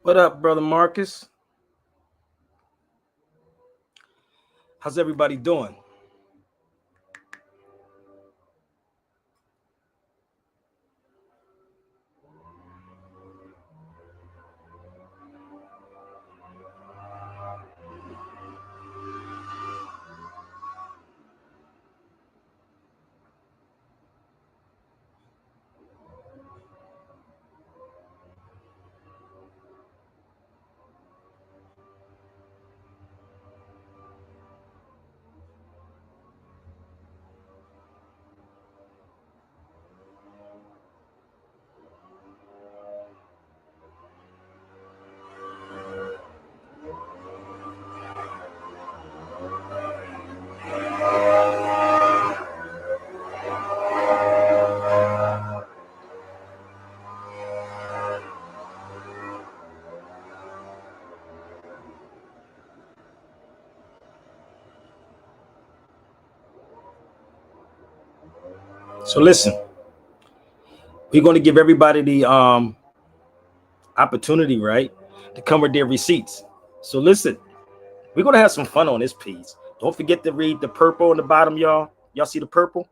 What up, brother Marcus? How's everybody doing? So listen, we're going to give everybody the opportunity, right, to come with their receipts. So listen, we're going to have some fun on this piece. Don't forget to read the purple on the bottom, y'all. Y'all see the purple?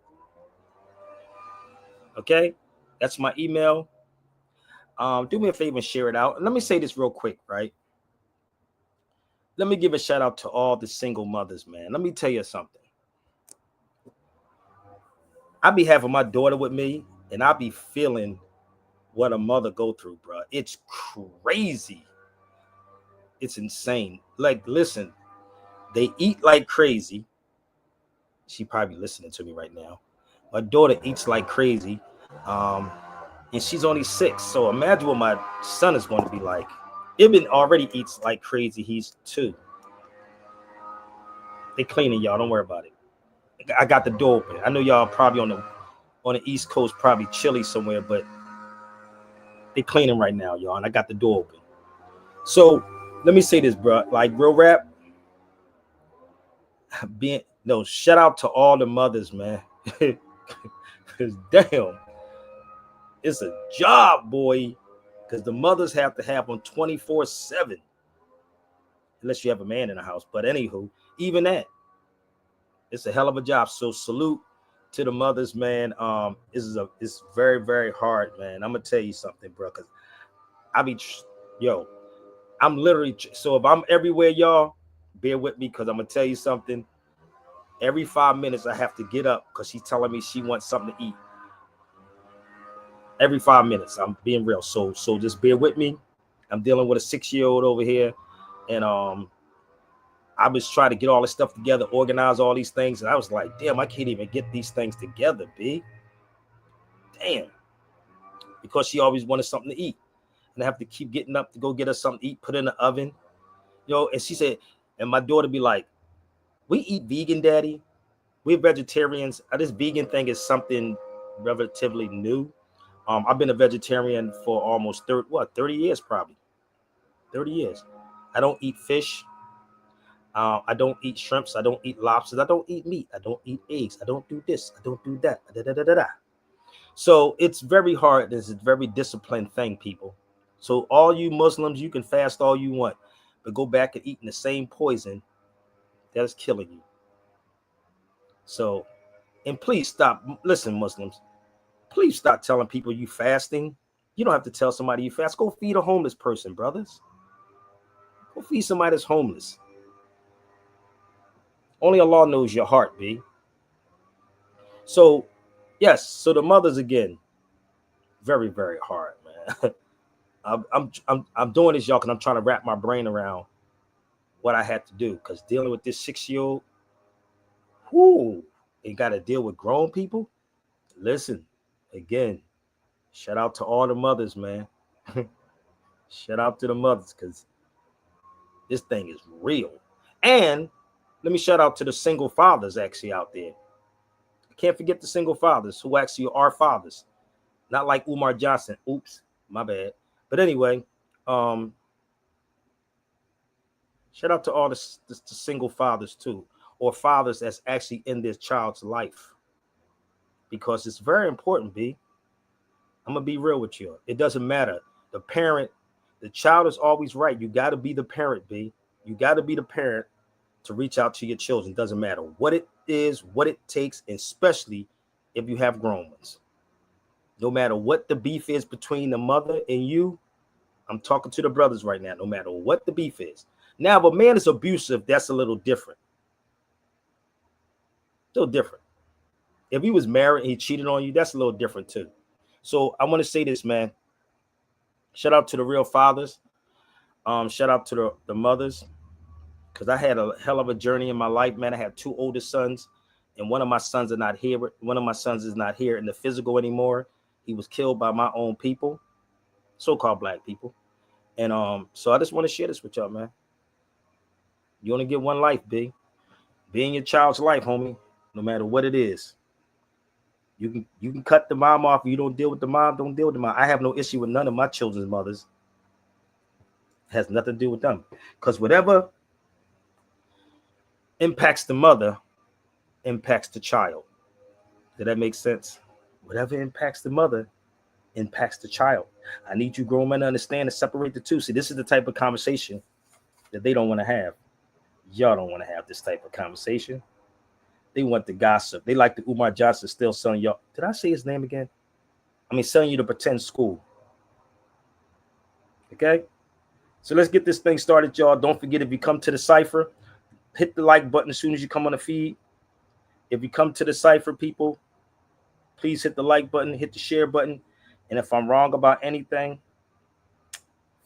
Okay, that's my email. Do me a favor and share it out. And let me say this real quick, right? Let me give a shout out to all the single mothers, man. Let me tell you something. I be having my daughter with me, and I be feeling what a mother go through, bro. It's crazy. It's insane. Like, listen, they eat like crazy. She probably listening to me right now. My daughter eats like crazy, um, and she's only 6. So imagine what my son is going to be like. Ibn already eats like crazy. He's 2. They cleaning, y'all. Don't worry about it. I got the door open. I know y'all probably on the East Coast, probably chilly somewhere, but they cleaning right now, y'all. And I got the door open. So let me say this, bro. Like real rap, being no shout out to all the mothers, man. Cause damn, it's a job, boy. Because the mothers have to have them 24/7, unless you have a man in the house. But anywho, even that, it's a hell of a job. So salute to the mothers, man. It's very very hard, man. I'm gonna tell you something, bro. Cause I be, yo, I'm literally so if I'm everywhere, y'all, bear with me, cause I'm gonna tell you something. Every 5 minutes, I have to get up because she's telling me she wants something to eat. Every 5 minutes, I'm being real. So just bear with me. I'm dealing with a 6-year-old over here, and I was trying to get all this stuff together, organize all these things, and I was like, damn, I can't even get these things together, B. Damn, because she always wanted something to eat, and I have to keep getting up to go get her something to eat, put it in the oven, And she said, and my daughter be like, "We eat vegan, Daddy. We're vegetarians. This vegan thing is something relatively new. I've been a vegetarian for almost 30 years, probably 30 years. I don't eat fish. I don't eat shrimps. I don't eat lobsters. I don't eat meat. I don't eat eggs. I don't do this. I don't do that. Da, da, da, da, da. So it's very hard. It's a very disciplined thing, people. So all you Muslims, you can fast all you want, but go back and eating the same poison that is killing you. So, and please stop. Listen, Muslims, please stop telling people you fasting. You don't have to tell somebody you fast. Go feed a homeless person, brothers. Go feed somebody that's homeless. Only Allah knows your heart, B. So, yes. So the mothers again, very, very hard, man. I'm doing this, y'all, because I'm trying to wrap my brain around what I had to do. Because dealing with this 6-year-old, whoo, and got to deal with grown people. Listen, again, shout out to all the mothers, man. Shout out to the mothers, because this thing is real. And let me shout out to the single fathers actually out there. I can't forget the single fathers who actually are fathers, not like Umar Johnson. Oops, my bad. But anyway, um, shout out to all the single fathers too, or fathers that's actually in their child's life, because it's very important. B, I'm gonna be real with you. It doesn't matter the parent. The child is always right. You got to be the parent, B. You got to be the parent to reach out to your children. Doesn't matter what it is, what it takes, especially if you have grown ones. No matter what the beef is between the mother and you, I'm talking to the brothers right now, no matter what the beef is. Now, if a man is abusive, that's a little different. Still different. If he was married and he cheated on you, that's a little different too. So I want to say this, man. Shout out to the real fathers. Shout out to the mothers. Because I had a hell of a journey in my life, man. I had 2 older sons, and one of my sons are not here. One of my sons is not here in the physical anymore. He was killed by my own people, so-called black people. And so I just want to share this with y'all, man. You only get one life, B. Be in your child's life, homie, no matter what it is. You can cut the mom off. If you don't deal with the mom, don't deal with the mom. I have no issue with none of my children's mothers. It has nothing to do with them. Because whatever impacts the mother impacts the child. Did that make sense? Whatever impacts the mother impacts the child. I need you grown men to understand and separate the two. See, this is the type of conversation that they don't want to have. Y'all don't want to have this type of conversation. They want the gossip. They like the Umar Johnson still selling y'all. Did I say his name again? I mean, selling you to pretend school. Okay? So let's get this thing started, y'all. Don't forget, if you come to the cipher, hit the like button as soon as you come on the feed. If you come to the cipher, people, please hit the like button, hit the share button. And if I'm wrong about anything,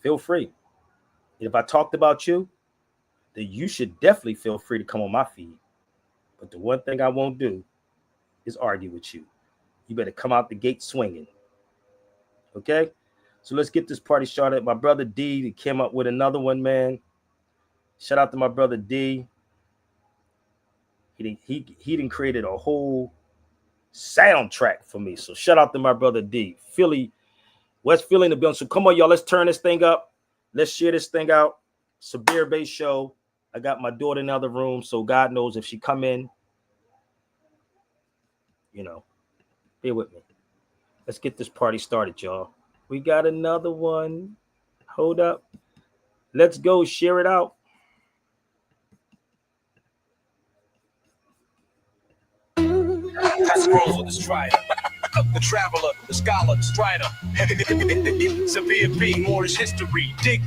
feel free. If I talked about you, then you should definitely feel free to come on my feed. But the one thing I won't do is argue with you. You better come out the gate swinging. Okay? So let's get this party started. My brother D came up with another one, man. Shout out to my brother D. He done created a whole soundtrack for me. So shout out to my brother D. West Philly in the building. So come on, y'all. Let's turn this thing up. Let's share this thing out. Sabir Bay Show. I got my daughter in the other room, so God knows if she come in, bear with me. Let's get this party started, y'all. We got another one. Hold up. Let's go. Share it out. That's Rose with the Strider. The traveler, the scholar, the strider. Severe B, Moorish history. Dig.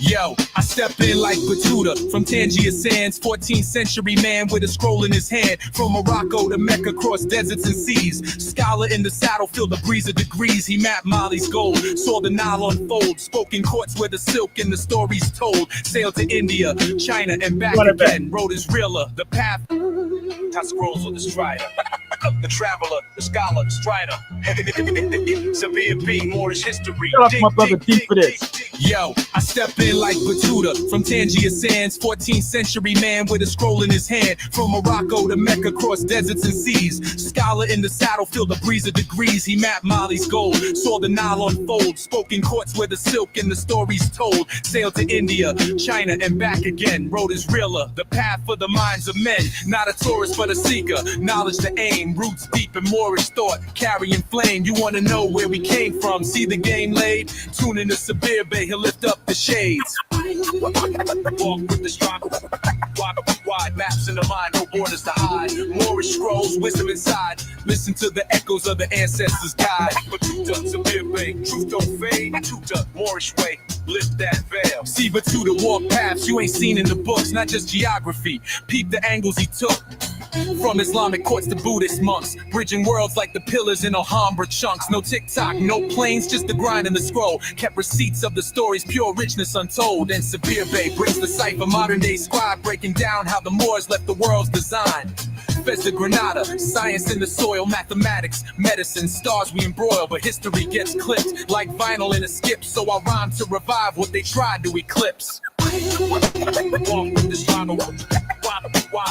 Yo, I step in like Batuta from Tangier Sands, 14th century man with a scroll in his hand. From Morocco to Mecca, cross deserts and seas. Scholar in the saddle, feel the breeze of degrees. He mapped Mali's gold, saw the Nile unfold. Spoke in courts where the silk and the stories told. Sailed to India, China, and back again. Road is realer, the path. That's Rose with the Strider. The traveler, the scholar, the strider. Severe B, Moorish history. My brother D for this. Yo, I step in like Batuta from Tangier Sands, 14th century man with a scroll in his hand. From Morocco to Mecca, cross deserts and seas. Scholar in the saddle, feel the breeze of degrees. He mapped Mali's gold, saw the Nile unfold. Spoke in courts where the silk and the stories told. Sailed to India, China, and back again. Road is realer, the path for the minds of men. Not a tourist, but a seeker. Knowledge to aim, roots deep in Moorish thought. Carrying flame, you want to know where we came from. See the game laid? Tune in to Sabir Bay, he'll lift up the shades. Walk with the strong, wide maps in the mind, no borders to hide. Moorish scrolls, wisdom inside. Listen to the echoes of the ancestors' guide. Batuta, Sabir Bay, truth don't fade. Batuta, Moorish way, lift that veil. See Batuta walk paths you ain't seen in the books, not just geography. Peep the angles he took. From Islamic courts to Buddhist monks, bridging worlds like the pillars in Alhambra chunks. No TikTok, no planes, just the grind and the scroll. Kept receipts of the stories, pure richness untold. And Sabir Bay brings the cipher, modern day scribe, breaking down how the Moors left the world's design. Fez de Granada, science in the soil, mathematics, medicine, stars we embroil, but history gets clipped like vinyl in a skip. So I rhyme to revive what they tried to eclipse.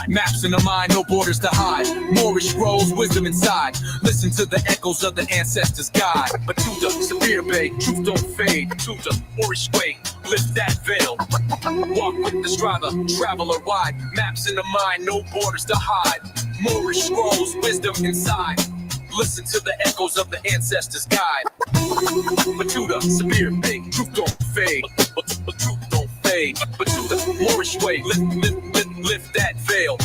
Maps in the mind, no borders to hide. Moorish scrolls, wisdom inside. Listen to the echoes of the ancestors' guide. Batuta, Sabir Bay, truth don't fade. Batuta, Moorish way, lift that veil. Walk with the strider, traveler wide. Maps in the mind, no borders to hide. Moorish scrolls, wisdom inside. Listen to the echoes of the ancestors' guide. Batuta, severe fake, truth don't fade. But truth don't fade. Batuta, Moorish way, lift that veil.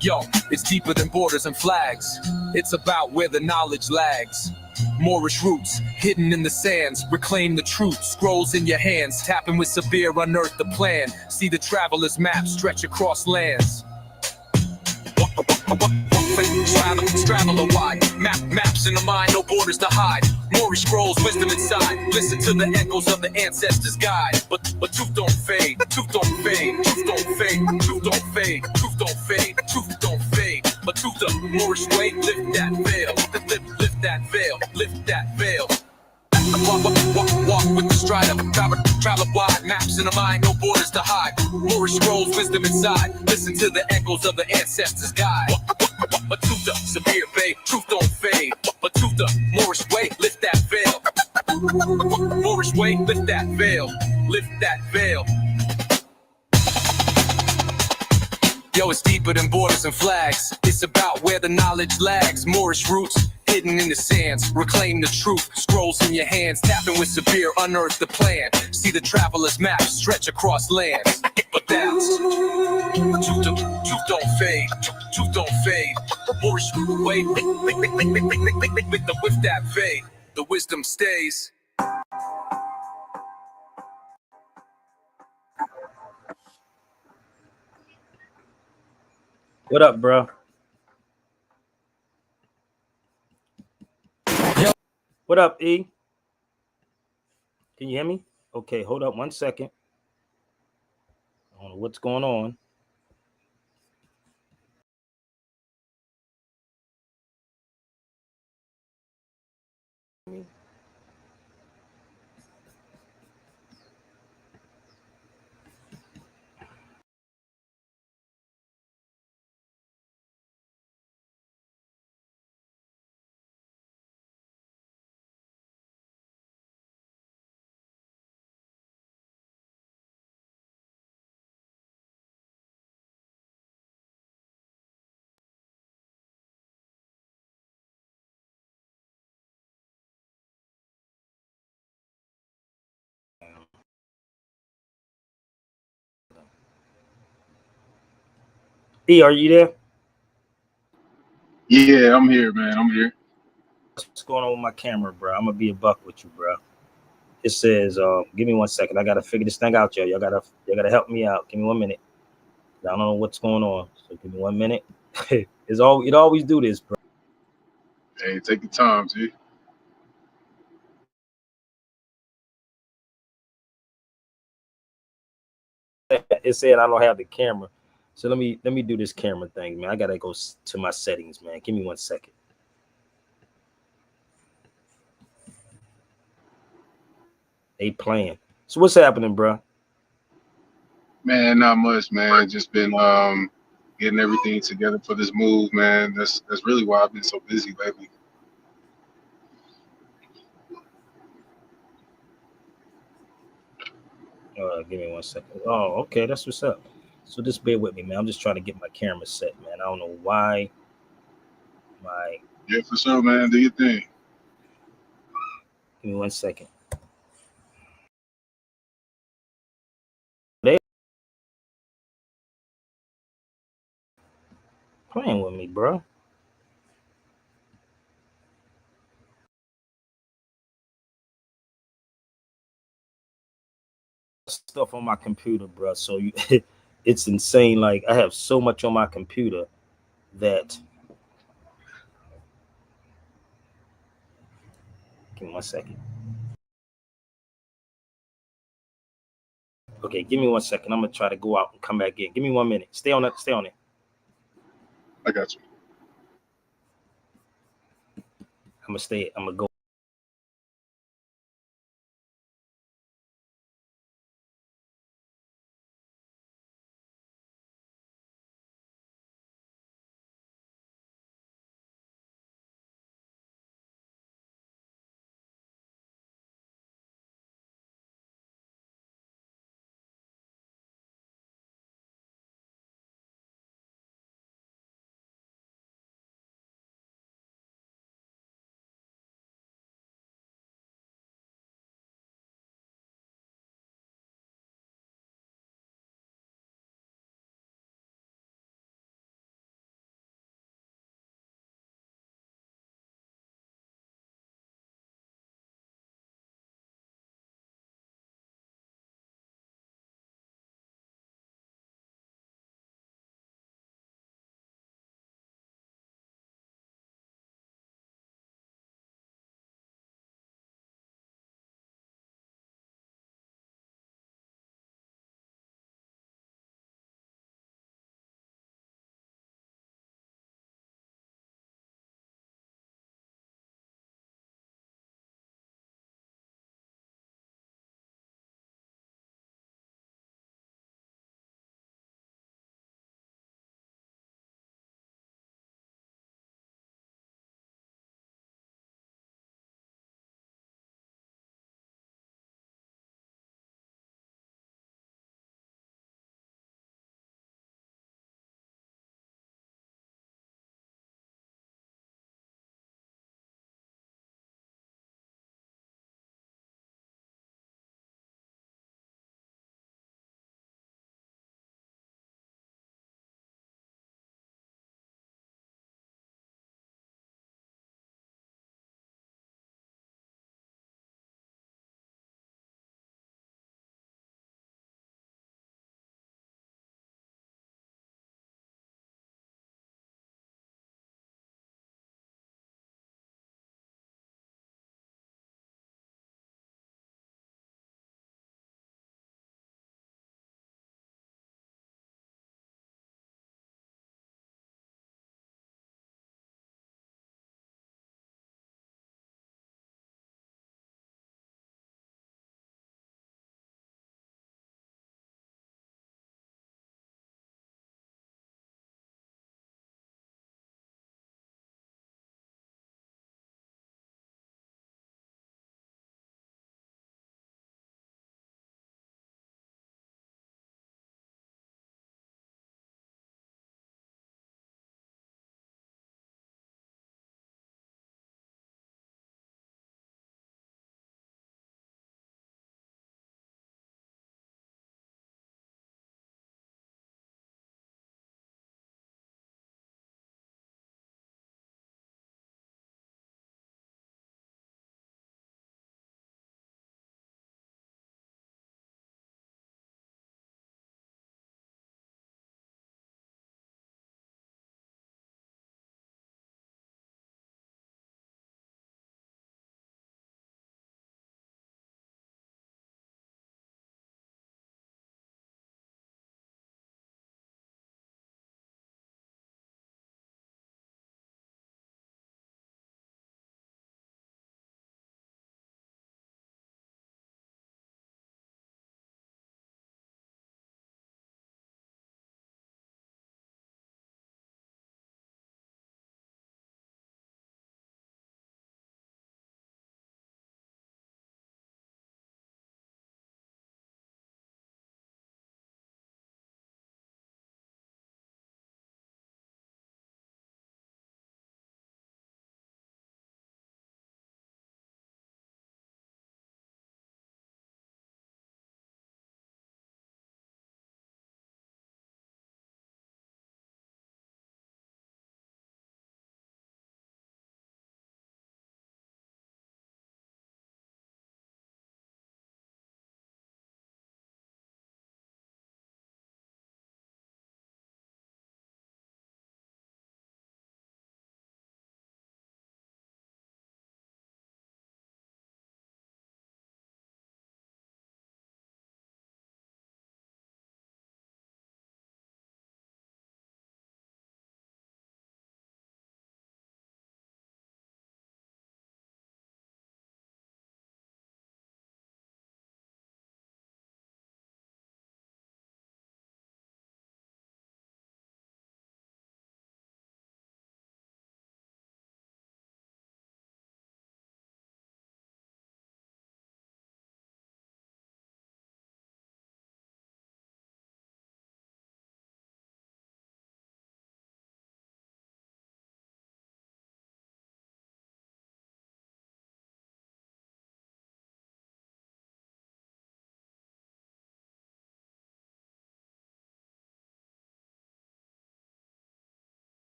Yo, it's deeper than borders and flags. It's about where the knowledge lags. Moorish roots, hidden in the sands. Reclaim the truth, scrolls in your hands. Tapping with severe, unearth the plan. See the traveler's map stretch across lands. Straddle a wide maps in the mind, no borders to hide. Moorish scrolls, wisdom inside. Listen to the echoes of the ancestors' guide. But truth don't fade, truth don't fade, truth don't fade, truth don't fade, truth don't fade, truth don't fade. But truth the Moorish way, lift that veil, lift that veil, lift that veil. Walk with the strider, travel wide, maps in the mind, no borders to hide. Moorish scrolls, wisdom inside. Listen to the echoes of the ancestors' guide. Batuta, severe bay, truth don't fade. Batuta, Moorish way, lift that veil. Moorish way, lift that veil, lift that veil. Yo, it's deeper than borders and flags. It's about where the knowledge lags. Moorish roots, hidden in the sands. Reclaim the truth, scrolls in your hands. Tapping with severe, unearth the plan. See the traveler's map stretch across lands. But that's truth don't fade. Truth don't fade. Moorish way, with that fade. The wisdom stays. What up, bro? What up, E? Can you hear me? Okay, hold up 1 second. I don't know what's going on. E, are you there? Yeah, I'm here, man. I'm here. What's going on with my camera, bro? I'm gonna be a buck with you, bro. It says, give me 1 second. I gotta figure this thing out, yo. Y'all gotta help me out. Give me 1 minute. I don't know what's going on. So give me 1 minute. It always do this, bro. Hey, take your time, G. It said I don't have the camera. So let me do this camera thing, man. I gotta go to my settings, man. Give me 1 second. They playing. So what's happening, bro? Man, not much, man. Just been getting everything together for this move, man. That's really why I've been so busy lately. Give me 1 second. Oh, okay, that's what's up. So just bear with me, man. I'm just trying to get my camera set, man. I don't know why my. Yeah, for sure, man. Do your thing. Give me 1 second. Playing with me, bro. Stuff on my computer, bro. So you, it's insane. Like I have so much on my computer that. Give me 1 second. Okay, give me 1 second. I'm gonna try to go out and come back in. Give me 1 minute. Stay on it. Stay on it. I got you. I'm gonna stay. I'm gonna go.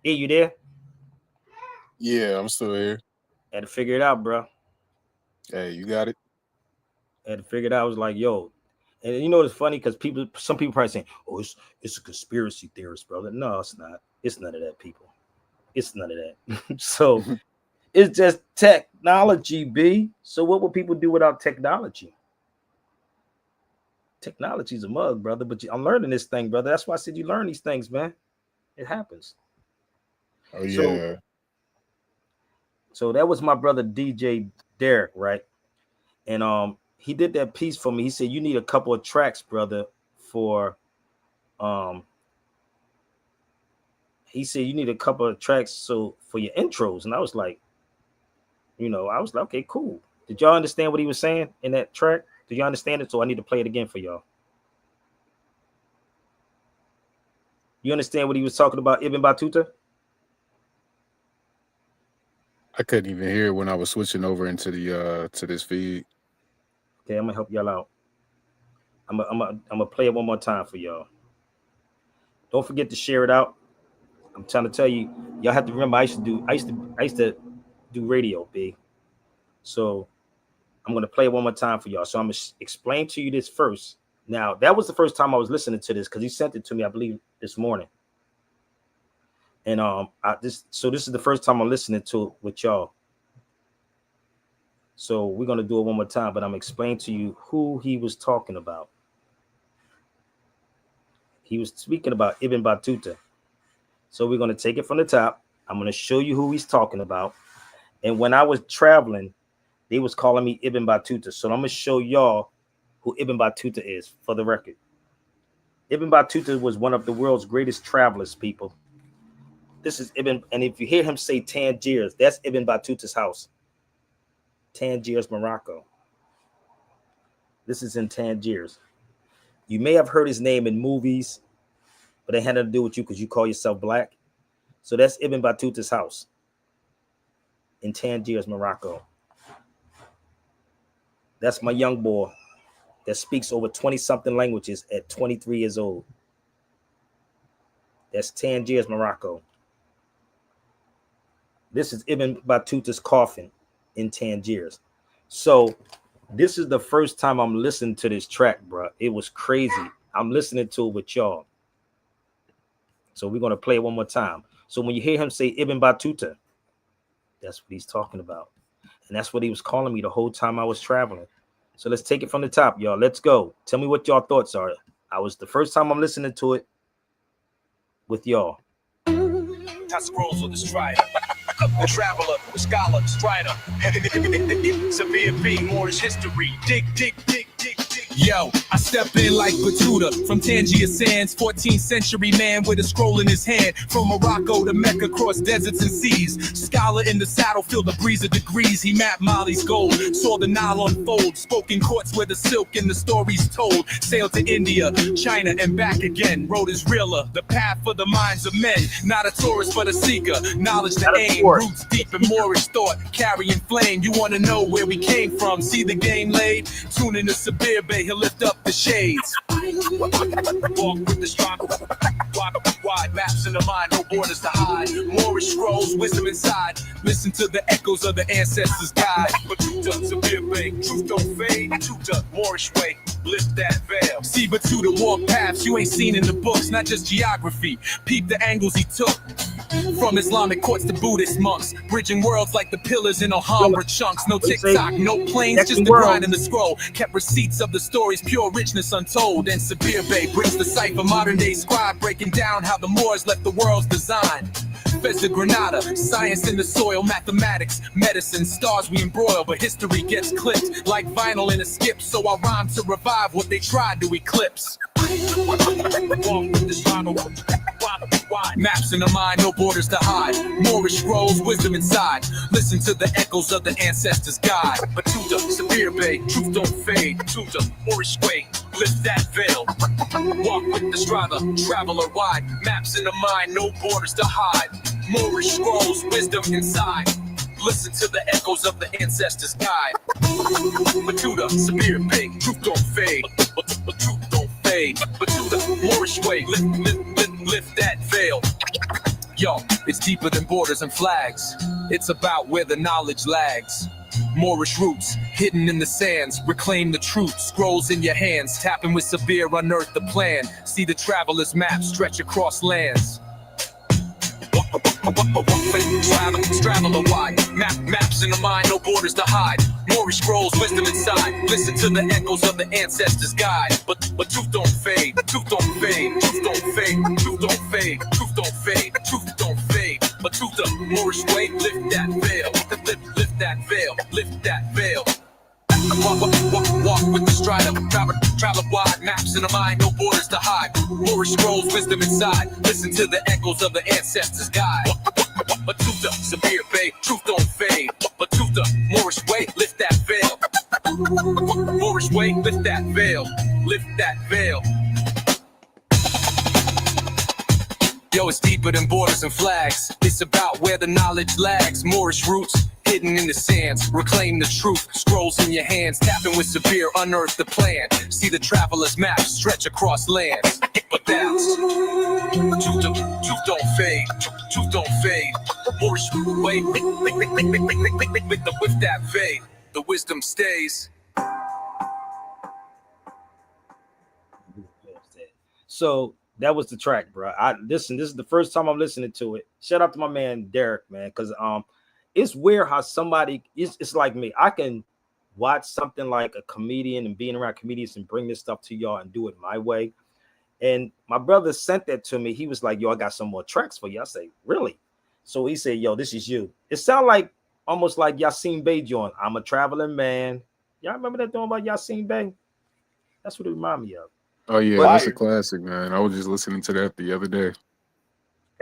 Hey, you there? Yeah, I'm still here. Had to figure it out, bro. Hey, you got it. Had to figure it out. I was like, yo, and you know what's funny? Because some people probably saying, "Oh, it's a conspiracy theorist, brother." No, it's not. It's none of that, people. It's none of that. So it's just technology, B. So what would people do without technology? Technology's a mug, brother. But I'm learning this thing, brother. That's why I said you learn these things, man. It happens. Oh yeah. So that was my brother DJ Derek, right? And he did that piece for me. He said, you need a couple of tracks, brother, for he said you need a couple of tracks so for your intros. And I was like, okay, cool. Did y'all understand what he was saying in that track? Did y'all understand it? So I need to play it again for y'all. You understand what he was talking about, Ibn Battuta? I couldn't even hear it when I was switching over into the to this feed. Okay, I'm gonna help y'all out. I'm gonna play it one more time for y'all. Don't forget to share it out. I'm trying to tell you, y'all have to remember I used to do radio, big. So I'm gonna play it one more time for y'all. So I'm gonna explain to you this first. Now, that was the first time I was listening to this because he sent it to me, I believe, this morning. And this is the first time I'm listening to it with y'all. So we're gonna do it one more time, but I'm explaining to you who he was talking about. He was speaking about Ibn Battuta. So we're gonna take it from the top. I'm gonna show you who he's talking about. And when I was traveling, they was calling me Ibn Battuta. So I'm gonna show y'all who Ibn Battuta is for the record. Ibn Battuta was one of the world's greatest travelers, people. This is Ibn, and if you hear him say Tangiers, that's Ibn Battuta's house. Tangiers, Morocco. This is in Tangiers. You may have heard his name in movies, but it had nothing to do with you because you call yourself black. So that's Ibn Battuta's house in Tangiers, Morocco. That's my young boy that speaks over 20-something languages at 23 years old. That's Tangiers, Morocco. This is Ibn Battuta's coffin in Tangiers. So this is the first time I'm listening to this track, bro. It was crazy. I'm listening to it with y'all. So we're going to play it one more time. So when you hear him say Ibn Battuta, that's what he's talking about. And that's what he was calling me the whole time I was traveling. So let's take it from the top, y'all. Let's go. Tell me what y'all thoughts are. The first time I'm listening to it with y'all. I scrolls with the strider. A traveler, a scholar, strider. Severe B, Moorish history. Dig. Yo, I step in like Batuta from Tangier sands, 14th century man with a scroll in his hand. From Morocco to Mecca, cross deserts and seas. Scholar in the saddle, feel the breeze of degrees. He mapped Mali's gold, saw the Nile unfold. Spoke in courts where the silk and the stories told. Sailed to India, China, and back again. Road is realer, the path for the minds of men. Not a tourist, but a seeker. Knowledge to aim, roots deep in Moorish thought. Carrying flame, you want to know where we came from. See the game laid? Tune in to Sabir Bay, he'll lift up the shades. Walk with the strong, wide maps in the mind, no borders to hide. Moorish scrolls, wisdom inside. Listen to the echoes of the ancestors' guide. Batuta, Sabir Bay, truth don't fade. Batuta, Moorish way, lift that veil. See Batuta walk paths you ain't seen in the books, not just geography. Peep the angles he took. From Islamic courts to Buddhist monks, bridging worlds like the pillars in Alhambra chunks. No TikTok, no planes, just the grind and the scroll. Kept receipts of the stories, pure richness untold. And Sabir Bay brings the cipher, modern day scribe, breaking down how the Moors left the world's design. Fez de Granada, science in the soil, mathematics, medicine, stars we embroil, but history gets clipped like vinyl in a skip. So I rhyme to revive what they tried to eclipse. Maps in the mind, no borders to hide. Moorish scrolls, wisdom inside. Listen to the echoes of the ancestors' guide. Batuta, Sabir Bay, truth don't fade. Batuta, Moorish way, lift that veil. Walk with the strider, traveler wide. Maps in the mind, no borders to hide. Moorish scrolls, wisdom inside. Listen to the echoes of the ancestors' guide. Batuta, Sabir Bay, truth don't fade. Truth don't fade. Batuta, Moorish way, lift that veil. Yo. It's deeper than borders and flags. It's about where the knowledge lags. Moorish roots hidden in the sands. Reclaim the truth. Scrolls in your hands. Tapping with severe, unearth the plan. See the traveler's map stretch across lands. Traveler wide, maps in the mind, no borders to hide. Moorish scrolls, wisdom inside. Listen to the echoes of the ancestors' guide. But truth don't fade, truth don't fade, truth don't fade, truth don't fade, truth don't fade, truth don't fade. But truth the Moorish way, lift that veil, lift that veil, lift that veil. Walk with the strider, travel wide, maps in the mind, no borders to hide. Moorish scrolls, wisdom inside. Listen to the echoes of the ancestors' guide. But truth the severe bay, truth don't fade. But truth the Moorish way, lift that veil. Moorish way, lift that veil, lift that veil. Yo, it's deeper than borders and flags. It's about where the knowledge lags. Moorish roots hidden in the sands. Reclaim the truth. Scrolls in your hands. Tapping with severe, unearth the plan. See the traveler's map stretch across lands. But that's truth don't fade. Truth don't fade. Moorish way with that fade. The wisdom stays. So that was the track, bro. This is the first time I'm listening to it. Shout out to my man Derek, man, because it's weird how somebody it's like me. I can watch something like a comedian and being around comedians and bring this stuff to y'all and do it my way. And my brother sent that to me. He was like, "Yo, I got some more tracks for you." I say, "Really?" So he said, "Yo, this is you." It sounds like almost like Yasin Bey joint. I'm a traveling man. Y'all remember that joint about Yasin Bey? That's what it reminded me of. Oh yeah, But that's a classic, man. I was just listening to that the other day.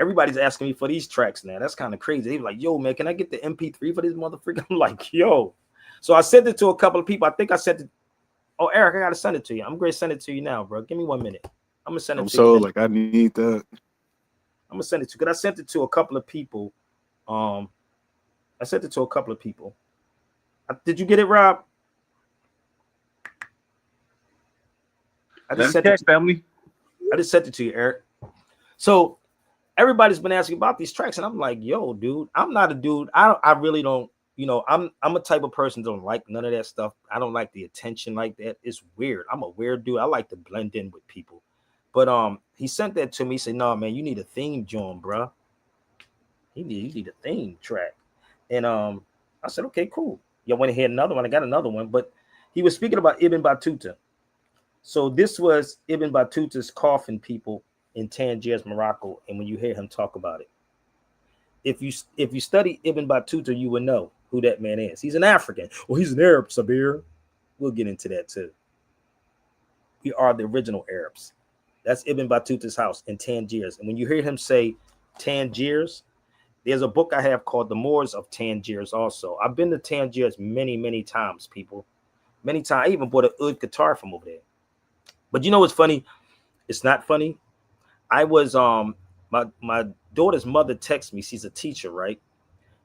everybody's asking me for these tracks now. That's kind of crazy. They were like, "Yo, man, can I get the MP3 for this motherfucker?" I'm like, "Yo." So I sent it to a couple of people. I think I sent it. Oh, Eric, I gotta send it to you. I'm going to send it to you now, bro. Give me 1 minute. I'm gonna send it I'm to so you. like I need that. I'm gonna send it to because I sent it to a couple of people. I sent it to a couple of people. Did you get it, Rob? I just sent it to family. I just sent it to you, Eric. So everybody's been asking about these tracks, and I'm like, "Yo, dude, I'm not a dude. I really don't. You know, I'm a type of person that don't like none of that stuff. I don't like the attention like that. It's weird. I'm a weird dude. I like to blend in with people." But he sent that to me. He said, "No, man, you need a theme, John, bro. You need a theme track." And I said, "Okay, cool. Y'all want to hear another one? I got another one." But he was speaking about Ibn Battuta. So this was Ibn Battuta's coffin, people, in Tangiers, Morocco. And when you hear him talk about it, if you study Ibn Battuta, you will know who that man is. He's an African. Well, he's an Arab, Sabir. We'll get into that too. We are the original Arabs. That's Ibn Battuta's house in Tangiers. And when you hear him say Tangiers, there's a book I have called The Moors of Tangiers also. I've been to Tangiers many, many times, people. Many times. I even bought an oud guitar from over there. But you know what's funny? It's not funny. I was my daughter's mother texted me. She's a teacher, right?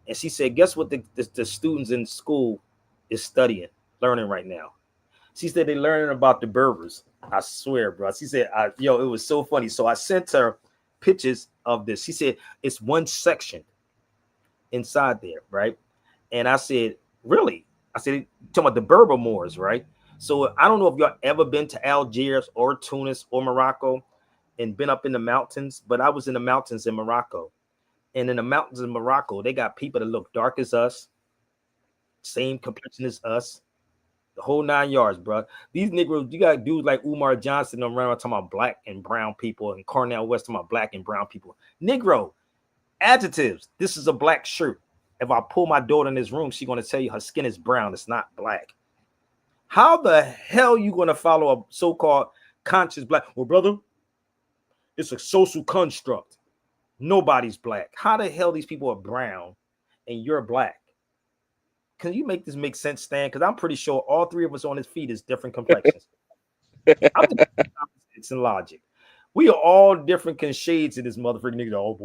And she said, "Guess what the students in school is studying, learning right now?" She said they're learning about the Berbers. I swear, bro. She said, it was so funny. So I sent her pictures of this. She said it's one section inside there, right? And I said, "Really?" I said, "Talking about the Berber Moors, right?" So I don't know if y'all ever been to Algiers or Tunis or Morocco and been up in the mountains, but I was in the mountains in Morocco. And in the mountains in Morocco, they got people that look dark as us, same complexion as us, the whole 9 yards, bro. These Negroes, you got dudes like Umar Johnson around talking about black and brown people, and Cornel West talking about black and brown people. Negro, adjectives. This is a black shirt. If I pull my daughter in this room, she's going to tell you her skin is brown. It's not black. How the hell you going to follow a so-called conscious black? Well, brother, it's a social construct. Nobody's black. How the hell these people are brown and you're black? Can you make this make sense, Stan? Because I'm pretty sure all three of us on his feet is different complexions. I'm just it's in logic. We are all different shades of this motherfucking nigga. Oh,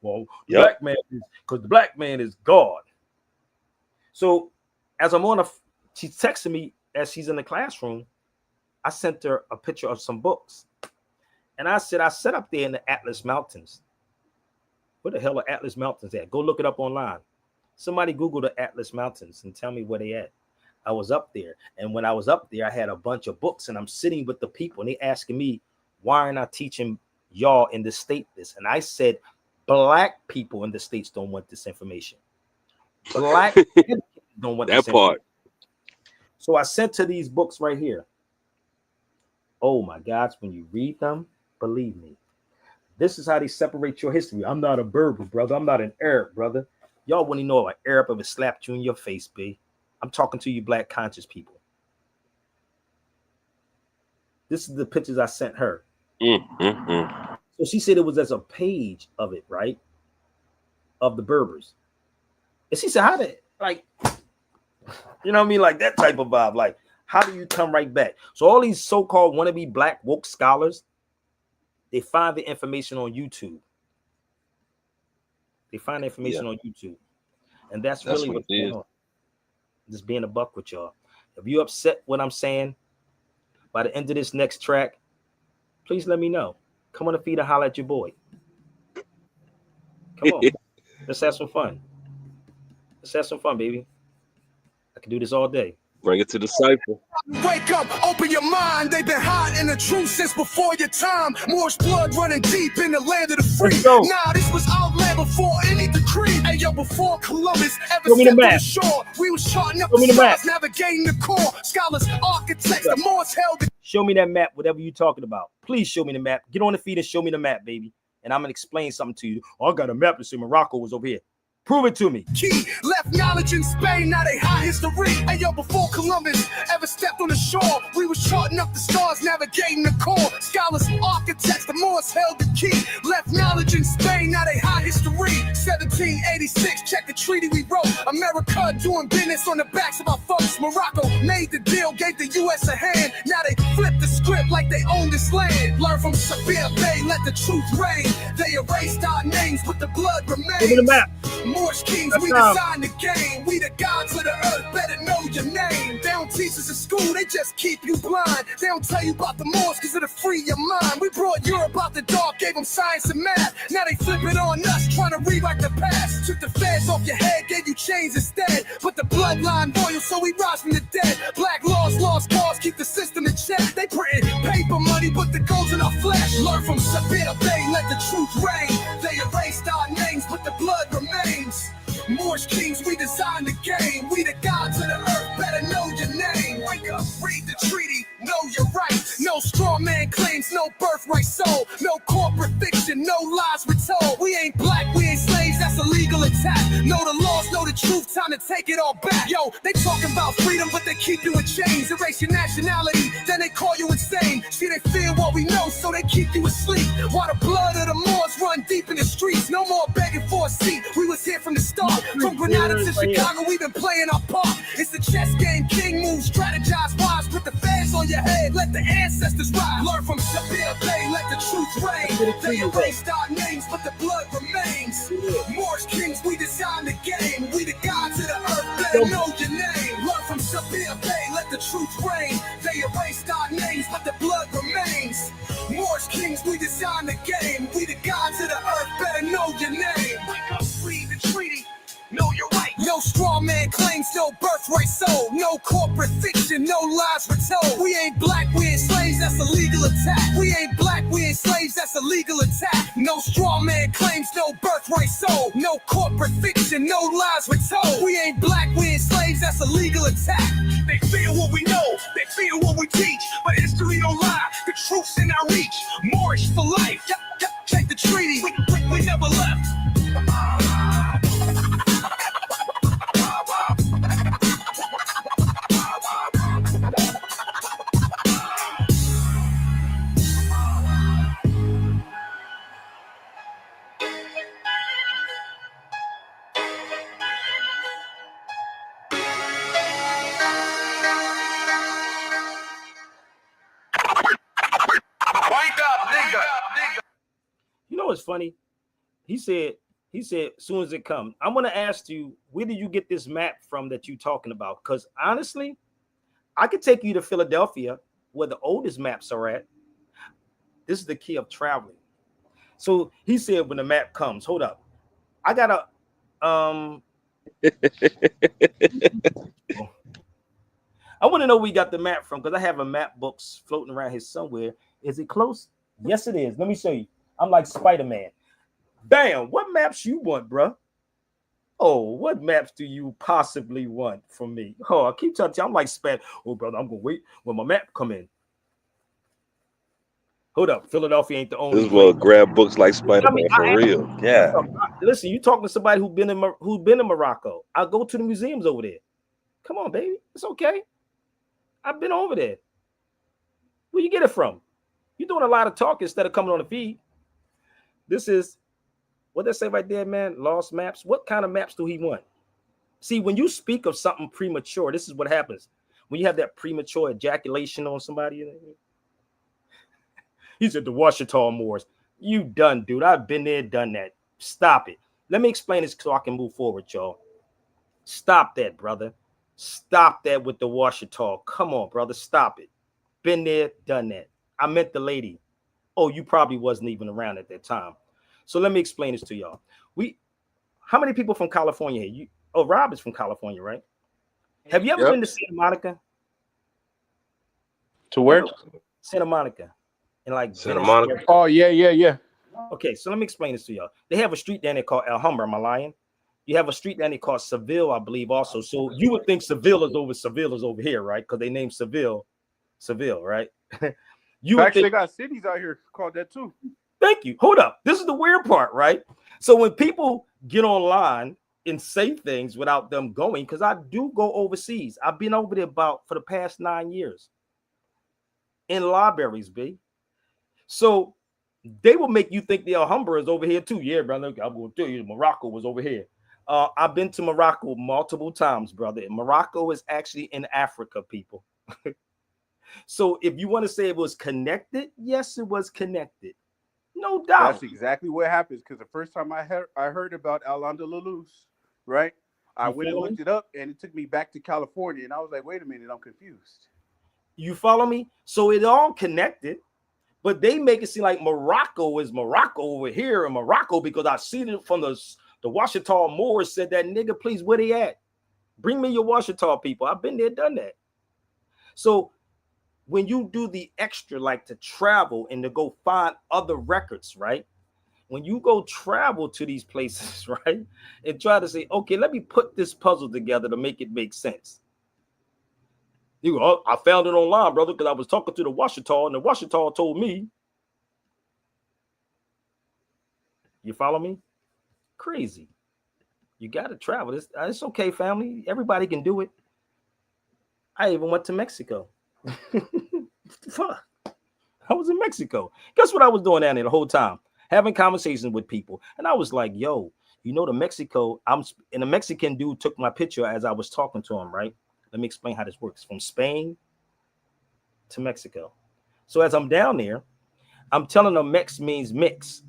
well, the black man is because the black man is God. So as I'm on she's texting me as she's in the classroom. I sent her a picture of some books. And I said, I sat up there in the Atlas Mountains Where the hell are Atlas Mountains at? Go look it up online. Somebody Google the Atlas Mountains and tell me where they at. I was up there. And when I was up there, I had a bunch of books and I'm sitting with the people and they asking me, why aren't I teaching y'all in the state this? And I said, black people in the states don't want this information. Black people don't want that part. So I sent to these books right here. Oh my gosh, when you read them, believe me, this is how they separate your history. I'm not a Berber, brother. I'm not an Arab, brother. Y'all wouldn't know an Arab ever slapped you in your face, B. I'm talking to you black conscious people. This is the pictures I sent her. So she said it was as a page of it, right? Of the Berbers. And she said, how did, like, you know what I mean? Like that type of vibe. Like, how do you come right back? So all these so-called wannabe black woke scholars, they find the information on YouTube. They find the information on YouTube. And that's really what's going on. Just being a buck with y'all. If you upset what I'm saying, by the end of this next track, please let me know. Come on the feed and holler at your boy. Come on. Let's have some fun. Let's have some fun, baby. I can do this all day. Bring it to the cipher. Wake up, open your mind. They've been hiding the truth since before your time. Moorish blood running deep in the land of the free. Nah, this was outland before any decree. Hey, yo, before Columbus ever stepped on the shore, we was charting up the stars, navigating the core. Scholars, architects, the Moors held the... Show me that map, whatever you're talking about. Please show me the map. Get on the feed and show me the map, baby. And I'm going to explain something to you. Oh, I got a map to see Morocco was over here. Prove it to me. Key left knowledge in Spain, now they hide history. Hey yo, before Columbus ever stepped on the shore, we was charting up the stars, navigating the core. Scholars, architects, the Moors held the key. Left knowledge in Spain, now they hide history. 1786, check the treaty we wrote. America doing business on the backs of our folks. Morocco made the deal, gave the U.S. a hand. Now they flip the script like they own this land. Learn from Sabir Bay, let the truth reign. They erased our names, but the blood remains. Give me the map. Moorish kings, we designed the game. We the gods of the earth, better know your name. They don't teach us in school, they just keep you blind. They don't tell you about the Moors, cause it'll free your mind. We brought Europe out the dark, gave them science and math. Now they flip it on us, trying to rewrite the past. Took the feds off your head, gave you chains instead. Put the bloodline royal, so we rise from the dead. Black laws, lost cause, keep the system in check. They printing paper money, but the gold's in our flesh. Learn from Sabir Bay, let the truth reign. They erased our names, but the blood remains. Moorish kings, we designed the game. We the gods of the earth, better know your name. Wake up, read the treaty, know your rights. No straw man claims, no birthright soul. No corporate fiction, no lies we're told. We ain't black, we ain't slaves, that's a legal attack. Know the laws, know the truth, time to take it all back. Yo, they talking about freedom, but they keep you in chains. Erase your nationality, then they call you insane. See, they fear what we know, so they keep you asleep. While the blood of the Moors run deep in the streets. No more begging for a seat, we was here from the start. From Grenada to Chicago, we've been playing our part. It's the chess game, king moves, strategize wise. Put the fans on your head, let the ancestors rise. Learn from Sabir Bay, let the truth reign. They erased our names, but the blood remains. Moorish kings, we designed the game. We the gods of the earth, better know your name. Learn from Sabir Bay, let the truth reign. They erased our names, but the blood remains. Moorish kings, we designed the game. We the gods of the earth, better know your name. Wake up, read the treaty. Know your right. No straw man claims, no birthright soul. No corporate fiction, no lies we're told. We ain't black, we ain't slaves, that's a legal attack. We ain't black, we ain't slaves, that's a legal attack. No straw man claims, no birthright soul. No corporate fiction, no lies we're told. We ain't black, we ain't slaves, that's a legal attack. They fear what we know, they fear what we teach. But history don't lie, the truth's in our reach. Moorish for life, check the treaty, we never left. You know what's funny? He said, as soon as it comes, I'm going to ask you, where did you get this map from that you're talking about? Because honestly, I could take you to Philadelphia where the oldest maps are at. This is the key of traveling. So he said, when the map comes, hold up, I got a I want to know where we got the map from, because I have a map books floating around here somewhere. Is it close? Yes, it is. Let me show you. I'm like Spider-Man. Bam! What maps you want, bro? Oh, what maps do you possibly want from me? Oh, I keep telling you, I'm like Span. Oh, brother, I'm gonna wait when my map come in. Hold up, Philadelphia ain't the only This will place. grab books like I mean, Spider-Man for real. Yeah. listen, you talking to somebody who's been in Morocco. I go to the museums over there. Come on, baby, it's okay. I've been over there. Where you get it from? You're doing a lot of talking instead of coming on the feed. This is what they say right there, man. Lost maps. What kind of maps do he want? See, when you speak of something premature, this is what happens. When you have that premature ejaculation on somebody, he said the Washita Moors. You done, dude. I've been there, done that. Stop it. Let me explain this so I can move forward, y'all. Stop that, brother. Stop that with the Washita. Come on, brother. Stop it. Been there, done that. I meant the lady. Oh, you probably wasn't even around at that time. So let me explain this to y'all. How many people from California here? Rob is from California, right? Have you ever been to Santa Monica? To where? Santa Monica. In like Santa Monica. Venice. Oh, yeah. Okay, so let me explain this to y'all. They have a street down there called Alhambra. Am I lying? You have a street down there called Seville, I believe, also. So you would think Seville is over here, right? Because they named Seville, right? Actually, they got cities out here called that too. Thank you. Hold up. This is the weird part, right? So when people get online and say things without them going, because I do go overseas. I've been over there for the past 9 years in libraries, B. So they will make you think the Alhambra is over here too. Yeah, brother. I'm going to tell you, Morocco was over here. I've been to Morocco multiple times, brother. Morocco is actually in Africa, people. So if you want to say it was connected, yes, it was connected. No doubt. That's exactly what happens. Because the first time I heard about Al-Andalus, right? I went and looked it up, and it took me back to California, and I was like, wait a minute, I'm confused. You follow me? So it all connected, but they make it seem like Morocco is Morocco over here in Morocco, because I've seen it from the Washita Moors said that, nigga, please, where they at? Bring me your Washita people. I've been there, done that. So when you do the extra, like to travel and to go find other records, right? When you go travel to these places, right, and try to say, okay, let me put this puzzle together to make it make sense. You go, oh, I found it online, brother, because I was talking to the Washita, and the Washita told me. You follow me? Crazy. You got to travel. It's okay, family. Everybody can do it. I even went to Mexico. Fuck. I was in Mexico. Guess what I was doing down there the whole time? Having conversations with people. And I was like, yo, you know, the Mexican dude took my picture as I was talking to him, right? Let me explain how this works. From Spain to Mexico. So as I'm down there, I'm telling them Mex means mix.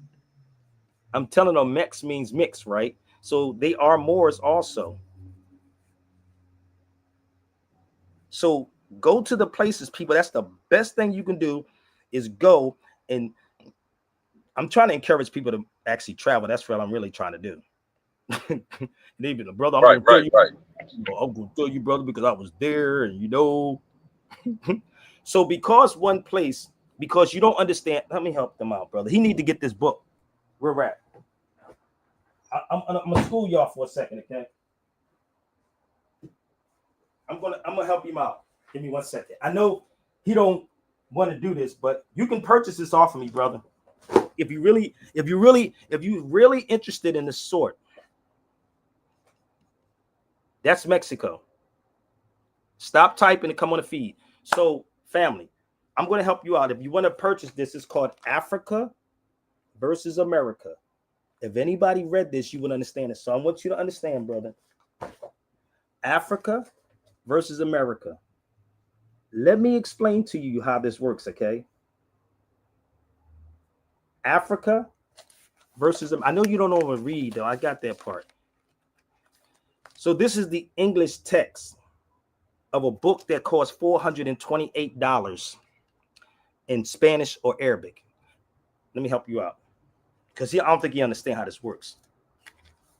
I'm telling them Mex means mix, right? So they are Moors also. So go to the places, people. That's the best thing you can do, is go. And I'm trying to encourage people to actually travel. That's what I'm really trying to do. Even brother, I'm gonna tell you, brother, because I was there, and you know. So because you don't understand. Let me help them out, brother. He need to get this book. We're at. I'm gonna school y'all for a second, okay? I'm gonna help him out. Give me 1 second. I know he don't want to do this, but you can purchase this off of me, brother. If you really interested in this sort. That's Mexico. Stop typing and come on the feed. So, family, I'm going to help you out. If you want to purchase this, it's called Africa versus America. If anybody read this, you would understand it. So I want you to understand, brother. Africa versus America. Let me explain to you how this works, okay? Africa versus, I know you don't know how to read, though. I got that part. So this is the English text of a book that costs $428 in Spanish or Arabic. Let me help you out, because I don't think you understand how this works.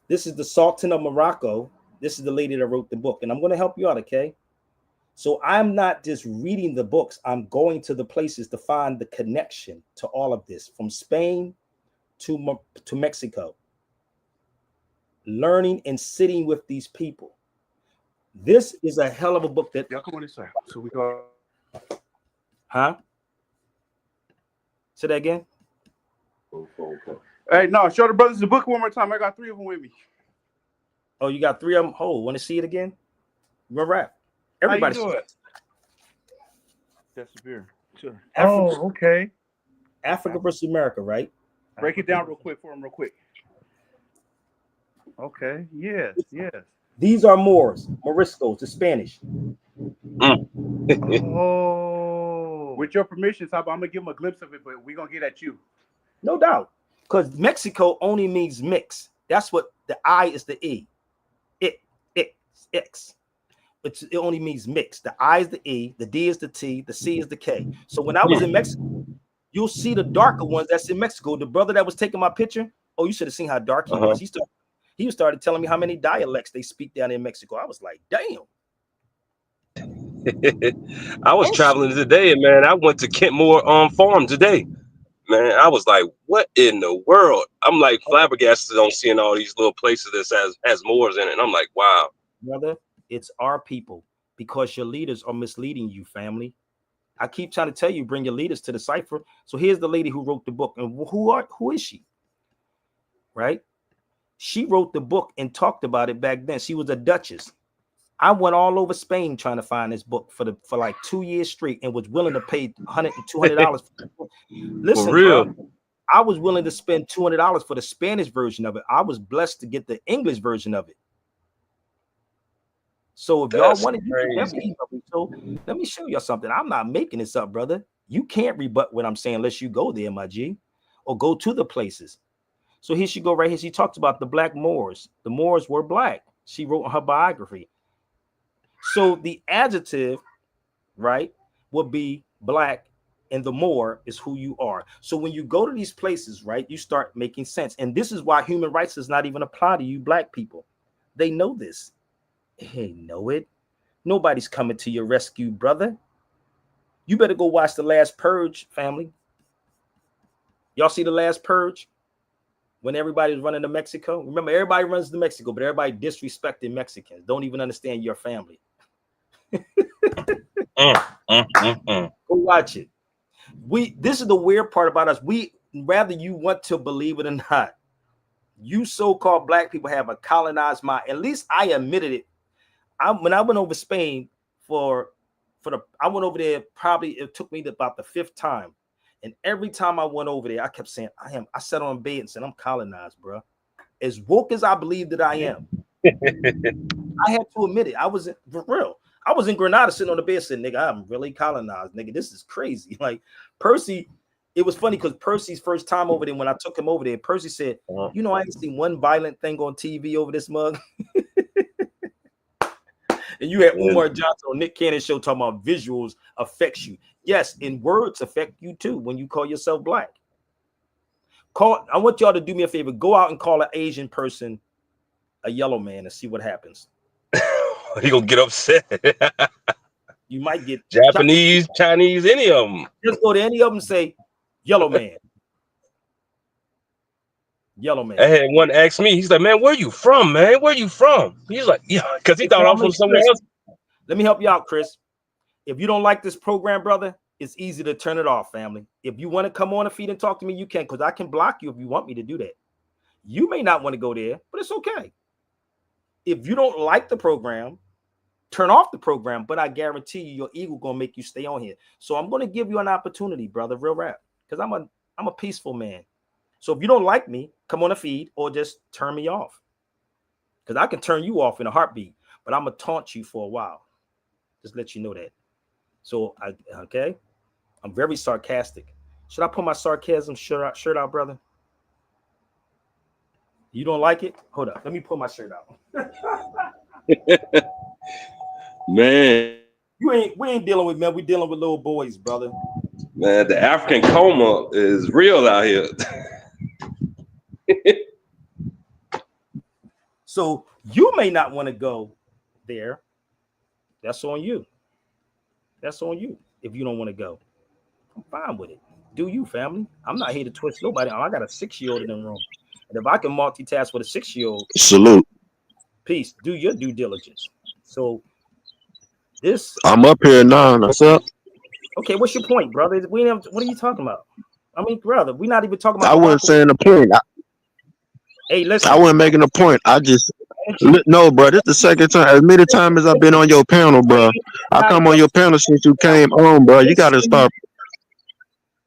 This is the Sultan of Morocco. This is the lady that wrote the book, and I'm going to help you out, okay? So I'm not just reading the books. I'm going to the places to find the connection to all of this, from Spain to Mexico. Learning and sitting with these people. This is a hell of a book that y'all come on this side. So we go. Huh? Say that again. Hey, no, show the brothers the book one more time. I got 3 of them with me. Oh, you got 3 of them. Oh, want to see it again? We're rap. Everybody. How you do it? That's the beer. Sure. Okay. Africa versus America, right? Break it down real quick for them, real quick. Okay. Yes. Yes. These are Moors, Moriscos, the Spanish. Oh. With your permission, Saba, I'm gonna give them a glimpse of it, but we're gonna get at you. No doubt. Because Mexico only means mix. That's what the I is the E. X. It only means mix. The I is the E, the D is the T, the C is the K. So when I was in Mexico, you'll see the darker ones that's in Mexico. The brother that was taking my picture, oh, you should have seen how dark he was. He started telling me how many dialects they speak down in Mexico. I was like, damn. I was traveling today, and man, I went to Kentmore Farm today. Man, I was like, what in the world? I'm like flabbergasted on seeing all these little places that has Moors in it. And I'm like, wow. Brother, it's our people, because your leaders are misleading you, family. I keep trying to tell you, bring your leaders to the cipher. So here's the lady who wrote the book. And who is she? Right? She wrote the book and talked about it back then. She was a duchess. I went all over Spain trying to find this book for like 2 years straight, and was willing to pay $100 and $200 for the book. Listen, for real, bro, I was willing to spend $200 for the Spanish version of it. I was blessed to get the English version of it. So if y'all want to, so let me show y'all something. I'm not making this up, brother. You can't rebut what I'm saying unless you go there, my G, or go to the places. So here she go right here. She talks about the black Moors. The Moors were black. She wrote in her biography. So the adjective, right, would be black, and the Moor is who you are. So when you go to these places, right, you start making sense. And this is why human rights does not even apply to you black people. They know this. They know it. Nobody's coming to your rescue, brother. You better go watch The Last Purge, family. Y'all see The Last Purge? When everybody's running to Mexico. Remember, everybody runs to Mexico, but everybody disrespecting Mexicans. Don't even understand your family. Go watch it. This is the weird part about us. Whether you want to believe it or not, you so-called black people have a colonized mind. At least I admitted it. When I went over Spain I went over there, probably it took me about the 5th time. And every time I went over there, I kept saying, I sat on a bed and said, I'm colonized, bro. As woke as I believe that I am. I had to admit it. I was for real. I was in Granada sitting on the bed saying, nigga, I'm really colonized, nigga. This is crazy. Like Percy, it was funny because Percy's first time over there, when I took him over there, Percy said, you know, I ain't seen one violent thing on TV over this mug. And you had Umar Johnson on Nick Cannon show talking about visuals affects you. Yes, and words affect you too when you call yourself black. I want y'all to do me a favor. Go out and call an Asian person a yellow man and see what happens. He gonna get upset. You might get Japanese, Chinese, any of them. Just go to any of them and say, yellow man. Yellow man. I had one ask me, he's like, man, where you from, man? Where you from? He's like, yeah, because he thought I'm from somewhere else. Let me help you out, Chris. If you don't like this program, brother, it's easy to turn it off, family. If you want to come on a feed and talk to me, you can, because I can block you if you want me to do that. You may not want to go there, but it's okay. If you don't like the program, turn off the program, but I guarantee you your ego gonna make you stay on here. So I'm gonna give you an opportunity, brother, real rap, because I'm a peaceful man. So if you don't like me, come on a feed or just turn me off, because I can turn you off in a heartbeat, but I'm gonna taunt you for a while. Just let you know that. So okay, I'm very sarcastic. Should I put my sarcasm shirt out, brother? You don't like it? Hold up, let me pull my shirt out. Man, we ain't dealing with men. We're dealing with little boys, brother. Man, the African coma is real out here. So you may not want to go there. That's on you. That's on you. If you don't want to go, I'm fine with it. Do you, family? I'm not here to twist nobody. I got a 6-year-old in the room, and if I can multitask with a 6-year-old, Salute. peace. Do your due diligence. So this, I'm up here now. What's up? okay. What's your point, brother? We never, what are you talking about? I mean, brother, we're not even talking I about wasn't Morocco. saying the point. Hey, I listen. wasn't making a point. I just no, bro. This the second time. As many times as I've been on your panel, bro. I Got it, come on brother. your panel since you came on, bro. You got to Listen. start.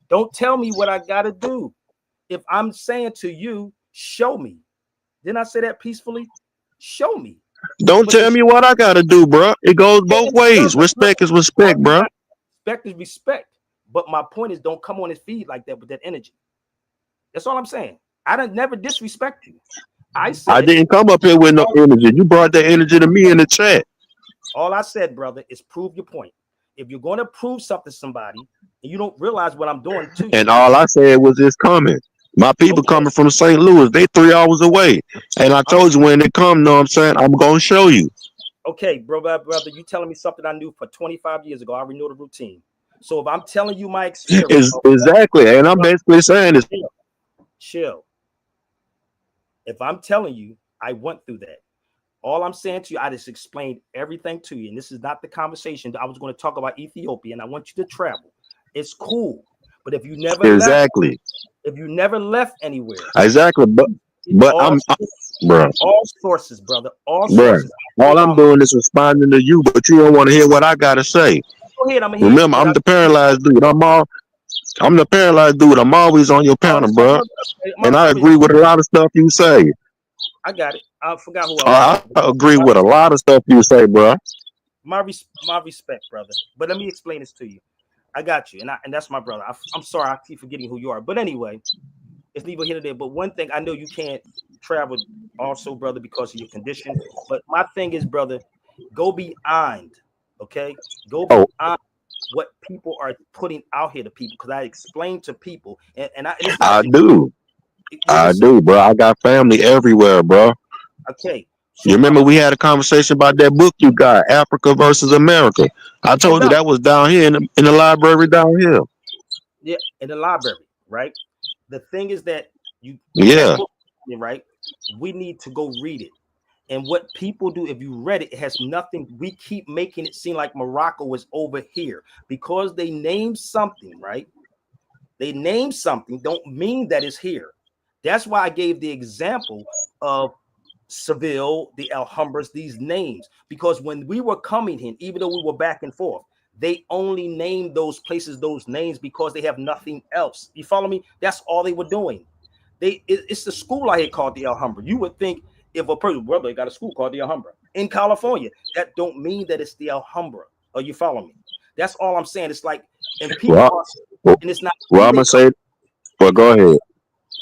Don't tell me what I gotta do. If I'm saying to you, show me. Didn't I say that peacefully? Show me. Don't But tell me what I got to do, bro. It goes both ways. Respect is respect, bro. respect is respect. But my point is, don't come on his feed like that with that energy. That's all I'm saying. I don't never disrespect you. I I said didn't come up here with no energy. You brought that energy to me in the chat. all I said, brother, is prove your point. If you're going to prove something to somebody and you don't realize what I'm doing to you, And all I said was it's coming. My people okay, coming from St. Louis, they 3 hours away. And I told you when they come, know what I'm saying? I'm going to show you. okay, brother, you telling me something I knew for 25 years ago. I renew the routine. So if I'm telling you my experience, Exactly. And I'm basically saying it's chill. If I'm telling you, I went through that. All I'm saying to you, I just explained everything to you. And this is not the conversation. I was going to talk about Ethiopia, and I want you to travel. It's cool. But if you never exactly. if you never left anywhere, Exactly. But all, bro, all sources, brother, all bro. sources. All I'm doing is responding to you, but you don't want to hear what I got to say. Go ahead, I'm gonna hear Remember, you. I'm the paralyzed dude. I'm the paralyzed dude. I'm always on your panel, bro. And I agree with a lot of stuff you say. I got it. I forgot who I was. I agree with a lot of stuff you say, bro. My respect, brother. But let me explain this to you. I got you, and that's my brother. I'm sorry, I keep forgetting who you are. But anyway, it's neither here nor there. But one thing I know, you can't travel also, brother, because of your condition. But my thing is, brother, go beyond. Okay, go Oh, beyond what people are putting out here to people. Because I explain to people, and it's not. I do. I do, bro. I got family everywhere, bro. Okay. So You remember we had a conversation about that book you got, Africa versus America. I told you that was down here in the library down here. Yeah, in the library, right? The thing is that Yeah. Right? We need to go read it. And what people do, if you read it, it has nothing. We keep making it seem like Morocco is over here because they name something, right? They name something, don't mean that it's here. That's why I gave the example of Seville, the Alhambras, these names, because when we were coming in, even though we were back and forth, they only named those places those names because they have nothing else. You follow me? That's all they were doing. It's the school I had called the Alhambra. You would think if a person, well, they got a school called the Alhambra in California, that don't mean that it's the Alhambra. Are you follow me? That's all I'm saying. It's like, and people and it's not. Well, I'm gonna say, well, go ahead.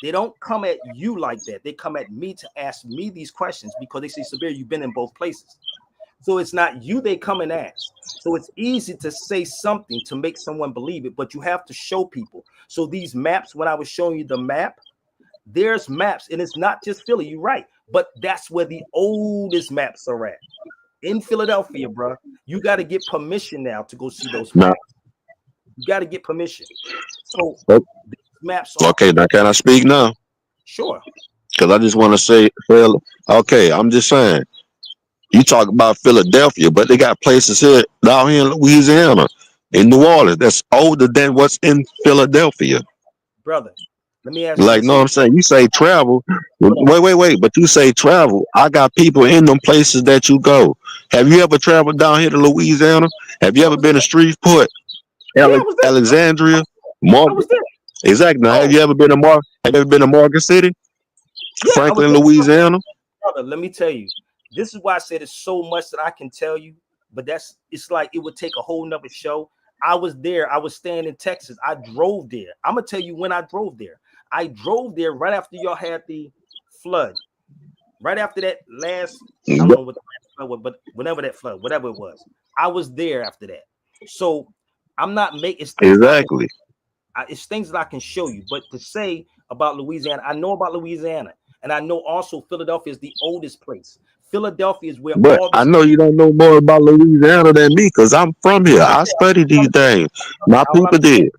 They don't come at you like that. They come at me to ask me these questions because they say, Sabir, you've been in both places. So it's not you they come and ask. So it's easy to say something to make someone believe it, but you have to show people. So these maps, when I was showing you the map, there's maps, and it's not just Philly, you're right, but that's where the oldest maps are at. In Philadelphia, bro. You got to get permission now to go see those maps. You got to get permission. So maps are okay. Now can I speak now? Sure. Because I just want to say, okay, I'm just saying. You talk about Philadelphia, but they got places here down here in Louisiana, in New Orleans, that's older than what's in Philadelphia. Brother, let me ask you Like, this. know what I'm saying? You say travel. Wait. But you say travel. I got people in them places that you go. Have you ever traveled down here to Louisiana? Have you ever been to Shreveport, Alexandria, Morgan? Exactly. Now, have you ever been to Morgan City, Franklin, Louisiana? Brother, let me tell you. This is why I said it's so much that I can tell you, but it's like it would take a whole nother show. I was there. I was staying in Texas. I drove there. I'm gonna tell you when I drove there. I drove there right after y'all had the flood. Right after that last, I don't know what the last flood was, but whenever that flood, whatever it was, I was there after that. So I'm not making exactly. It's things that I can show you, but to say about Louisiana, I know about Louisiana. And I know also Philadelphia is the oldest place. Philadelphia is where But all I this. know you don't know more about Louisiana than me because I'm from here. I study these things. My All I'm people saying, did.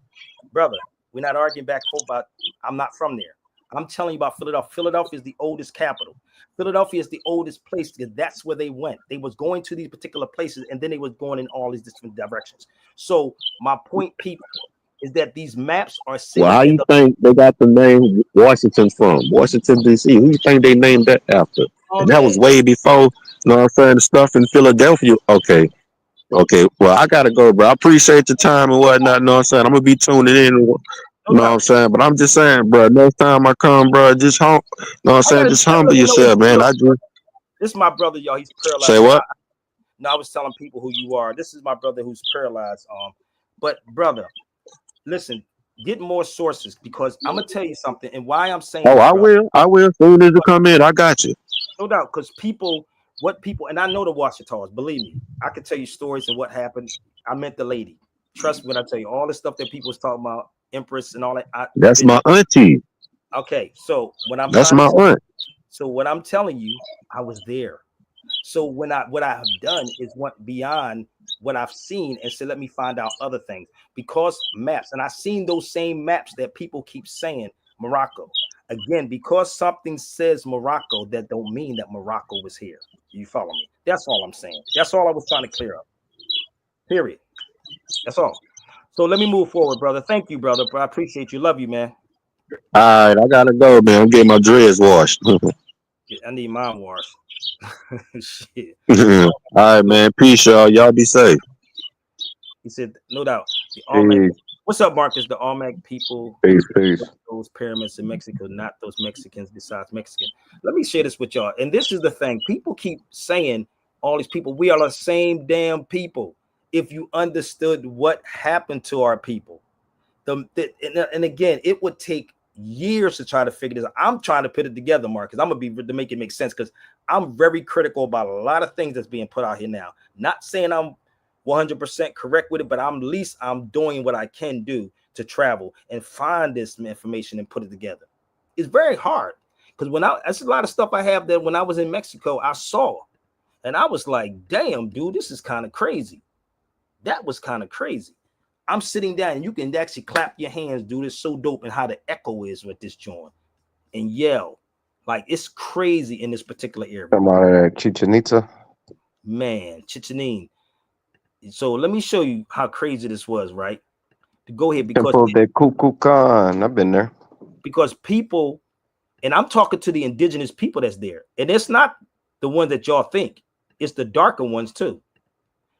brother, we're not arguing back and forth about. I'm not from there. I'm telling you about Philadelphia. Philadelphia is the oldest capital. Philadelphia is the oldest place because that's where they went. They was going to these particular places, and then they was going in all these different directions. So my point, people, is that these maps are Well, sitting how in you the. think they got the name Washington from? Washington, D.C. Who you think they named that after? Oh And that was man, way before, you know what I'm saying, the stuff in Philadelphia. Okay. Okay. Well, I got to go, bro. I appreciate the time and whatnot. You know what I'm saying? I'm going to be tuning in. You no know what I'm doubt. saying? But I'm just saying, bro, next time I come, bro, just you know what I'm I saying? gotta Just humble let me know when yourself, you man. do. I just This is my brother, y'all. He's say paralyzed, and what? I was telling people who you are. This is my brother who's paralyzed. But brother, listen, get more sources because I'm gonna tell you something, and why I'm saying Oh, this, I bro. will. I will. As soon as you come in, I got you. No doubt, because what people, and I know the Washingtons, believe me, I can tell you stories and what happened. I met the lady. Trust me when I tell you all the stuff that people was talking about, Empress and all that. I've That's been my there. auntie. Okay, so when I'm That's trying to my tell, aunt. so what I'm telling you, I was there. So what I have done is went beyond what I've seen and said, let me find out other things because maps, and I've seen those same maps that people keep saying Morocco. Again, because something says Morocco, that don't mean that Morocco was here. You follow me? That's all I'm saying. That's all I was trying to clear up. Period. That's all. So let me move forward, brother. Thank you, brother. I appreciate you. Love you, man. All right, I gotta go, man. I'm getting my dreads washed. I need mine washed. Shit. All right, So man. Peace, y'all. Y'all be safe. he said, no doubt. The Olmec. Peace, What's up, Marcus? The Olmec people peace, peace. those pyramids in Mexico, not those Mexicans besides Mexican. Let me share this with y'all. And this is the thing. People keep saying, all these people, we are the same damn people. If you understood what happened to our people. And again, it would take years to try to figure this out. I'm trying to put it together, Marcus. I'm going to make it make sense because I'm very critical about a lot of things that's being put out here now. Not saying I'm 100% correct with it, but at least I'm doing what I can do to travel and find this information and put it together. It's very hard because that's a lot of stuff I have that when I was in Mexico, I saw, and I was like, damn, dude, this is kind of crazy. That was kind of crazy. I'm sitting down and you can actually clap your hands, dude. It's so dope and how the echo is with this joint and yell. Like it's crazy in this particular area. Come on, Chichen Itza. Man, Chichen. So let me show you how crazy this was, right? To go ahead Temple de Kukulkan. I've been there. because people, and I'm talking to the indigenous people that's there, and it's not the ones that y'all think, it's the darker ones too.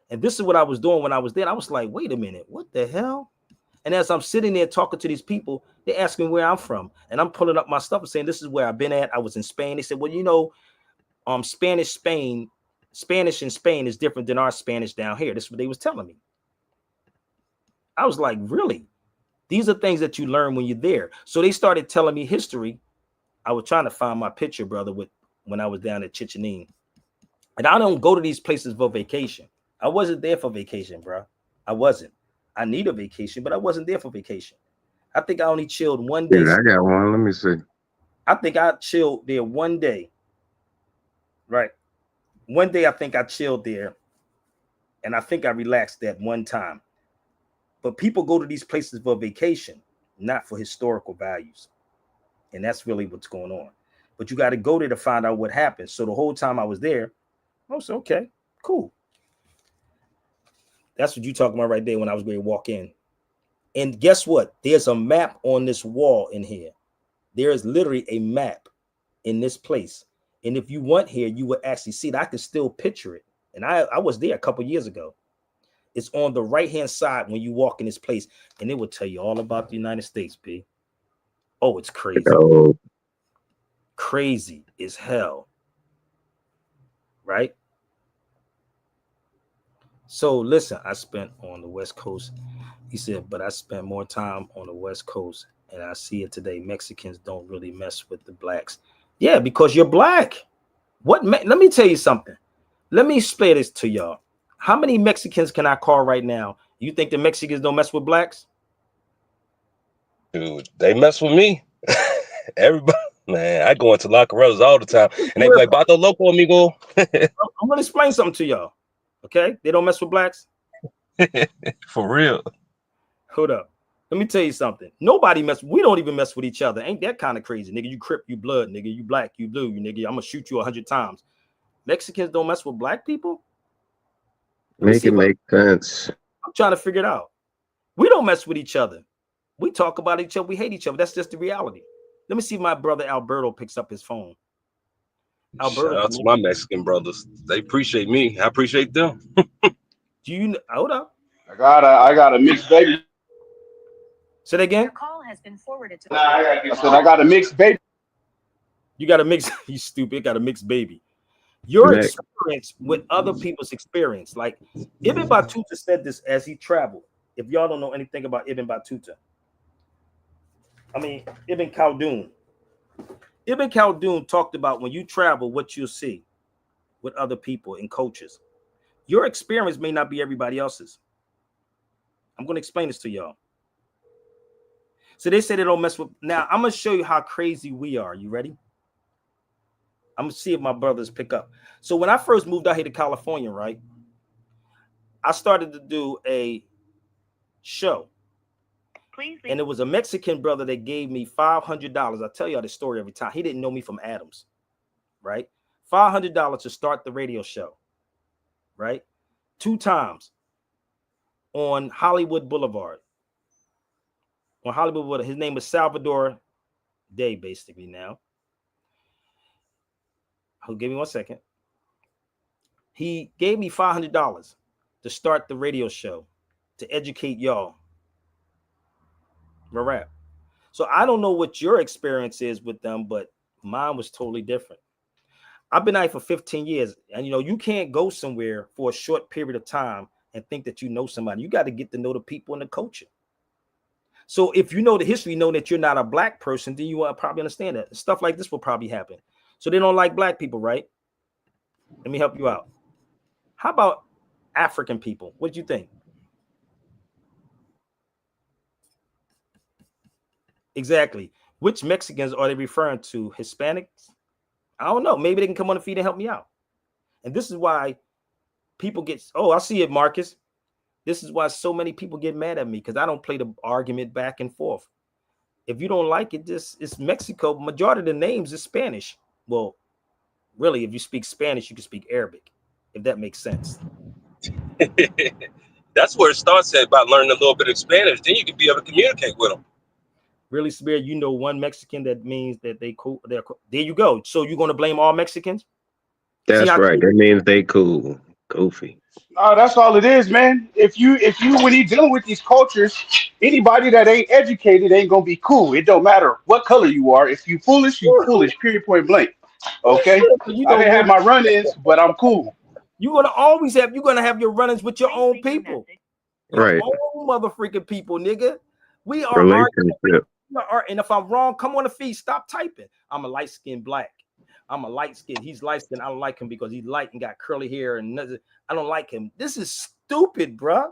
And this is what I was doing when I was there. I was like, wait a minute, what the hell? And as I'm sitting there talking to these people, they're asking where I'm from, and I'm pulling up my stuff and saying this is where I've been at. I was in Spain. They said, well, you know, Spanish in Spain is different than our Spanish down here. This is what they was telling me. I was like, really? These are things that you learn when you're there. So they started telling me history. I was trying to find my picture, brother, with when I was down at Chichen Itza. And I don't go to these places for vacation. I wasn't there for vacation, bro. I wasn't. I need a vacation, but I wasn't there for vacation. I think I only chilled one day. Yeah, I got one. Let me see. I think I chilled there one day. Right. One day I think I chilled there. And I think I relaxed that one time. But people go to these places for vacation, not for historical values. And that's really what's going on. But you got to go there to find out what happened. So the whole time I was there, I was okay, cool. That's what you talking about right there when I was going to walk in. And guess what? There's a map on this wall in here. There is literally a map in this place. And if you went here, you would actually see it. I could still picture it. And I was there a couple years ago. It's on the right-hand side when you walk in this place. And it will tell you all about the United States, B. Oh, it's crazy. Oh, Crazy as hell. Right? So listen, I spent on the West Coast. He said, but I spent more time on the West Coast. And I see it today. Mexicans don't really mess with the blacks. Yeah, because you're black. Let me tell you something. Let me explain this to y'all. How many Mexicans can I call right now? You think the Mexicans don't mess with blacks? Dude, they mess with me. Everybody. Man, I go into locker rooms all the time, and they be like, "Bato loco, amigo." I'm gonna explain something to y'all. Okay, they don't mess with blacks. For real. Hold up. Let me tell you something. Nobody mess. We don't even mess with each other. Ain't that kind of crazy, nigga? You Crip, you blood, nigga. You black, you blue, you nigga. I'm gonna shoot you 100 times. Mexicans don't mess with black people. Make it make sense. I'm trying to figure it out. We don't mess with each other. We talk about each other. We hate each other. That's just the reality. Let me see if my brother Alberto picks up his phone. Alberto, shout out to my Mexican brothers. They appreciate me. I appreciate them. Do you hold up? I got a mixed baby. Say that again. Your call has been forwarded to. I said I got a mixed baby. You got a mix. You stupid. Got a mixed baby. Your experience with other people's experience, like Ibn Battuta said this as he traveled. If y'all don't know anything about Ibn Battuta, I mean Ibn Khaldun. Ibn Khaldun talked about when you travel, what you'll see with other people and cultures. Your experience may not be everybody else's. I'm going to explain this to y'all. So they say they don't mess with. Now I'm going to show you how crazy we are. You ready? I'm going to see if my brothers pick up. So when I first moved out here to California, right, I started to do a show. And it was a Mexican brother that gave me $500. I tell y'all this story every time. He didn't know me from Adams, right? $500 to start the radio show, right? 2 times on Hollywood Boulevard. On Hollywood Boulevard. His name is Salvador Day, basically now. Give me 1 second. He gave me $500 to start the radio show to educate y'all. Rap. So I don't know what your experience is with them, but mine was totally different. I've been out for 15 years, and you know, you can't go somewhere for a short period of time and think that you know somebody. You got to get to know the people and the culture. So if you know the history, know that you're not a black person, then you will probably understand that stuff like this will probably happen. So they don't like black people, right? Let me help you out. How about African people? What do you think? Exactly. Which Mexicans are they referring to? Hispanics? I don't know. Maybe they can come on the feed and help me out. And this is why people get, oh, I see it, Marcus. This is why so many people get mad at me, because I don't play the argument back and forth. If you don't like it, it's Mexico. Majority of the names is Spanish. Well, really, if you speak Spanish, you can speak Arabic, if that makes sense. That's where it starts at, about learning a little bit of Spanish. Then you can be able to communicate with them. Really, Spirit, you know one Mexican that means that they cool. There you go. So you're going to blame all Mexicans? That's right. That means they cool. Goofy. No, that's all it is, man. If you when you dealing with these cultures, anybody that ain't educated ain't gonna be cool. It don't matter what color you are. If you foolish, you foolish. Period. Point blank. Okay. You I didn't have my run-ins, but I'm cool. You're gonna have your run-ins with your own people. Your own motherfucking people, nigga. We are relationship. And if I'm wrong, come on the feed. Stop typing. I'm a light-skinned black. I'm a light-skinned. He's light-skinned. I don't like him because he's light and got curly hair and I don't like him. This is stupid, bruh.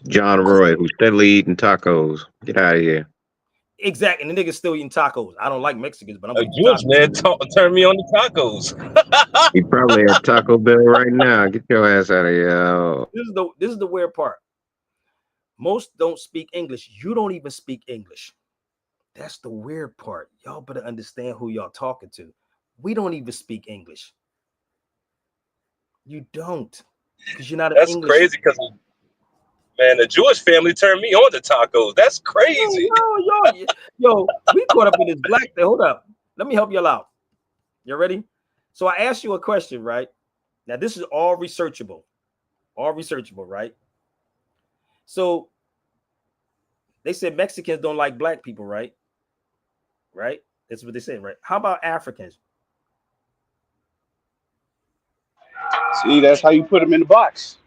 John Roy, who's steadily eating tacos. Get out of here. Exactly. And the nigga's still eating tacos. I don't like Mexicans, but I'm a Jewish man turn me on the tacos. He probably at Taco Bell right now. Get your ass out of here. This is the weird part. Most don't speak English. You don't even speak English. That's the weird part. Y'all better understand who y'all talking to. We don't even speak English. You don't, because you're not. That's crazy. Because man, the Jewish family turned me on to tacos. That's crazy. Yo, we caught up in this black thing. Hold up, let me help y'all out. You ready? So I asked you a question, right? Now this is all researchable, right? So they said Mexicans don't like black people, right? Right? That's what they said, right? How about Africans? See, that's how you put them in the box.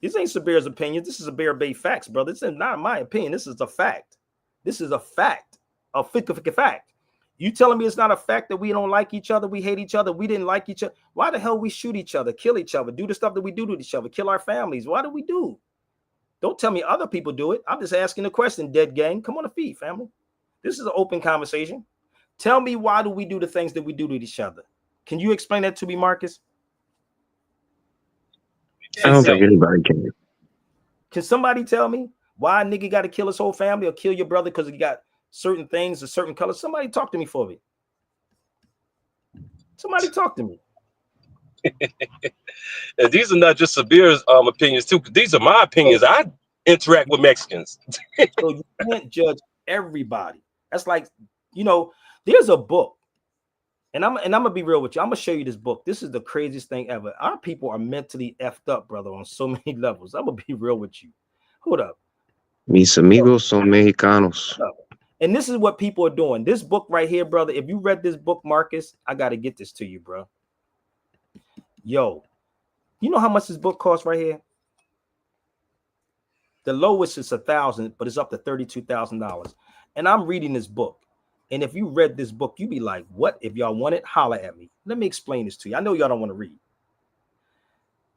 This ain't Sabir's opinion. This is a Bear Bay facts, brother. This is not my opinion. This is a fact. This is a fact. A fact. You telling me it's not a fact that we don't like each other, we hate each other, we didn't like each other? Why the hell we shoot each other, kill each other, do the stuff that we do to each other, kill our families? Why do we do? Don't tell me other people do it. I'm just asking the question, dead gang. Come on the feed, family. This is an open conversation. Tell me, why do we do the things that we do to each other? Can you explain that to me, Marcus? I don't think anybody can. Can somebody tell me why a nigga got to kill his whole family or kill your brother because he got certain things, a certain color? Somebody talk to me for me. Somebody talk to me. And these are not just Sabir's opinions too. These are my opinions. I interact with Mexicans. So you can't judge everybody. That's like, there's a book, and I'm gonna be real with you. I'm gonna show you this book. This is the craziest thing ever. Our people are mentally effed up, brother, on so many levels. I'm gonna be real with you. Hold up. Mis amigos son mexicanos. And this is what people are doing. This book right here, brother. If you read this book, Marcus, I gotta get this to you, bro. Yo, you know how much this book costs right here? The lowest is $1,000, but it's up to $32,000. And I'm reading this book. And if you read this book, you'd be like, what? If y'all want it, holler at me. Let me explain this to you. I know y'all don't want to read.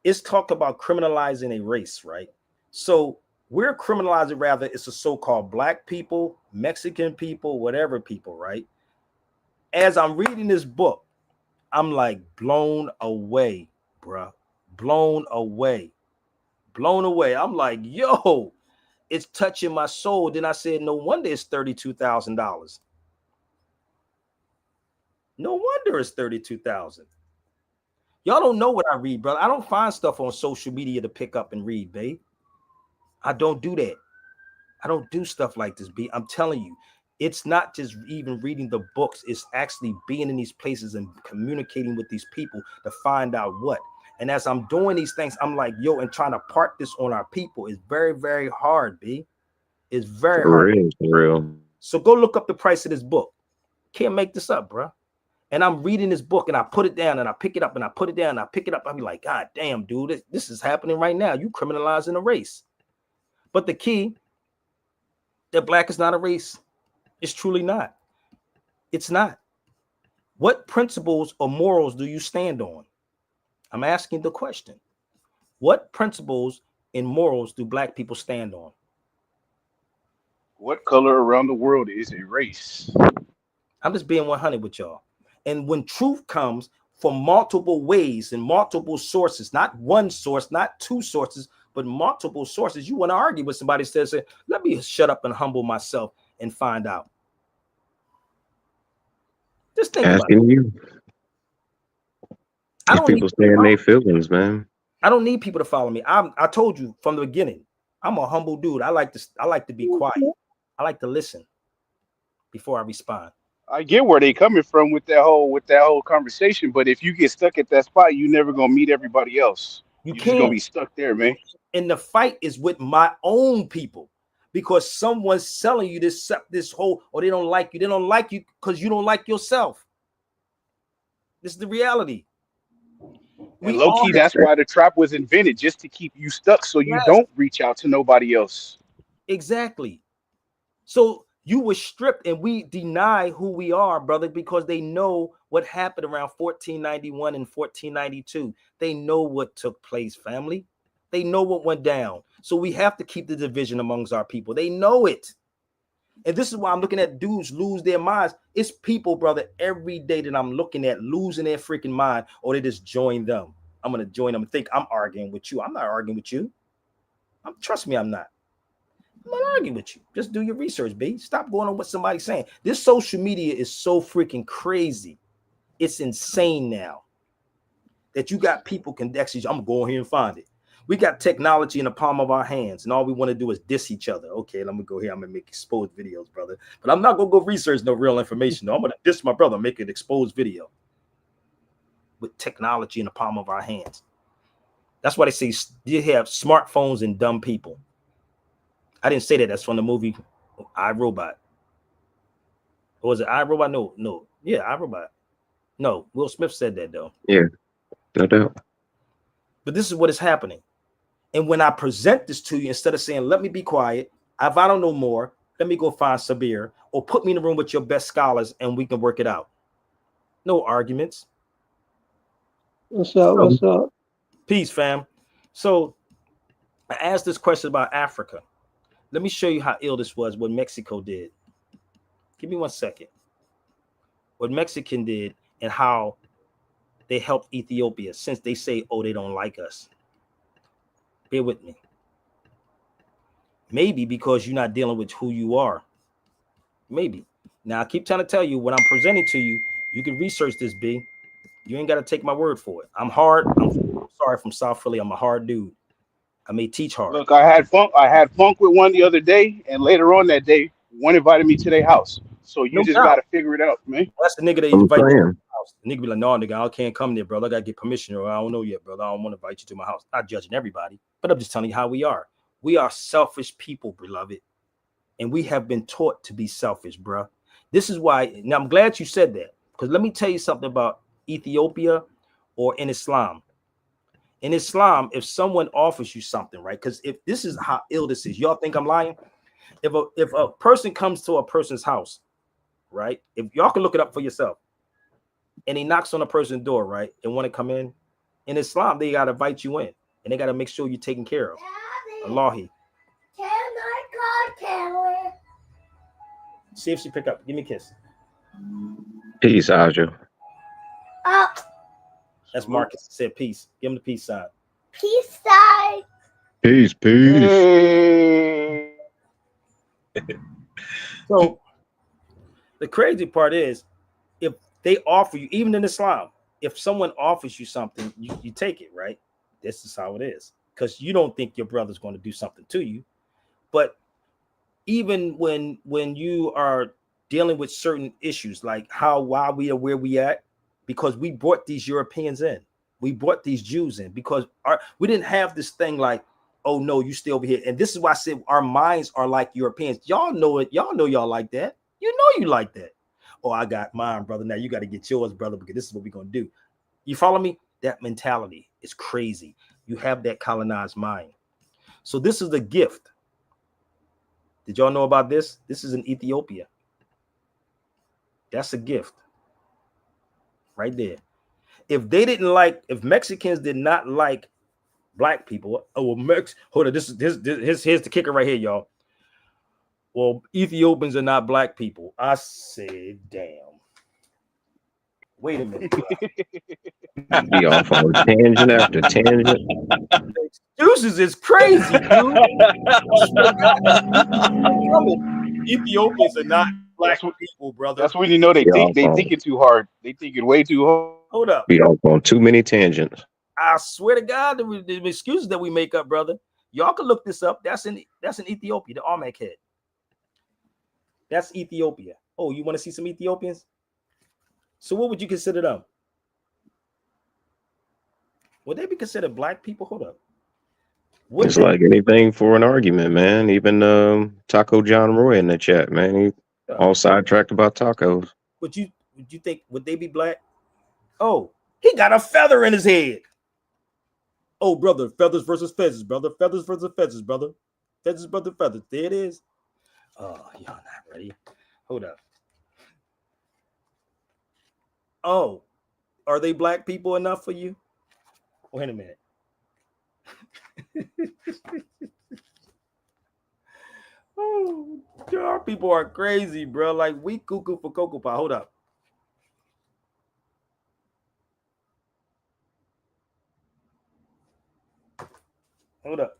It's talk about criminalizing a race, right? So we're criminalizing, rather, it's a so-called black people, Mexican people, whatever people, right? As I'm reading this book, I'm like blown away, bruh. Blown away. Blown away. I'm like, yo, it's touching my soul. Then I said, no wonder it's $32,000. No wonder it's $32,000. Y'all don't know what I read, brother. I don't find stuff on social media to pick up and read, babe. I don't do that. I don't do stuff like this, B. I'm telling you, it's not just even reading the books. It's actually being in these places and communicating with these people to find out what. And as I'm doing these things, I'm like, yo, and trying to part this on our people is very, very hard, B. It's very hard. For real. So go look up the price of this book. Can't make this up, bro. And I'm reading this book and I put it down and I pick it up and I put it down and I pick it up. I'll be like, God damn, dude, this is happening right now. You criminalizing a race. But the key, that black is not a race. It's truly not. It's not. What principles or morals do you stand on? I'm asking the question. What principles and morals do black people stand on? What color around the world is a race? I'm just being 100 with y'all. And when truth comes from multiple ways and multiple sources, not one source, not two sources, but multiple sources, you want to argue with somebody that says, let me shut up and humble myself and find out. Just think about it. You. I don't people saying their feelings, man. I don't need people to follow me. I told you from the beginning, I'm a humble dude. I like to be quiet. I like to listen before I respond. I get where they coming from with that whole conversation, but if you get stuck at that spot, you never gonna meet everybody else. You're just gonna be stuck there, man. And the fight is with my own people, because someone's selling you this whole, or they don't like you. They don't like you because you don't like yourself. This is the reality. And low key, that's why the trap was invented, just to keep you stuck so you don't reach out to nobody else. Exactly. So you were stripped and we deny who we are, brother, because they know what happened around 1491 and 1492. They know what took place, family. They know what went down. So we have to keep the division amongst our people. They know it. And this is why I'm looking at dudes lose their minds. It's people, brother, every day that I'm looking at losing their freaking mind, or they just join them. I'm going to join them and think I'm arguing with you. I'm not arguing with you. Trust me, I'm not. I'm not arguing with you. Just do your research, B. Stop going on what somebody's saying. This social media is so freaking crazy. It's insane now that you got people can actually, I'm going to go in here and find it. We got technology in the palm of our hands, and all we want to do is diss each other. Okay, let me go here. I'm going to make exposed videos, brother. But I'm not going to go research no real information. No, I'm going to diss my brother, make an exposed video with technology in the palm of our hands. That's why they say you have smartphones and dumb people. I didn't say that. That's from the movie iRobot. Or was it iRobot? No. Yeah, iRobot. No, Will Smith said that, though. Yeah, no doubt. But this is what is happening. And when I present this to you, instead of saying, let me be quiet, if I don't know more, let me go find Sabir, or put me in the room with your best scholars and we can work it out. No arguments. What's up? What's up? Peace, fam. So I asked this question about Africa. Let me show you how ill this was, what Mexico did. Give me 1 second. what Mexican did and how they helped Ethiopia, since they say, oh, they don't like us. Bear with me. Maybe because you're not dealing with who you are. Maybe. Now I keep trying to tell you what I'm presenting to you. You can research this, B. You ain't got to take my word for it. I'm hard. I'm sorry, from South Philly. I'm a hard dude. I may teach hard. Look, I had funk with one the other day, and later on that day, one invited me to their house. So you No just doubt. gotta figure it out, man. That's the nigga that I'm invite you to saying. the house. The nigga be like, no, nigga, I can't come there, brother. I gotta get permission, or I don't know yet, brother. I don't want to invite you to my house. Not judging everybody, but I'm just telling you how we are. We are selfish people, beloved. And we have been taught to be selfish, bro. This is why. Now I'm glad you said that, because let me tell you something about Ethiopia or in Islam. In Islam, if someone offers you something, right? Because if this is how ill this is, y'all think I'm lying? If a person comes to a person's house, right? If y'all can look it up for yourself, and he knocks on a person's door, right, and want to come in Islam, they gotta invite you in, and they gotta make sure you're taken care of. Allahi. Can I call Kelly? See if she pick up. Give me a kiss. Peace, Aja. Oh. That's Marcus. Said peace. Give him the peace sign. Peace sign. Peace. Hey. So the crazy part is, if they offer you, even in Islam, if someone offers you something, you take it, right? This is how it is, because you don't think your brother's going to do something to you. But even when you are dealing with certain issues, like why we are where we at, because we brought these Europeans in, we brought these Jews in, because we didn't have this thing like, oh no, you stay over here. And this is why I said our minds are like Europeans. Y'all know it. Y'all know y'all like that. You know you like that. Oh, I got mine, brother. Now you got to get yours, brother, because this is what we're going to do. You follow me? That mentality is crazy. You have that colonized mind. So this is a gift. Did y'all know about this? This is in Ethiopia. That's a gift right there. If Mexicans did not like black people, hold on, here's the kicker right here, y'all. Well, Ethiopians are not black people. I said, damn. Wait a minute. Be off on tangent after tangent. Excuses is crazy, dude. Ethiopians are not black people, brother. That's when you know they think it too hard. They think it way too hard. Hold up. Be off on too many tangents. I swear to God, the excuses that we make up, brother. Y'all can look this up. That's in Ethiopia, the Olmec head. That's Ethiopia. Oh, you want to see some Ethiopians? So what would you consider them? Would they be considered black people? Hold up. It's like anything for an argument, man. Even Taco John Roy in the chat, man. He all sidetracked about tacos. Would you think, would they be black? Oh, he got a feather in his head. Oh, brother, feathers versus feathers, brother. Feathers versus feathers, brother. Feathers brother feathers. There it is. Oh, y'all not ready. Hold up. Oh, are they black people enough for you? Wait a minute. Oh, our people are crazy, bro. Like, we cuckoo for Cocoa Pie. Hold up. Hold up.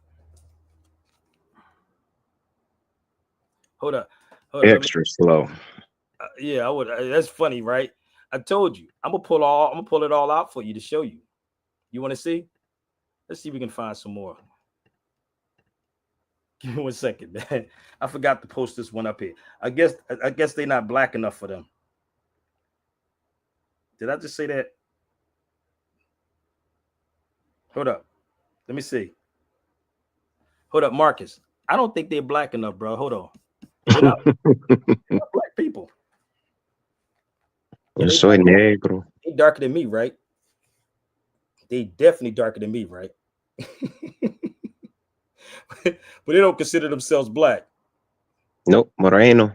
Hold up. Extra slow. Yeah, I would. That's funny, right? I told you. I'm gonna pull it all out for you to show you. You want to see? Let's see if we can find some more. Give me 1 second, man. I forgot to post this one up here. I guess they're not black enough for them. Did I just say that? Hold up. Let me see. Hold up, Marcus. I don't think they're black enough, bro. Hold on. They're not black people. Yo soy negro. They darker than me, right? They definitely darker than me, right? But they don't consider themselves black. Nope, moreno.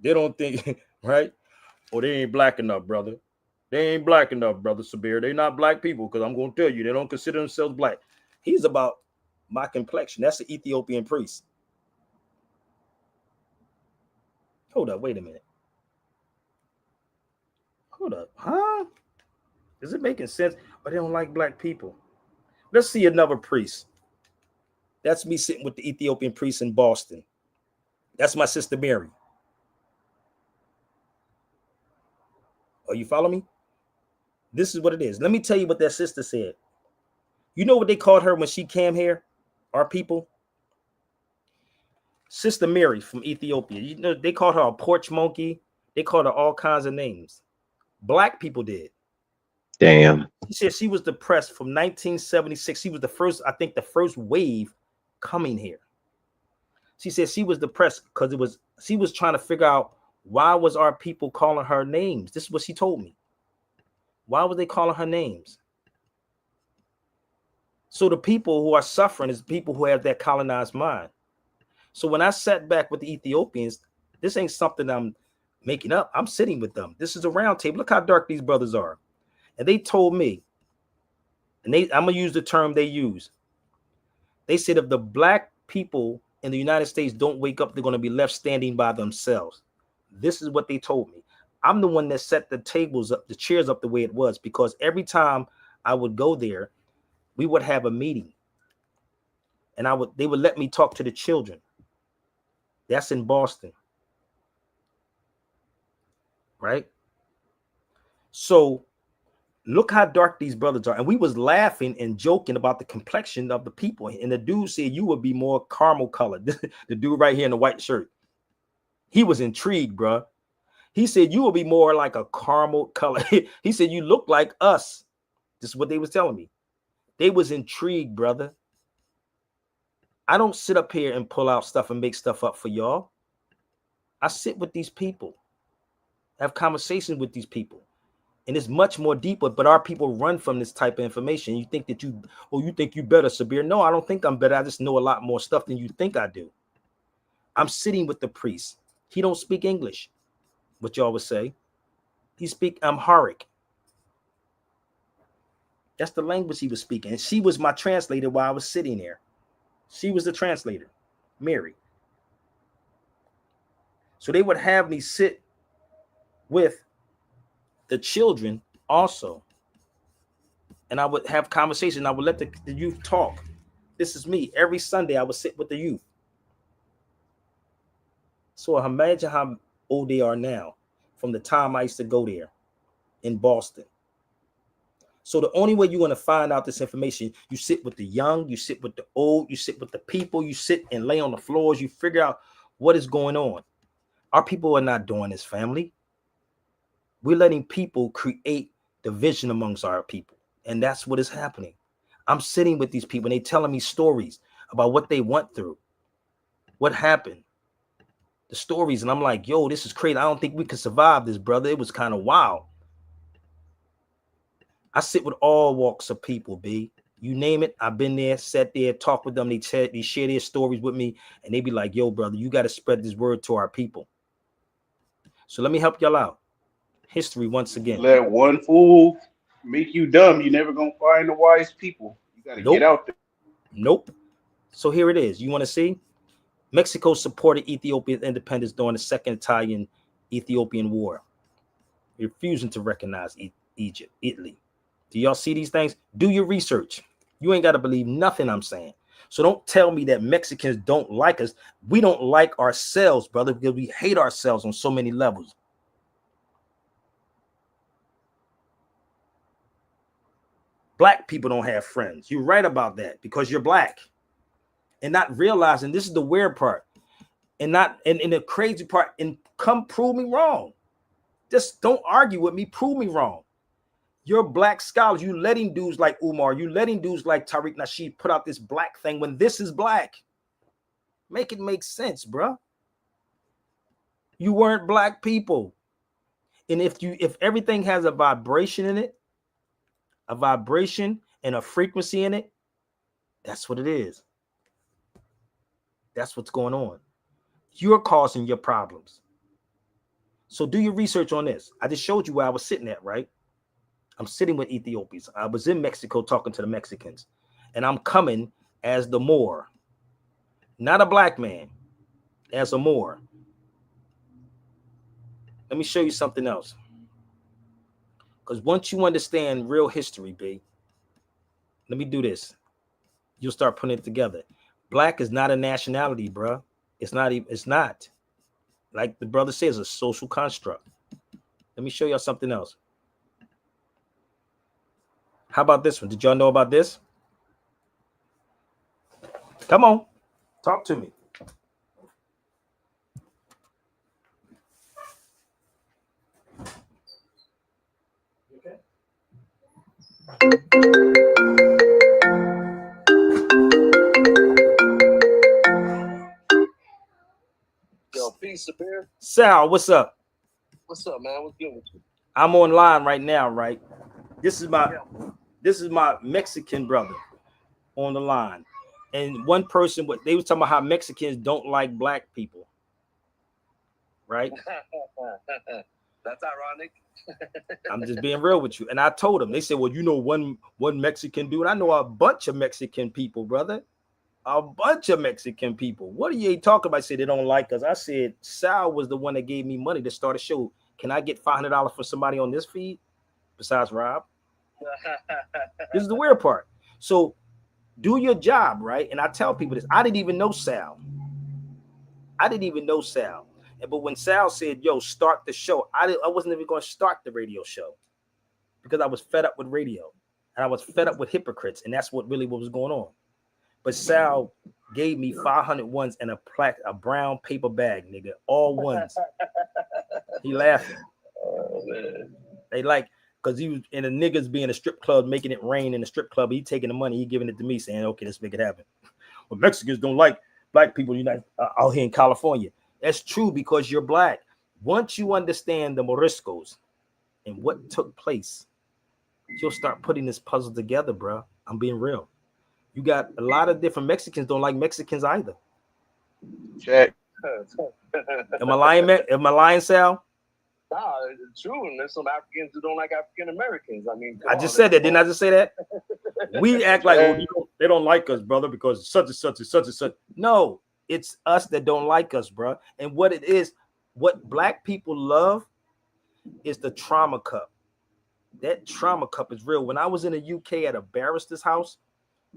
They don't think, right? Oh, they ain't black enough, brother. They ain't black enough, brother Sabir. They're not black people, because I'm going to tell you, they don't consider themselves black. He's about my complexion. That's an Ethiopian priest. Hold up, wait a minute. Hold up, huh? Is it making sense? Or they don't like black people? Let's see another priest. That's me sitting with the Ethiopian priest in Boston. That's my sister Mary. Oh, you follow me? This is what it is. Let me tell you what that sister said. You know what they called her when she came here? Our people? Sister Mary from Ethiopia. You know, they called her a porch monkey. They called her all kinds of names. Black people did. Damn. She said she was depressed from 1976. She was the first, I think, the first wave coming here. She said she was depressed because she was trying to figure out why was our people calling her names. This is what she told me. Why were they calling her names? So the people who are suffering is people who have that colonized mind. So when I sat back with the Ethiopians, this ain't something I'm making up. I'm sitting with them. This is a round table. Look how dark these brothers are. And they told me, and I'm gonna use the term they use. They said if the black people in the United States don't wake up, they're gonna be left standing by themselves. This is what they told me. I'm the one that set the tables up, the chairs up the way it was, because every time I would go there, we would have a meeting. And they would let me talk to the children. That's in Boston. Right? So look how dark these brothers are. And we was laughing and joking about the complexion of the people. And the dude said you would be more caramel colored. The dude right here in the white shirt. He was intrigued, bro. He said you will be more like a caramel color. He said you look like us. This is what they was telling me. They was intrigued, brother. I don't sit up here and pull out stuff and make stuff up for y'all. I sit with these people, have conversations with these people. And it's much more deeper, but our people run from this type of information. You think that you think you better, Sabir. No, I don't think I'm better. I just know a lot more stuff than you think I do. I'm sitting with the priest. He don't speak English, what y'all would say. He speak Amharic. That's the language he was speaking. And she was my translator while I was sitting there. She was the translator, Mary. So they would have me sit with the children also. And I would have conversation. I would let the youth talk. This is me. Every Sunday, I would sit with the youth. So imagine how old they are now from the time I used to go there in Boston. So the only way you're going to find out this information, you sit with the young, you sit with the old, you sit with the people, you sit and lay on the floors, you figure out what is going on. Our people are not doing this, family. We're letting people create division amongst our people. And that's what is happening. I'm sitting with these people and they telling me stories about what they went through, what happened, the stories. And I'm like, yo, this is crazy. I don't think we could survive this, brother. It was kind of wild. I sit with all walks of people, B. You name it, I've been there, sat there, talked with them. They share their stories with me, and they be like, yo, brother, you got to spread this word to our people. So let me help y'all out. History once again. Let one fool make you dumb. You're never going to find the wise people. You got to get out there. Nope. So here it is. You want to see? Mexico supported Ethiopian independence during the Second Italian-Ethiopian War, refusing to recognize Egypt, Italy. Do y'all see these things? Do your research. You ain't got to believe nothing I'm saying. So don't tell me that Mexicans don't like us. We don't like ourselves, brother, because we hate ourselves on so many levels. Black people don't have friends. You're right about that because you're black. And not realizing this is the weird part. And the crazy part, and come prove me wrong. Just don't argue with me. Prove me wrong. You're black scholars. You letting dudes like Umar, you letting dudes like Tariq Nasheed put out this black thing when this is black. Make it make sense, bro. You weren't black people. And if everything has a vibration in it, a vibration and a frequency in it, that's what it is. That's what's going on. You're causing your problems. So do your research on this. I just showed you where I was sitting at, right? I'm sitting with Ethiopians. I was in Mexico talking to the Mexicans. And I'm coming as the Moor. Not a black man. As a Moor. Let me show you something else. Because once you understand real history, B, let me do this. You'll start putting it together. Black is not a nationality, bro. It's not even. It's not. Like the brother says, a social construct. Let me show y'all something else. How about this one? Did y'all know about this? Come on, talk to me. Okay. Yo, peace, Sabir. Sal, what's up? What's up, man? What's good with you? I'm online right now, right? This is my Mexican brother on the line. And one person, what they was talking about how Mexicans don't like black people. Right? That's ironic. I'm just being real with you. And I told them, they said, well, you know, one Mexican dude. I know a bunch of Mexican people, brother. A bunch of Mexican people. What are you talking about? I said they don't like us. I said Sal was the one that gave me money to start a show. Can I get $500 for somebody on this feed besides Rob? This is the weird part. So do your job, right? And I tell people this. I didn't even know Sal. But when Sal said, yo, start the show, I wasn't even going to start the radio show because I was fed up with radio and I was fed up with hypocrites. And that's what was going on. But Sal gave me 500 ones and a brown paper bag, nigga. All ones. He laughing. Oh, man. They like, because he was in the niggas being a strip club, making it rain in the strip club. He taking the money, he giving it to me, saying, okay, let's make it happen. Well, Mexicans don't like black people out here in California. That's true because you're black. Once you understand the Moriscos and what took place, you'll start putting this puzzle together, bro. I'm being real. You got a lot of different Mexicans don't like Mexicans either. Check. Am I lying, man? Am I lying, Sal? Nah, it's true. And there's some Africans who don't like African Americans. I mean, I just said that. Didn't I just say that? We act like they don't like us, brother, because such and such and such and such. No, it's us that don't like us, bro. And what it is, what black people love is the trauma cup. That trauma cup is real. When I was in the UK at a barrister's house,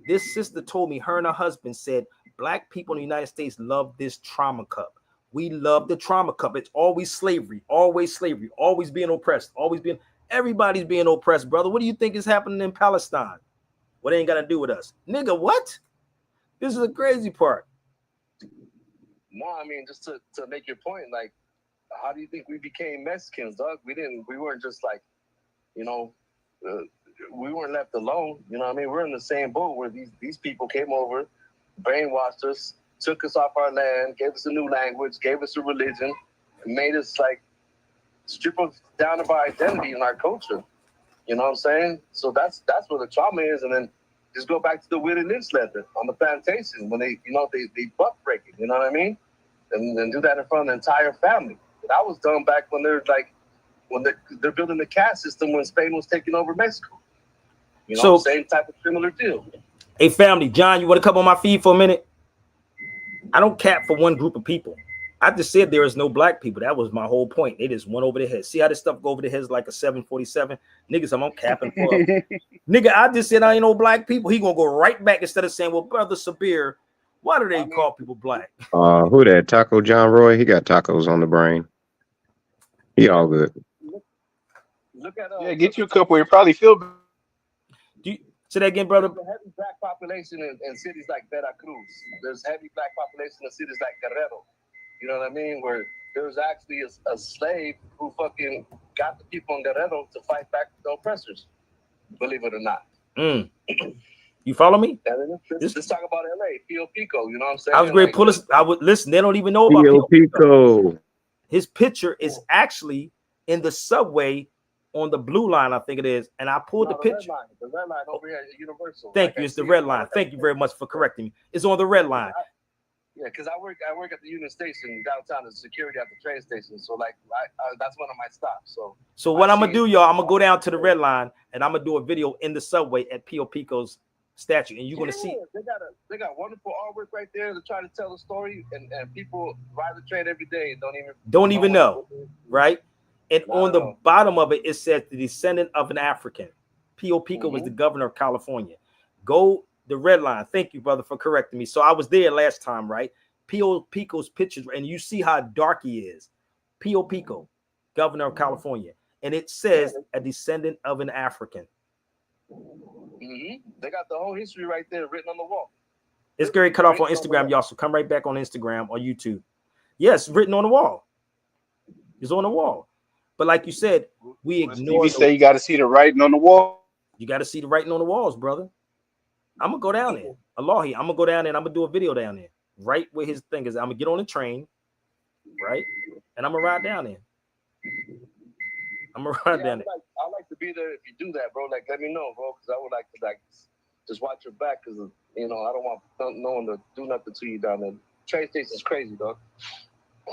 this sister told me, her and her husband said, black people in the United States love this trauma cup. We love the trauma cup. It's always slavery, always being oppressed, everybody's being oppressed, brother. What do you think is happening in Palestine? What ain't got to do with us? Nigga, what? This is the crazy part. No, I mean, just to make your point, like, how do you think we became Mexicans, dog? We weren't just like, you know, we weren't left alone. You know what I mean? We're in the same boat where these people came over, brainwashed us, took us off our land, gave us a new language, gave us a religion, and made us like strip us down of our identity and our culture. You know what I'm saying? So that's where the trauma is. And then just go back to the Willie Lynch letter on the plantation when they buck break it, you know what I mean? And do that in front of the entire family. That was done back when they're building the caste system when Spain was taking over Mexico. You know, so, same type of similar deal. Hey, family, John, you want to come on my feed for a minute? I don't cap for one group of people. I just said there is no black people. That was my whole point. They just went over their heads. See how this stuff go over their heads like a 747? Niggas, I'm capping for nigga, I just said I ain't no black people. He gonna go right back instead of saying, well, brother Sabir, why do they call people black? Who that? Taco John Roy? He got tacos on the brain. He all good. Look at get you a couple. You probably feel. Say that again, brother. There's a heavy black population in cities like Veracruz. There's heavy black population in cities like Guerrero. You know what I mean? Where there's actually a slave who fucking got the people in Guerrero to fight back the oppressors. Believe it or not. You follow me? Let's talk about LA, Pio Pico. You know what I'm saying? I was great. Pull us. I would listen. They don't even know about Pio Pico. His picture is actually in the subway on the blue line, I think it is. And I pulled the picture. The red line over here at Universal. Thank you. It's the red line. Thank you very much for correcting me. It's on the red line. Yeah, because I work at the Union Station downtown as security at the train station. So like that's one of my stops. So what I'm gonna do, y'all, I'm gonna go down to the red line and I'm gonna do a video in the subway at Pio Pico's statue, and you're gonna see they got wonderful artwork right there to try to tell a story, and people ride the train every day and don't even know, right? And on the bottom of it, it says the descendant of an African. Pio Pico was the governor of California. Go the red line. Thank you, brother, for correcting me. So I was there last time, right? Pio Pico's pictures, and you see how dark he is. Pio Pico, governor of California. And it says a descendant of an African. They got the whole history right there written on the wall. It's Gary cut off on Instagram, y'all. So come right back on Instagram or YouTube. Yes, written on the wall. It's on the wall. But like you said, we ignore. You say you got to see the writing on the wall. You got to see the writing on the walls, brother. I'm gonna go down there. Allahi, I'm gonna go down there and I'm gonna do a video down there, right where his thing is. I'm gonna get on the train, right, and I'm gonna ride down there. I'm gonna ride down there. I'd like to be there if you do that, bro. Like, let me know, bro, because I would like to just watch your back, because I don't want no one to do nothing to you down there. Train station's crazy, dog.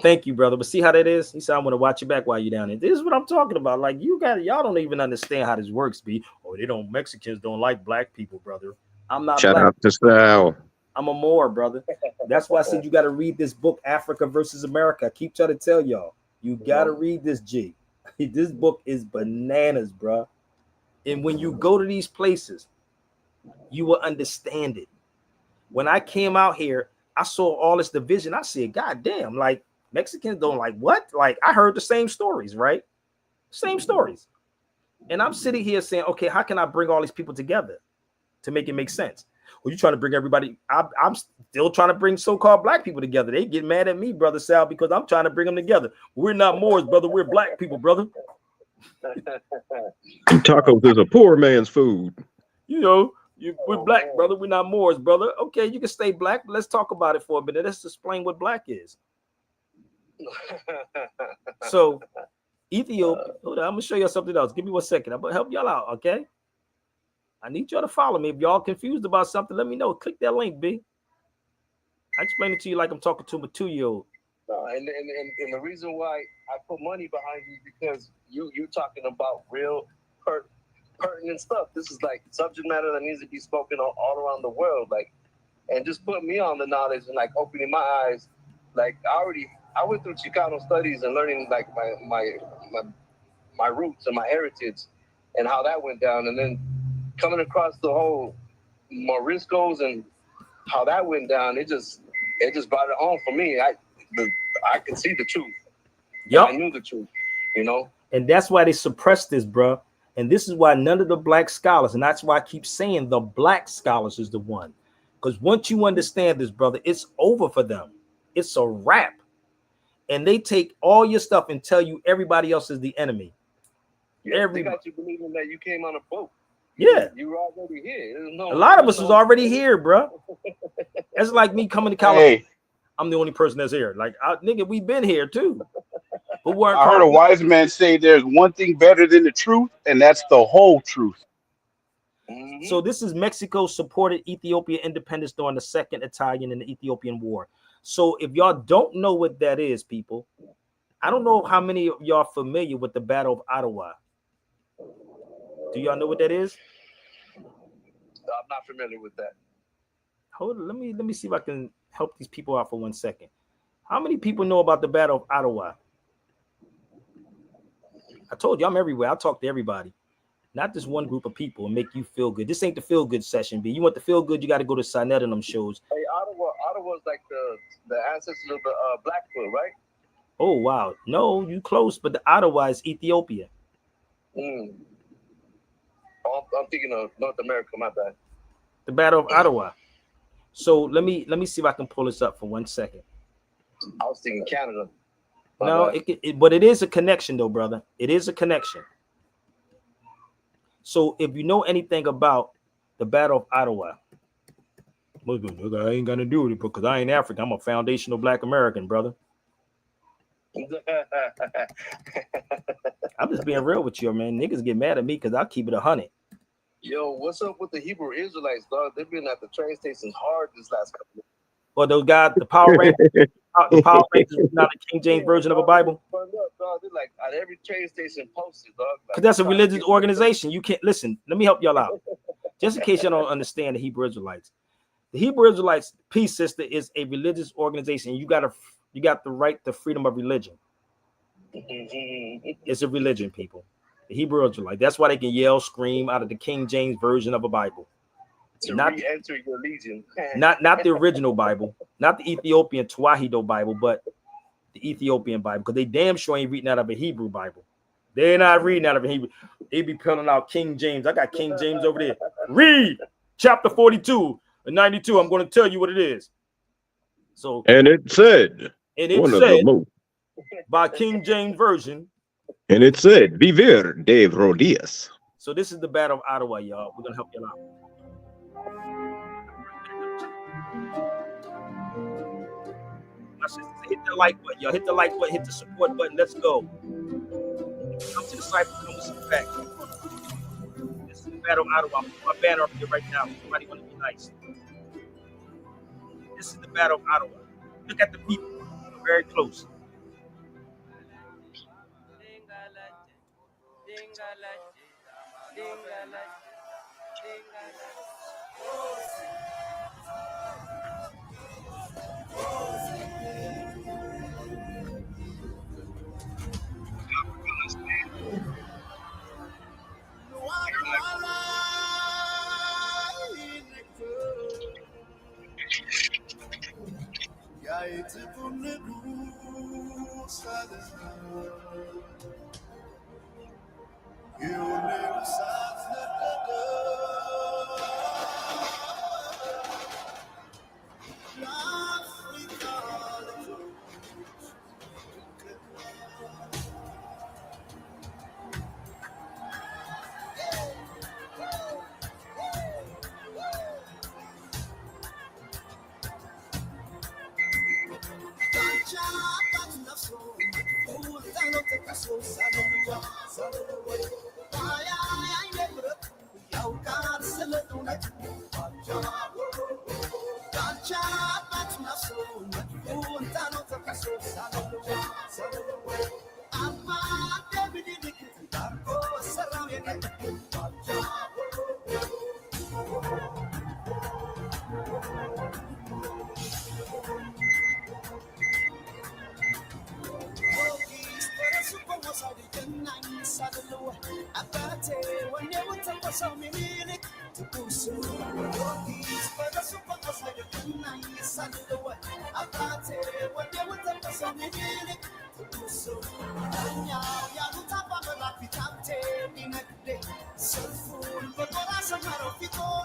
Thank you, brother. But see how that is? He said, I'm going to watch your back while you're down there. This is what I'm talking about. Like, y'all don't even understand how this works, B. Oh, Mexicans don't like black people, brother. I'm not Shout black. out to Sal. I'm a Moor, brother. That's why I said you got to read this book, Africa versus America. I keep trying to tell y'all. You got to read this, G. This book is bananas, bro. And when you go to these places, you will understand it. When I came out here, I saw all this division. I said, God damn, like, Mexicans don't like what? Like, I heard the same stories, right? Same stories. And I'm sitting here saying, okay, how can I bring all these people together to make it make sense? Well, you're trying to bring everybody. I'm still trying to bring so-called black people together. They get mad at me, brother Sal, because I'm trying to bring them together. We're not Moors, brother. We're black people, brother. Tacos is a poor man's food. We're black, brother. We're not Moors, brother. Okay, you can stay black, but let's talk about it for a minute. Let's explain what black is. So, Ethiopia. Hold on, I'm gonna show you something else. Give me 1 second. I'm gonna help y'all out, okay? I need y'all to follow me. If y'all confused about something, let me know. Click that link, B. I explain it to you like I'm talking to a 2-year-old. No, and the reason why I put money behind you is because you're talking about real pertinent stuff. This is like subject matter that needs to be spoken all around the world. Like, and just put me on the knowledge and like opening my eyes. Like, I went through Chicano studies and learning like my roots and my heritage and how that went down, and then coming across the whole Moriscos and how that went down, it just brought it home for me. I could see the truth. Yep. I knew the truth, And that's why they suppressed this, bro. And this is why none of the black scholars, and that's why I keep saying the black scholars is the one. Because once you understand this, brother, it's over for them. It's a wrap. And they take all your stuff and tell you everybody else is the enemy. Yeah, they got you believing that you came on a boat. Yeah. You were already here. A lot of us was already here, bro. That's like me coming to California. Hey. I'm the only person that's here. Like, nigga, we've been here too. But I heard a wise man say there's one thing better than the truth, and that's the whole truth. Mm-hmm. So this is Mexico supported Ethiopia independence during the Second Italian and the Ethiopian War. So if y'all don't know what that is, people, I don't know how many of y'all are familiar with the Battle of Ottawa. Do y'all know what that is? I'm not familiar with that. Hold on, let me see if I can help these people out for 1 second. How many people know about the Battle of Ottawa? I told you I'm everywhere. I talk to everybody, not just one group of people, and make you feel good. This ain't the feel good session, B. You want the feel good, you got to go to Sinette and them shows. Hey, Ottawa's like the ancestors of the Blackfoot, right? Oh wow, no, you close, but the Ottawa is Ethiopia. Mm. Oh, I'm thinking of North America. My bad. The Battle of Ottawa. So let me see if I can pull this up for 1 second. I was thinking Canada. No, but it is a connection though, brother. It is a connection. So if you know anything about the Battle of Ottawa, I ain't gonna do it because I ain't African. I'm a foundational Black American, brother. I'm just being real with you, man. Niggas get mad at me because I'll keep it 100. Yo, what's up with the Hebrew Israelites, dog? They've been at the train stations hard this last couple of years. Well, those guys, the Power Rangers, is not a King James version of a Bible. Dog, they're like at every train station posted, dog. Because that's a religious organization. You can't listen. Let me help y'all out. Just in case you don't understand the Hebrew Israelites. The Hebrew Israelites, peace sister, is a religious organization. You got the right to freedom of religion. It's a religion, people. The Hebrew Israelite. That's why they can yell, scream out of the King James version of a Bible. To Not re-enter your legion. not the original Bible, not the Ethiopian Tawahedo Bible, but the Ethiopian Bible, because they damn sure ain't reading out of a Hebrew Bible. They're not reading out of a Hebrew. They be pulling out King James. I got King James over there. Read chapter 42 and 92. I'm going to tell you what it is. So, and it said, one of the most, by King James Version. And it said, Viver de Rodillas. So this is the Battle of Ottawa, y'all. We're going to help you out. My sisters, hit the like button, y'all. Hit the like button, hit the support button. Let's go. Come to the cipher, come with some facts. This is the Battle of Ottawa. I'm putting my banner up here right now. Somebody want to be nice. This is the Battle of Ottawa. Look at the people. Very close.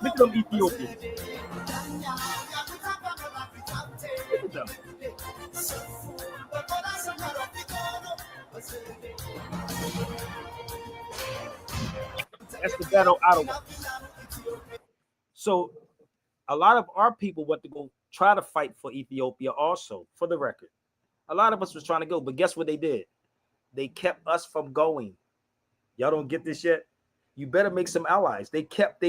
Look at them Ethiopians. Look at them. That's the Battle of Ottawa. So a lot of our people went to go try to fight for Ethiopia also, for the record. A lot of us was trying to go, but guess what they did? They kept us from going. Y'all don't get this yet? You better make some allies. They kept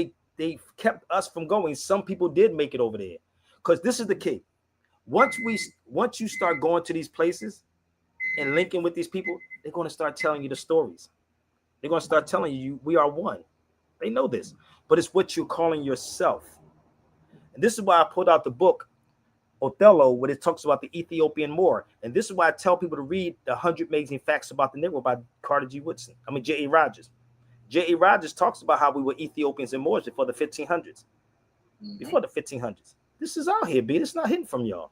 us from going. Some people did make it over there. Because this is the key. Once you start going to these places and linking with these people, they're going to start telling you the stories. They're going to start telling you we are one. They know this. But it's what you're calling yourself. And this is why I put out the book Othello, where it talks about the Ethiopian Moor. And this is why I tell people to read the 100 Amazing Facts About the Negro by Carter G. Woodson. J.A. Rogers. J.A. Rogers talks about how we were Ethiopians and Moors before the 1500s. Before the 1500s. This is out here, B. It's not hidden from y'all.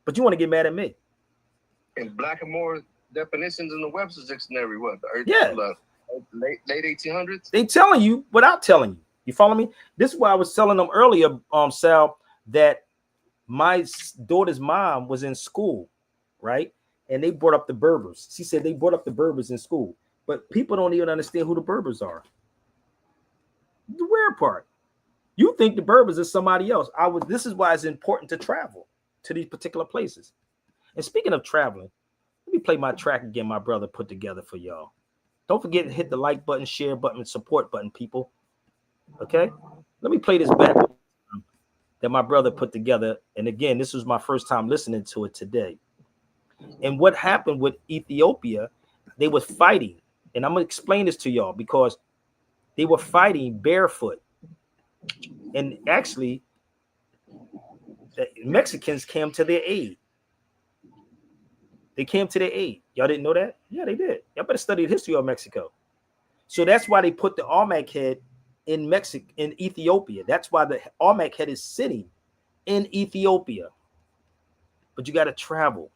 But you want to get mad at me. And Black and Moor definitions in the Webster's Dictionary, what? Late 1800s? They telling you without telling you. You follow me? This is why I was telling them earlier, Sal, that my daughter's mom was in school, right? And they brought up the Berbers. She said they brought up the Berbers in school, but people don't even understand who the Berbers are. The weird part. You think the Berbers is somebody else. This is why it's important to travel to these particular places. And speaking of traveling, let me play my track again my brother put together for y'all. Don't forget to hit the like button, share button, support button, people. Okay? Let me play this back that my brother put together. And again, this was my first time listening to it today. And what happened with Ethiopia, they were fighting. And I'm going to explain this to y'all because they were fighting barefoot. And actually, the Mexicans came to their aid. They came to their aid. Y'all didn't know that? Yeah, they did. Y'all better study the history of Mexico. So that's why they put the Olmec head in Ethiopia. That's why the Olmec head is sitting in Ethiopia. But you got to travel.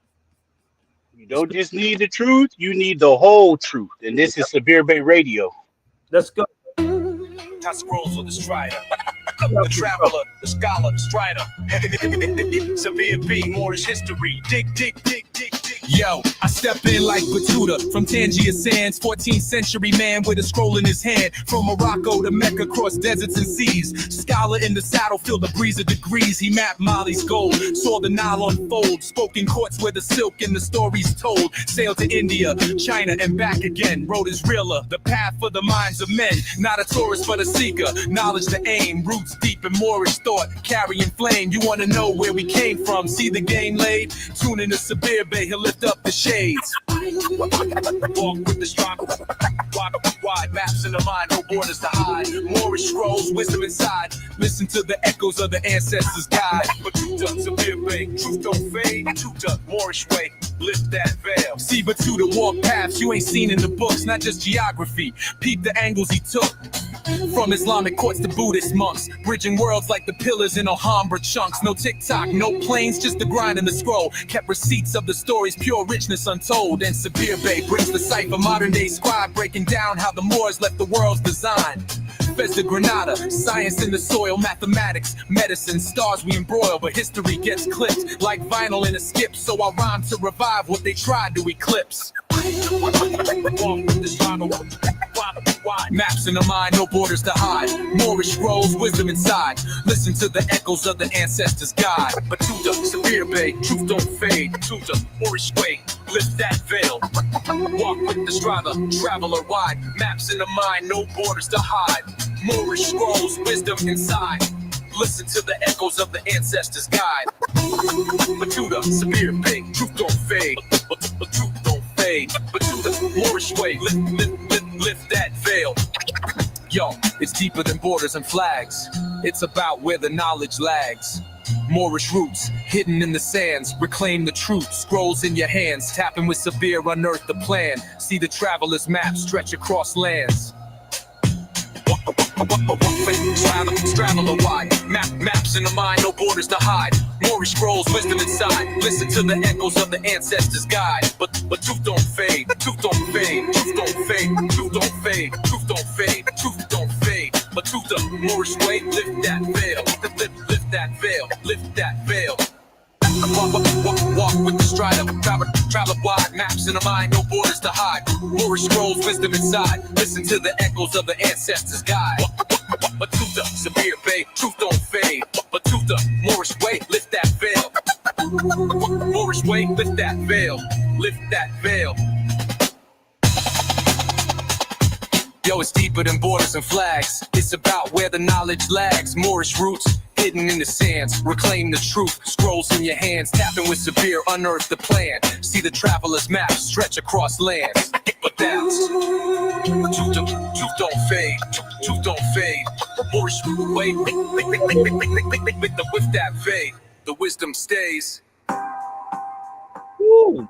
You don't just need the truth, you need the whole truth. And this is Severe Bay Radio. Let's go. I scrolls with the strider. The traveler, the scholar, the strider. Severe B, Moorish history. Dig, dig, dig, dig, dig. Yo, I step in like Batuta from Tangier Sands, 14th century man with a scroll in his hand. From Morocco to Mecca, across deserts and seas. Scholar in the saddle, feel the breeze of degrees. He mapped Mali's gold, saw the Nile unfold. Spoke in courts where the silk and the stories told. Sailed to India, China, and back again. Road is realer, the path for the minds of men. Not a tourist, but a seeker. Knowledge the aim, roots deep in Moorish thought. Carrying flame, you want to know where we came from. See the game laid? Tune in to Sabir Bay, he'll lift up the shades. Walk with the strong, wide maps in the mind, no borders to hide. Moorish scrolls, wisdom inside. Listen to the echoes of the ancestors' guide. Batuta, Sabir Bay, truth don't fade. Batuta, Moorish way, lift that veil. See Batuta walk paths you ain't seen in the books, not just geography. Peep the angles he took. From Islamic courts to Buddhist monks, bridging worlds like the pillars in Alhambra chunks. No TikTok, no planes, just the grind and the scroll. Kept receipts of the stories, pure richness untold. And Sabir Bay brings the cipher, modern day scribe breaking down how the Moors left the world's design. Fez de Granada, science in the soil, mathematics, medicine, stars we embroil, but history gets clipped like vinyl in a skip. So I rhyme to revive what they tried to eclipse. Maps in the mind, no borders to hide. Moorish scrolls, wisdom inside. Listen to the echoes of the ancestors' guide. Batuta, Sabir Bay, truth don't fade. Batuta, Moorish way, lift that veil. Walk with the strider, traveler wide. Maps in the mind, no borders to hide. Moorish scrolls, wisdom inside. Listen to the echoes of the ancestors' guide. Batuta, Sabir Bay, truth don't fade. Truth don't fade. Batuta, Moorish way, lift that veil. Yo, it's deeper than borders and flags. It's about where the knowledge lags. Moorish roots, hidden in the sands. Reclaim the truth, scrolls in your hands. Tapping with Sabir, unearth the plan. See the traveler's map stretch across lands. Traveler wide, maps in the mind, no borders to hide. Moorish scrolls, wisdom inside. Listen to the echoes of the ancestors' guide. But truth don't fade, truth don't fade, truth don't fade, truth don't fade, truth don't fade, truth don't fade. But truth the Moorish way, lift that veil, lift that veil, lift that veil. Walk with the strider, travel wide, maps in the mind, no borders to hide. Moorish scrolls, wisdom inside. Listen to the echoes of the ancestors' guide. Batuta, Sabir Bay, truth don't fade. Batuta, Moorish way, lift that veil. Moorish way, lift that veil, lift that veil. Yo, it's deeper than borders and flags. It's about where the knowledge lags. Moorish roots, hidden in the sands. Reclaim the truth, scrolls in your hands. Tapping with Sabir, unearth the plan. See the traveler's map stretch across lands. But that's truth don't fade, truth don't fade. Moorish way, with that fade, the wisdom stays. Woo!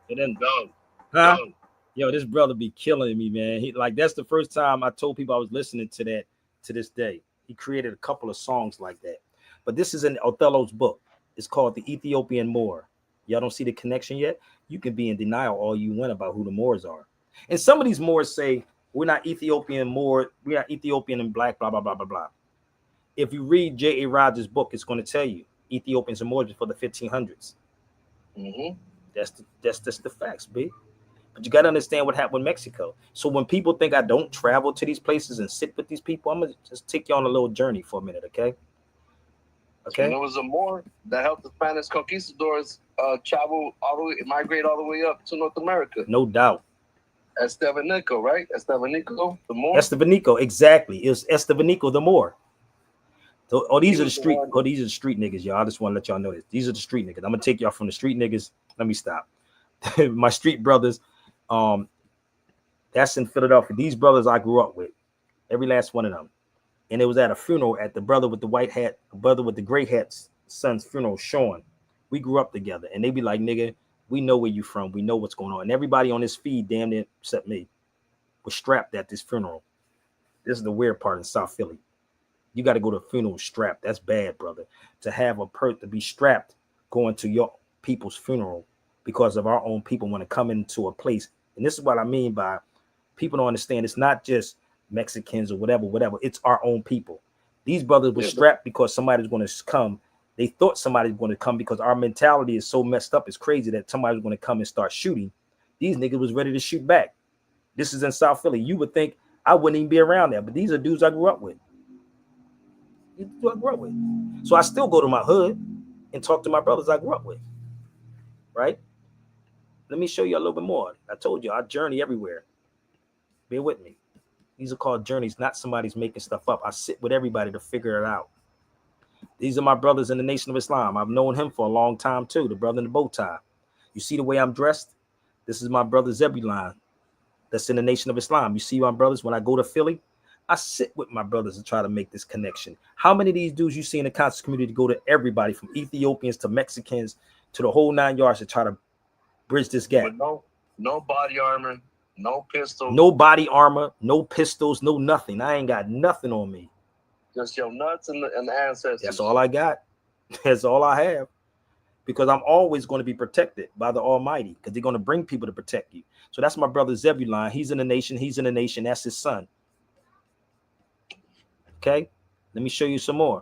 And then go. Huh? Go. Yo, this brother be killing me, man. He like that's the first time I told people I was listening to that to this day. He created a couple of songs like that. But this is in Othello's book. It's called The Ethiopian Moor. Y'all don't see the connection yet? You can be in denial all you want about who the Moors are. And some of these Moors say, we're not Ethiopian Moor, we're not Ethiopian and black, blah, blah, blah, blah, blah. If you read J.A. Rogers' book, it's going to tell you Ethiopians and Moors before the 1500s. Mm-hmm. That's the facts, B. But you got to understand what happened with Mexico. So when people think I don't travel to these places and sit with these people, I'm going to just take you on a little journey for a minute, okay? Okay. And there was a Moor that helped the Spanish conquistadors travel all the way, migrate all the way up to North America. No doubt. Estevanico, right? Estevanico, the Moor. Estevanico, exactly. It was Estevanico, the Moor. So, these are the street. These are the street niggas, y'all. I just want to let y'all know this. These are the street niggas. I'm gonna take y'all from the street niggas. Let me stop. My street brothers. That's in Philadelphia. These brothers I grew up with, every last one of them. And it was at a funeral at the brother with the white hat, the brother with the gray hat's son's funeral, Sean. We grew up together, and they be like, nigga, We know where you from. We know what's going on. And everybody on this feed, damn near except me, was strapped at this funeral. This is the weird part in South Philly. You got to go to a funeral strapped. That's bad, brother. To have to be strapped going to your people's funeral because of our own people want to come into a place. And this is what I mean by people don't understand. It's not just Mexicans or whatever. It's our own people. These brothers were strapped because somebody's going to come. They thought somebody's going to come because our mentality is so messed up. It's crazy that somebody's going to come and start shooting. These niggas was ready to shoot back. This is in South Philly. You would think I wouldn't even be around there, but these are dudes I grew up with. So I still go to my hood and talk to my brothers I grew up with. Right? Let me show you a little bit more. I told you I journey everywhere. Bear with me. These are called journeys, not somebody's making stuff up. I sit with everybody to figure it out. These are my brothers in the Nation of Islam. I've known him for a long time too, the brother in the bow tie. You see the way I'm dressed? This is my brother Zebulon that's in the Nation of Islam. You see my brothers, when I go to Philly, I sit with my brothers and try to make this connection. How many of these dudes you see in the conscious community go to everybody from Ethiopians to Mexicans to the whole 9 yards to try to bridge this gap? With no body armor, no pistols. No body armor, no pistols, no nothing. I ain't got nothing on me. Just your nuts and the ancestors. That's all I got. That's all I have. Because I'm always going to be protected by the Almighty, because they're going to bring people to protect you. So that's my brother Zebulon. He's in the nation. He's in the nation. That's his son. Okay, let me show you some more.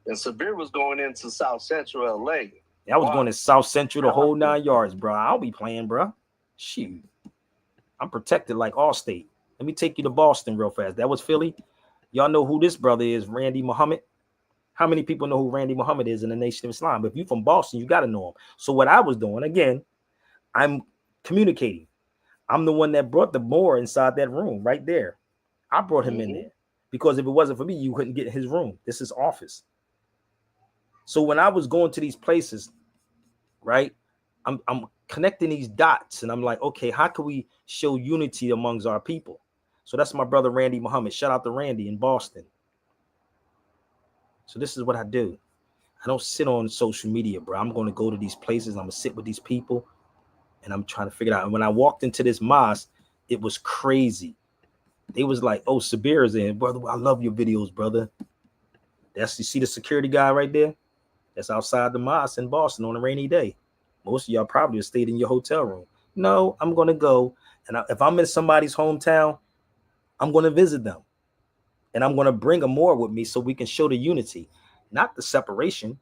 And Sabir was going into South Central LA. I was going to South Central, the whole 9 yards, bro. I'll be playing, bro. Shoot, I'm protected like Allstate. Let me take you to Boston real fast. That was Philly. Y'all know who this brother is, Randy Muhammad. How many people know who Randy Muhammad is in the Nation of Islam? But if you're from Boston, you got to know him. So what I was doing, again, I'm communicating. I'm the one that brought the Moor inside that room right there. I brought him in there because if it wasn't for me, you couldn't get in his room. This is office. So when I was going to these places, right, I'm connecting these dots and I'm like, okay, how can we show unity amongst our people? So that's my brother, Randy Muhammad. Shout out to Randy in Boston. So this is what I do. I don't sit on social media, bro. I'm going to go to these places. I'm going to sit with these people and I'm trying to figure it out. And when I walked into this mosque, it was crazy. They was like, oh, Sabir is in. Brother, I love your videos, brother. You see the security guy right there? That's outside the mosque in Boston on a rainy day. Most of y'all probably have stayed in your hotel room. No, I'm going to go. And if I'm in somebody's hometown, I'm going to visit them. And I'm going to bring a more with me so we can show the unity, not the separation.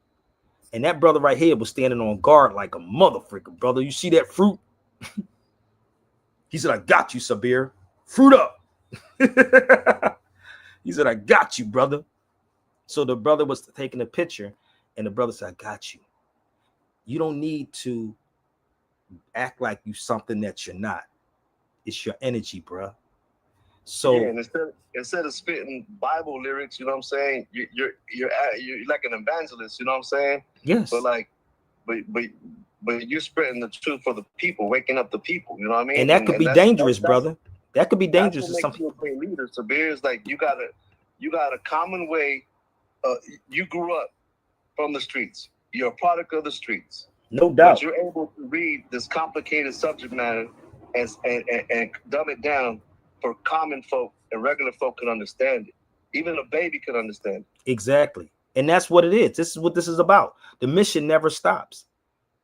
And that brother right here was standing on guard like a motherfucker, brother. You see that fruit? He said, I got you, Sabir. Fruit up. He said, I got you, brother. So the brother was taking a picture and the brother said, I got you. You don't need to act like you something that you're not. It's your energy, bro. So yeah, and instead of spitting Bible lyrics, you know what I'm saying? You're like an evangelist, you know what I'm saying? Yes. But you're spreading the truth for the people, waking up the people, you know what I mean? And that could be dangerous, brother. That could be dangerous to some people. That's what makes you a great leader. Sabir is like you got a common way. You grew up from the streets. You're a product of the streets. No doubt. But you're able to read this complicated subject matter and dumb it down for common folk and regular folk can understand it. Even a baby can understand it. Exactly. And that's what it is. This is what this is about. The mission never stops.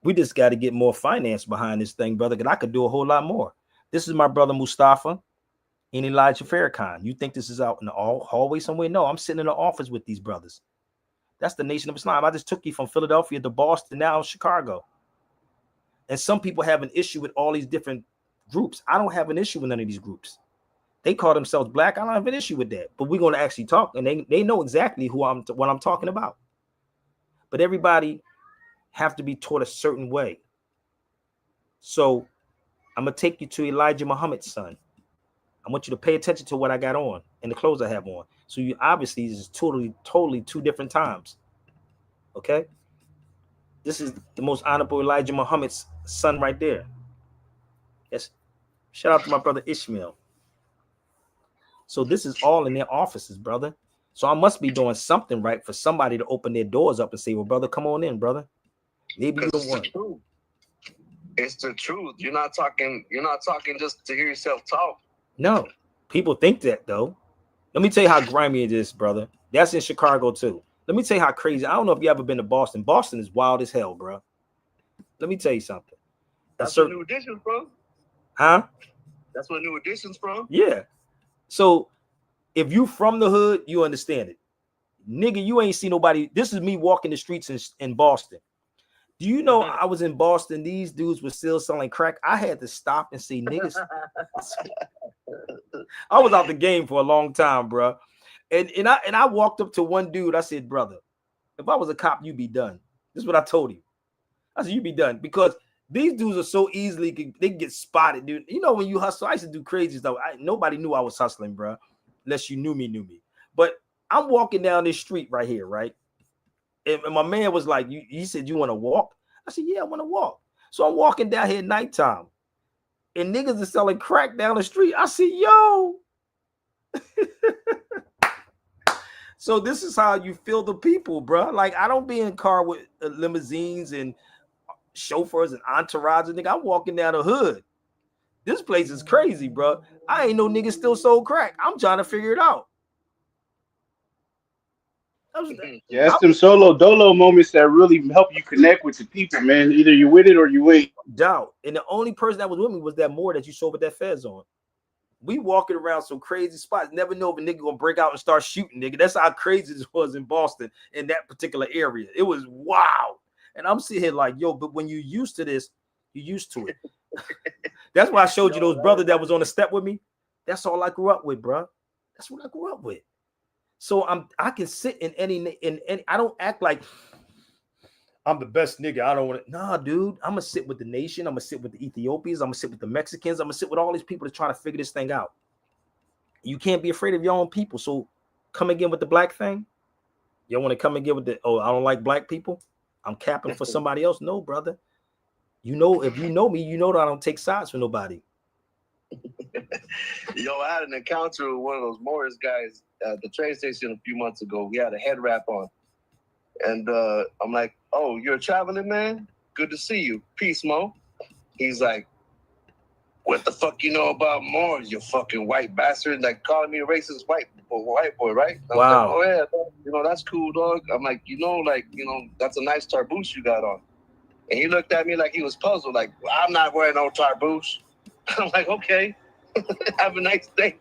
We just got to get more finance behind this thing, brother, because I could do a whole lot more. This is my brother Mustafa and Elijah Farrakhan. You think this is out in the hallway somewhere? No, I'm sitting in the office with these brothers. That's the Nation of Islam. I just took you from Philadelphia to Boston, now Chicago. And some people have an issue with all these different groups. I don't have an issue with none of these groups. They call themselves black. I don't have an issue with that. But we're going to actually talk, and they know exactly what I'm talking about. But everybody have to be taught a certain way. So I'm going to take you to Elijah Muhammad's son. I want you to pay attention to what I got on and the clothes I have on. So you obviously this is totally two different times. Okay? This is the most honorable Elijah Muhammad's son right there. Yes. Shout out to my brother Ishmael. So this is all in their offices, brother. So I must be doing something right for somebody to open their doors up and say, well, brother, come on in, brother. Maybe you're the one. It's the truth. You're not talking just to hear yourself talk. No, people think that though. Let me tell you how grimy it is, brother. That's in Chicago too. Let me tell you how crazy. I don't know if you ever been to Boston. Boston is wild as hell, bro. Let me tell you something. That's where New Edition's from. Huh? That's where New Edition's from. Yeah. So if you from the hood, you understand it. Nigga, you ain't seen nobody. This is me walking the streets in Boston. Do you know I was in Boston? These dudes were still selling crack. I had to stop and see niggas. I was out the game for a long time, bro. And I walked up to one dude. I said, brother, if I was a cop, you'd be done. This is what I told him. I said, you'd be done because these dudes are so easily, they get spotted, dude. You know, when you hustle, I used to do crazy stuff. Nobody knew I was hustling, bro, unless you knew me. But I'm walking down this street right here, right? And my man was like, he said, you want to walk? I said, yeah, I want to walk. So I'm walking down here at nighttime, and niggas are selling crack down the street. I said, yo. So this is how you feel the people, bro. Like, I don't be in a car with limousines and chauffeurs and entourages. Nigga, I'm walking down the hood. This place is crazy, bro. I ain't no nigga still sold crack. I'm trying to figure it out. Yeah, that's them solo dolo moments that really help you connect with the people, man. Either you with it or you ain't. Doubt. And the only person that was with me was that Moore that you saw with that fez on. We walking around some crazy spots. Never know if a nigga gonna break out and start shooting, nigga. That's how crazy this was in Boston in that particular area. It was wow. And I'm sitting here like, yo, but when you used to this, you used to it. That's why I showed you those brothers that was on the step with me. That's all I grew up with, bro. That's what I grew up with. So I can sit in any I don't act like I'm the best nigga. I don't want to. Nah, dude. I'm gonna sit with the nation. I'm gonna sit with the Ethiopians. I'm gonna sit with the Mexicans. I'm gonna sit with all these people to try to figure this thing out. You can't be afraid of your own people. So come again with the black thing. You want to come again with the I don't like black people. I'm capping for somebody else. No, brother. You know, if you know me, you know that I don't take sides for nobody. Yo, I had an encounter with one of those Morris guys at the train station a few months ago. He had a head wrap on. And I'm like, oh, you're a traveling man? Good to see you. Peace, Mo. He's like, what the fuck you know about Moors, you fucking white bastard? Like calling me a racist white boy, right? I was Wow. like, oh yeah, that's cool, dog. I'm like, that's a nice tarboosh you got on. And he looked at me like he was puzzled, like, well, I'm not wearing no tarboosh. I'm like, okay. Have a nice day.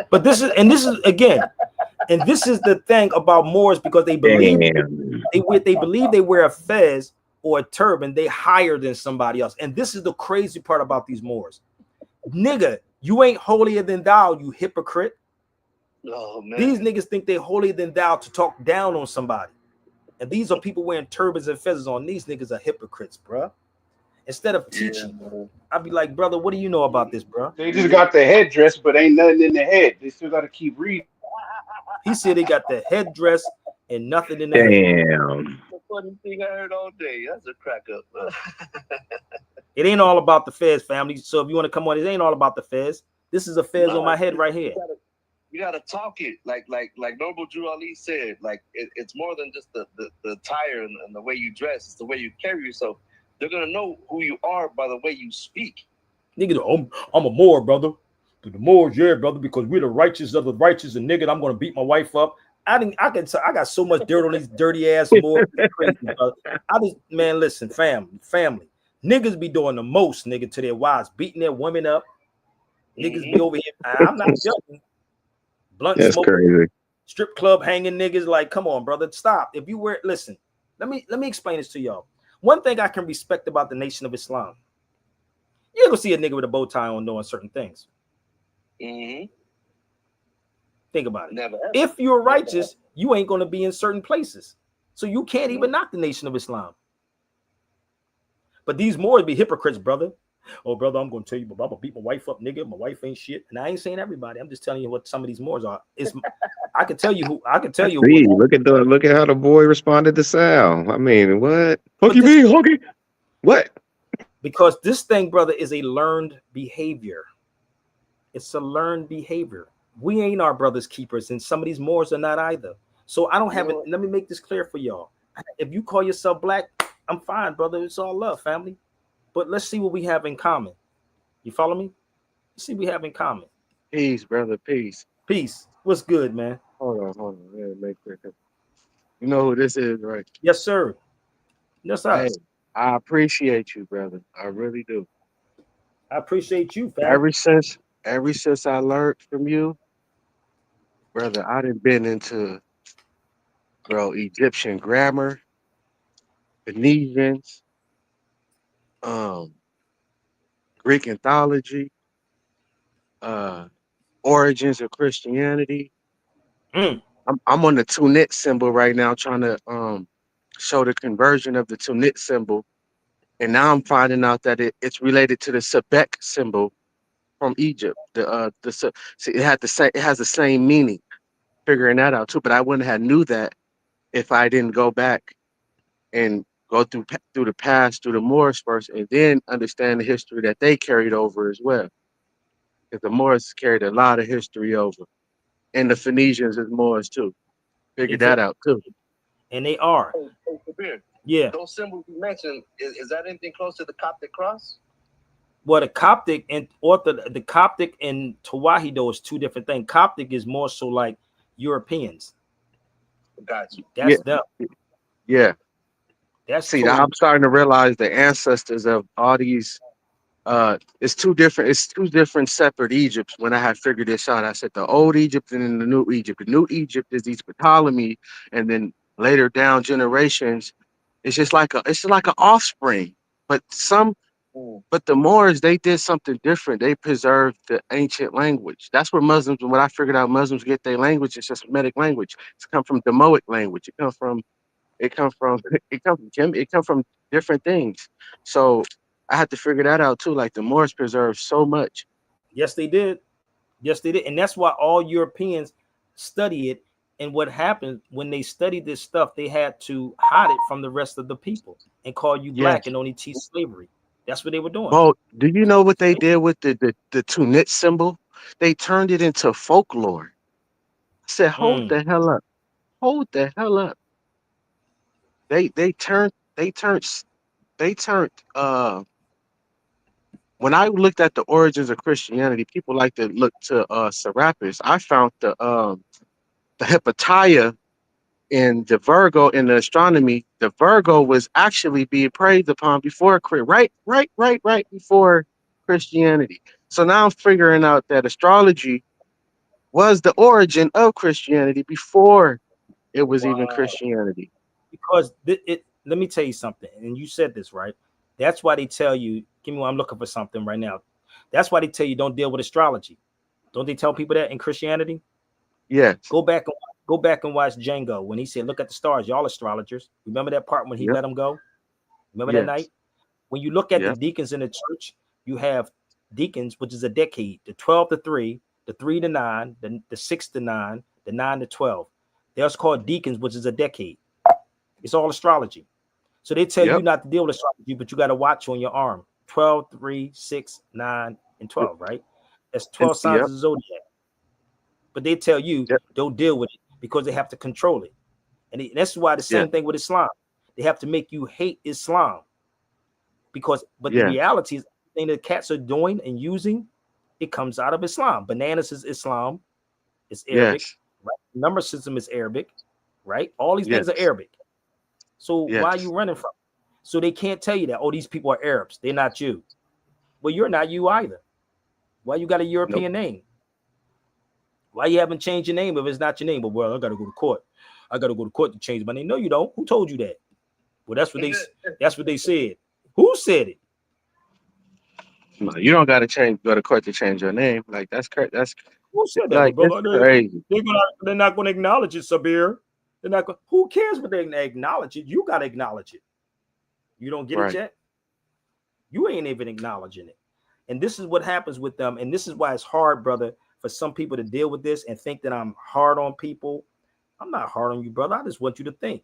But this is the thing about Moors, because they believe they believe they wear a fez or a turban, they higher than somebody else. And this is the crazy part about these Moors. Nigga, you ain't holier than thou, you hypocrite. Oh, man. These niggas think they holier than thou to talk down on somebody. And these are people wearing turbans and feathers on. These niggas are hypocrites, bro. Instead of teaching, I'd be like, brother, what do you know about this, bro? They just got the headdress, but ain't nothing in the head. They still got to keep reading. He said they got the headdress and nothing in the Damn. head. The funny thing I heard all day. That's a crack up. It ain't all about the fez, family. So if you want to come on, it ain't all about the fez. This is a fez on my head right here. You gotta talk it like Noble Drew Ali said. Like it's more than just the attire and the way you dress. It's the way you carry yourself. They're gonna know who you are by the way you speak. Nigga, I'm a Moor, brother. The Moors, yeah, brother, because we're the righteous of the righteous, and nigga, I'm gonna beat my wife up. I got so much dirt on these dirty ass Moors. Crazy, brother. Man, listen, family. Niggas be doing the most, nigga, to their wives, beating their women up. Niggas be over here. I'm not joking. Blunt That's smoking, crazy. strip club hanging niggas. Like, come on, brother, stop. If you wear, listen, let me explain this to y'all. One thing I can respect about the Nation of Islam, you're gonna see a nigga with a bow tie on doing certain things. Mm-hmm. Think about it. Never. If you're righteous, you ain't gonna be in certain places, so you can't even knock the Nation of Islam. But these Moors be hypocrites, brother. Oh, brother, I'm gonna tell you, but I'm gonna beat my wife up, nigga. My wife ain't shit, and I ain't saying everybody. I'm just telling you what some of these Moors are. I can tell you who. See, look at how the boy responded to Sal. I mean, what? Fuck you mean, Huggy? What? Because this thing, brother, is a learned behavior. It's a learned behavior. We ain't our brother's keepers, and some of these Moors are not either. So I don't have it. Let me make this clear for y'all. If you call yourself black, I'm fine, brother. It's all love, family. but let's see what we have in common. You follow me? Let's see what we have in common. Peace, brother. Peace. Peace. What's good, man? Hold on. Yeah, make sure. You know who this is, right? Yes, sir. That's Hey, us. I appreciate you, brother. I really do. I appreciate you, fam. Ever since I learned from you, brother, I done been into, bro, Egyptian grammar, Phoenicians, um, Greek anthology, uh, origins of Christianity. Mm. I'm on the Tunit symbol right now, trying to show the conversion of the Tunit symbol, and now I'm finding out that it's related to the Sebek symbol from Egypt. See, it has the same meaning. Figuring that out too, but I wouldn't have knew that if I didn't go back and go through the past, through the Moors first, and then understand the history that they carried over as well. Because the Moors carried a lot of history over, and the Phoenicians as Moors too. Figured that Exactly. out too. And they are. Hey, Kabir, Yeah. those symbols you mentioned, is that anything close to the Coptic cross? Well, the Coptic and Tawahido is two different things. Coptic is more so like Europeans. Got you. That's them. Yeah. That's See, I'm starting to realize the ancestors of all these. It's two different separate Egypts. When I had figured this out, I said the old Egypt and then the new Egypt. The new Egypt is these Ptolemy, and then later down generations, it's just like an offspring. But the Moors, they did something different. They preserved the ancient language. That's where Muslims. When I figured out Muslims get their language, it's just Semitic language. It's come from Demoic language. It come from it come from different things. So I had to figure that out too. Like the Moors preserved so much. Yes, they did. Yes, they did. And that's why all Europeans study it. And what happened when they studied this stuff, they had to hide it from the rest of the people and call you black Yes. and only teach slavery. That's what they were doing. Well, do you know what they did with the Tunit symbol? They turned it into folklore. I said, hold the hell up. Hold the hell up. They turned they turned they turned when I looked at the origins of Christianity, people like to look to Serapis. I found the Hepatiah in the Virgo in the astronomy. The Virgo was actually being praised upon before right before Christianity. So now I'm figuring out that astrology was the origin of Christianity before it was even Wow. Christianity. Because let me tell you something, and you said this, right? That's why they tell you, give me one, I'm looking for something right now. That's why they tell you don't deal with astrology. Don't they tell people that in Christianity? Yes. Go back and watch Django when he said, look at the stars, y'all astrologers. Remember that part when he let them go? Remember that night? When you look at the deacons in the church, you have deacons, which is a decade, the 12 to 3, the 3 to 9, the 6 to 9, the 9 to 12. They're called deacons, which is a decade. It's all astrology. So they tell you not to deal with astrology, but you got to watch on your arm. 12, 3, 6, 9, and 12, right? That's 12 signs of the zodiac. But they tell you don't deal with it because they have to control it. And that's why the same thing with Islam. They have to make you hate Islam. But the reality is everything that cats are doing and using, it comes out of Islam. Bananas is Islam. It's Arabic. Right? Number system is Arabic. Right? All these things are Arabic. So why are you running from it? So they can't tell you that, oh, these people are Arabs. They're not you. Well, you're not you either. Why you got a European name? Why you haven't changed your name if it's not your name? But well, I got to go to court. I got to go to court to change my name. No, you don't. Who told you that? Well, that's what they said. Who said it? No, you don't got to go to court to change your name. Like that's crazy. Who said that? Like Well, it's crazy. They're not going to acknowledge it, Sabir. They're not going. Who cares what they acknowledge it? You got to acknowledge it. You don't get it yet. You ain't even acknowledging it. And this is what happens with them. And this is why it's hard, brother, for some people to deal with this and think that I'm hard on people. I'm not hard on you, brother. I just want you to think.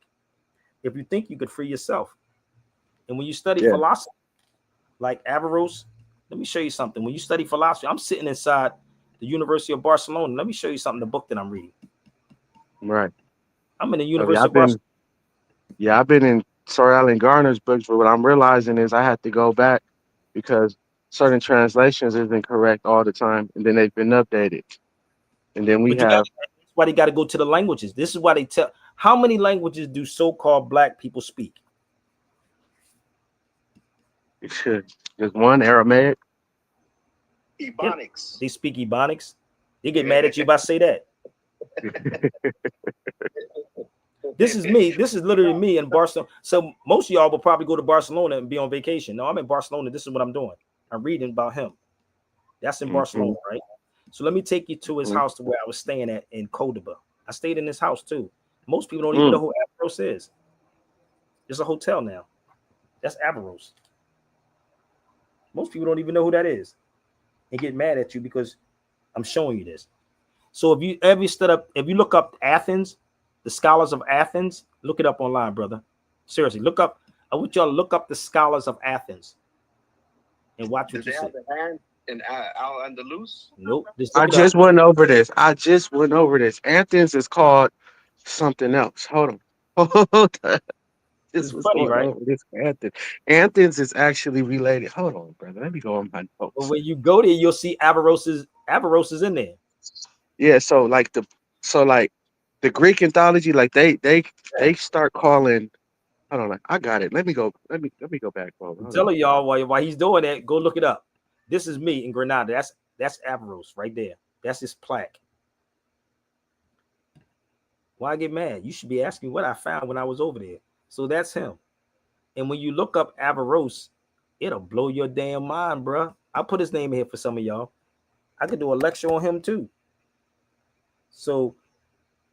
If you think, you could free yourself. And when you study philosophy, like Averroes, let me show you something. When you study philosophy, I'm sitting inside the University of Barcelona. Let me show you something, the book that I'm reading. Right. I'm in the University of Barcelona. Yeah, I've been in Sir Alan Garner's books, but what I'm realizing is I had to go back because certain translations isn't correct all the time, and then they've been updated. And then we But you got have that's why they got to go to the languages. This is why they tell. How many languages do so-called black people speak? there's one Aramaic. Ebonics. They speak Ebonics. They get mad at you if I say that. This is me. This is literally me in Barcelona. So most of y'all will probably go to Barcelona and be on vacation. No, I'm in Barcelona. This is what I'm doing. I'm reading about him. That's in Barcelona, right? So let me take you to his house to where I was staying at in Cordoba. I stayed in this house too. Most people don't even know who Averroes is. There's a hotel now. That's Averroes. Most people don't even know who that is and get mad at you because I'm showing you this. So if you ever stood up, if you look up Athens, the scholars of Athens, look it up online, brother. Seriously, look up. I want y'all to look up the scholars of Athens and watch what Did you they see. have the hand in Al Andalus? Nope. I just went over this. Athens is called something else. Hold on. Hold on. This It's was funny, going right? over this Athens. Athens is actually related. Hold on, brother. Let me go on my But notes. when you go there, you'll see Averroes is in there. Yeah, so like the Greek anthology, like they start calling. Hold on, like I got it. Let me go. Let me go back. Hold I'm on. telling y'all while he's doing that, go look it up. This is me in Granada. That's Averroes right there. That's his plaque. Why get mad? You should be asking what I found when I was over there. So that's him. And when you look up Averroes, it'll blow your damn mind, bro. I'll put his name in here for some of y'all. I could do a lecture on him too. So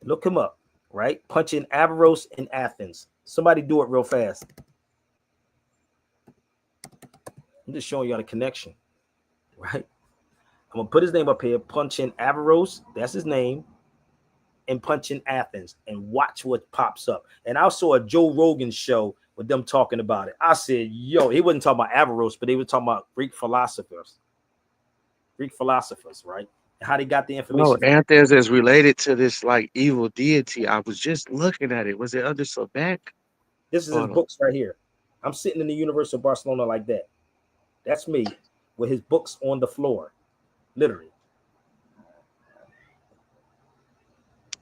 look him up, right? Punch in Averroes in Athens. Somebody do it real fast. I'm just showing y'all the connection, right? I'm gonna put his name up here, punch in Averroes, that's his name, and punch in Athens and watch what pops up. And I saw a Joe Rogan show with them talking about it. I said, yo, he wasn't talking about Averroes, but they were talking about Greek philosophers, right? And how they got the No, information. Athens is related to this like evil deity. I was just looking at it. Was it under Sobek? This is his Hold on. books right here. I'm sitting in the University of Barcelona like that. That's me with his books on the floor, literally.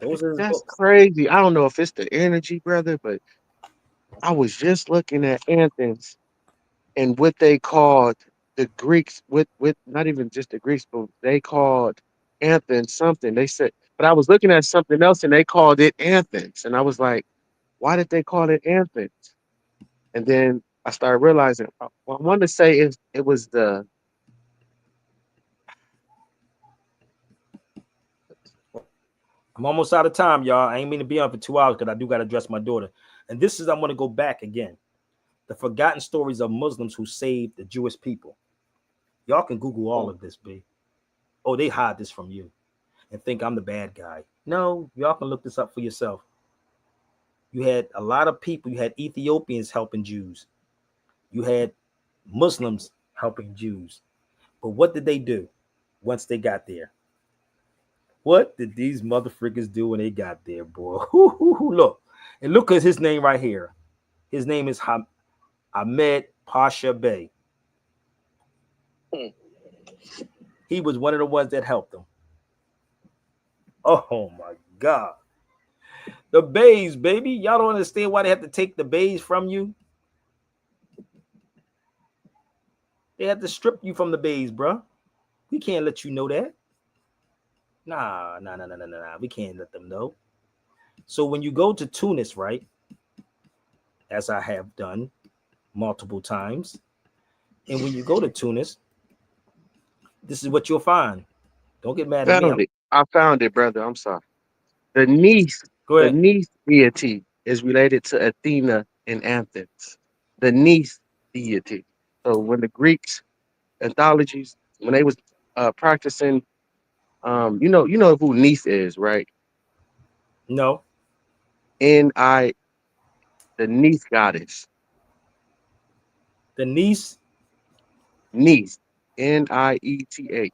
Those are his That's books. crazy. I don't know if it's the energy, brother, but I was just looking at Athens and what they called the Greeks with not even just the Greeks, but they called Athens something. They said, but I was looking at something else and they called it Athens, and I was like, why did they call it Athens? And then I started realizing, well, I wanted to say it was the I'm almost out of time, y'all. I ain't mean to be on for 2 hours because I do got to dress my daughter. And this is, I'm going to go back again. The forgotten stories of Muslims who saved the Jewish people. Y'all can Google all of this, B. Oh, they hide this from you and think I'm the bad guy. No, y'all can look this up for yourself. You had a lot of people. You had Ethiopians helping Jews. You had Muslims helping Jews. But what did they do once they got there? What did these motherfuckers do when they got there, boy? Look. And look at his name right here. His name is Ahmed Pasha Bey. He was one of the ones that helped them. Oh my God. The bays, baby. Y'all don't understand why they have to take the bays from you. They have to strip you from the bays, bro. We can't let you know that. Nah. We can't let them know. So when you go to Tunis, right, as I have done multiple times, and when you go to Tunis, this is what you'll find. Don't get mad at me. found it. I found it, brother. I'm sorry. The Neith, Go the ahead. Neith deity is related to Athena in Athens. The Neith deity. So when the Greeks anthologies, when they was practicing, you know who Neith is, right? No. N-I, the Neith goddess. The niece. Neith, N-I-E-T-H.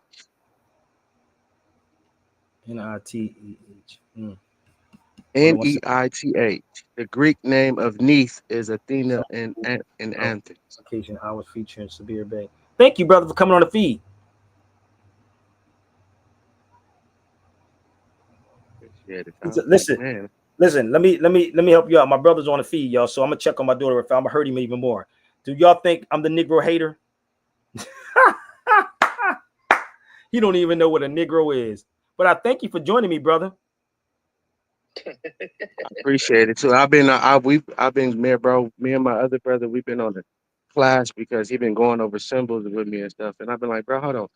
N-I-T-E-H. Hold on one second. Neith. The Greek name of Neith is Athena in Athens. Occasion I was featuring Sabir Bay. Thank you, brother, for coming on the feed. Listen. Let me help you out. My brother's on the feed, y'all. So I'm gonna check on my daughter if I'm gonna hurt him even more. Do y'all think I'm the Negro hater? He don't even know what a Negro is. But I thank you for joining me, brother. I appreciate it too. I've been me, bro. Me and my other brother, we've been on the class because he been going over symbols with me and stuff. And I've been like, bro, hold on.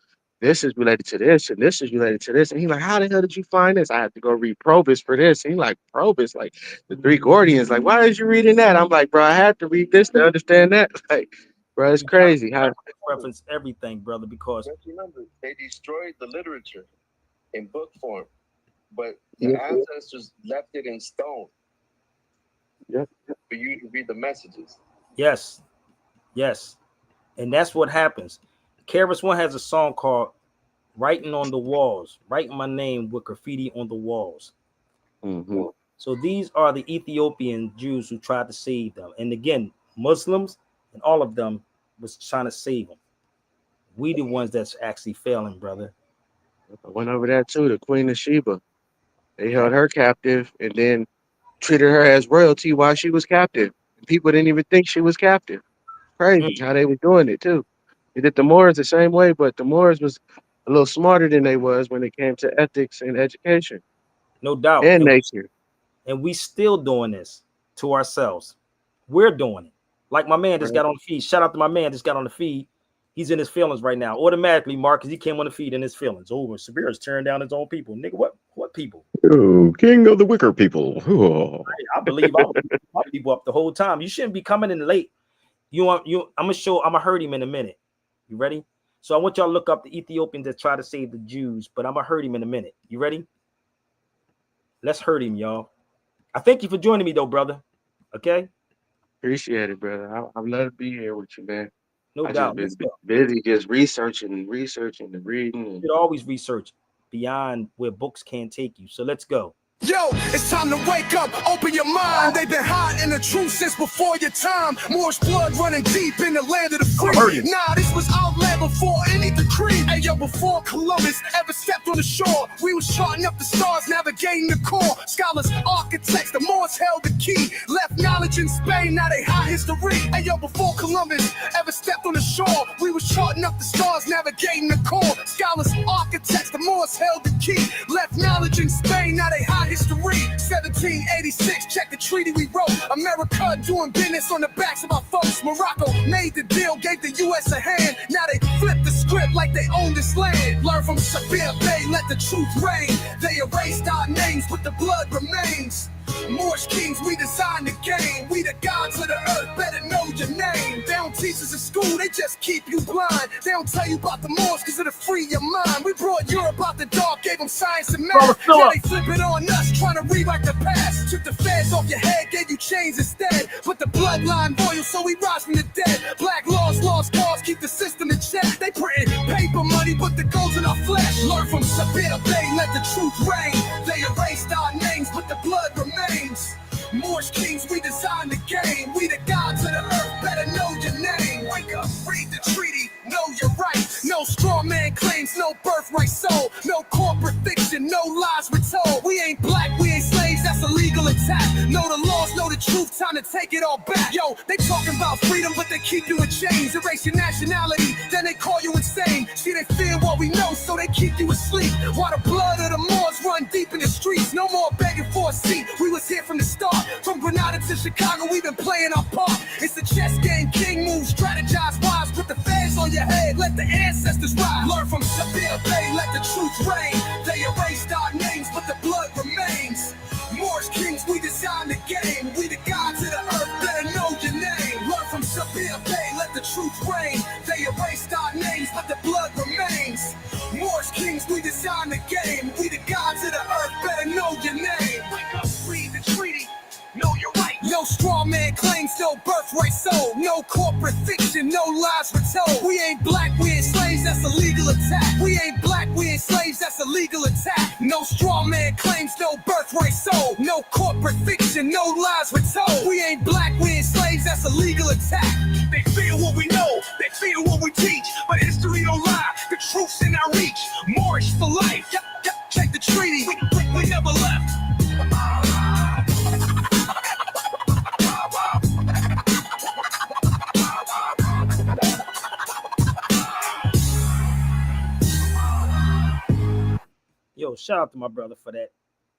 This is related to this, and this is related to this. And he's like, how the hell did you find this? I had to go read Probus for this. And he's like, Probus, like the three Gordians. Like, why is you reading that? I'm like, bro, I had to read this to understand that. Like, bro, it's crazy. How reference everything, brother, because remember they destroyed the literature in book form, but the ancestors left it in stone. Yep. For you to read the messages. Yes. And that's what happens. KRS-One has a song called Writing on the Walls, writing my name with graffiti on the walls. Mm-hmm. So these are the Ethiopian Jews who tried to save them. And again, Muslims and all of them was trying to save them. We the ones that's actually failing, brother. I went over that too. The Queen of Sheba. They held her captive and then treated her as royalty while she was captive. People didn't even think she was captive. Crazy how they were doing it too. They did the Moors the same way, but the Moors was a little smarter than they was when it came to ethics and education. No doubt. And nature. And we still doing this to ourselves. We're doing it. Like my man just got on the feed. Shout out to my man just got on the feed. He's in his feelings right now. Automatically, Mark, because he came on the feed in his feelings. Oh, Sabir is tearing down his own people. Nigga, what people? Oh, king of the wicker people. Oh. I believe my people up the whole time. You shouldn't be coming in late. I'm gonna hurt him in a minute. You ready? So I want y'all to look up the Ethiopians that try to save the Jews, but I'm gonna hurt him in a minute. You ready? Let's hurt him, y'all. I thank you for joining me though, brother. Okay? Appreciate it, brother. I love to be here with you, man. No doubt. Just been busy just researching and reading. You should always research beyond where books can't take you. So let's go. Yo, it's time to wake up, open your mind. They've been hiding the truth since before your time. Moorish blood running deep in the land of the free. Nah, this was our land before any decree. Hey, yo, before Columbus ever stepped on the shore, we was charting up the stars, navigating the core. Scholars, architects, the Moors held the key. Left knowledge in Spain, now they hide history. Hey, yo, before Columbus ever stepped on the shore, we was charting up the stars, navigating the core. Scholars, architects, the Moors held the key. Left knowledge in Spain, now they hide history. 1786, check the treaty we wrote. America doing business on the backs of our folks. Morocco made the deal, gave the U.S. a hand. Now they flip the script like they own this land. Learn from Sabir Bay, let the truth reign. They erased our names, but the blood remains. Moorish kings, we designed the game. We the gods of the earth, better know your name. They don't teach us in school, they just keep you blind. They don't tell you about the Moors cause it'll free your mind. We brought Europe out the dark, gave them science and math. Yeah, they flip it on us, trying to rewrite the past. Took the feds off your head, gave you chains instead. Put the bloodline royal so we rise from the dead. Black laws, lost cause, keep the system in check. They printing paper money, but the gold's in our flesh. Learn from Sabir Bay, let the truth reign. They erased our names, but the blood remains. Moorish kings, we designed the game. We the gods of the earth, better know your name. Wake up, read the treaty, know your rights. No straw man claims, no birthright soul. No corporate fiction, no lies we're told. We ain't black, we ain't slaves, that's a legal attack. Know the laws, know the truth, time to take it all back. Yo, they talking about freedom, but they keep you in chains. Erase your nationality, then they call you insane. See, they fear what we know, so they keep you asleep. While the blood of the Moors run deep in the streets. No more begging for a seat, we was here from the start. From Grenada to Chicago, we've been playing our part. It's a chess game, king moves, strategize wise. Put the fans on your head, let the ancestors rise. Learn from Sabir Bay, let the truth reign. They erased our names, but the blood remains. Moorish kings, we designed the game. We the gods of the earth, better know your name. Learn from Sabir Bay, let the truth reign. They erased our names, but the blood remains. Moorish kings, we designed the game. We the gods of the earth, better know your name. Wake up, read the treaty. Know your right. No straw man claims, no birthright soul. No corporate fiction, no lies we're told. We ain't black, we ain't slaves, that's a legal attack. We ain't black, we ain't slaves, that's that's a legal attack. No straw man claims, no birthright sold. No corporate fiction, no lies were told. We ain't black, we ain't slaves, that's a legal attack. They fear what we know, they fear what we teach. But history don't lie, the truth's in our reach. Moorish for life, check the treaty, we never left. Yo, shout out to my brother for that,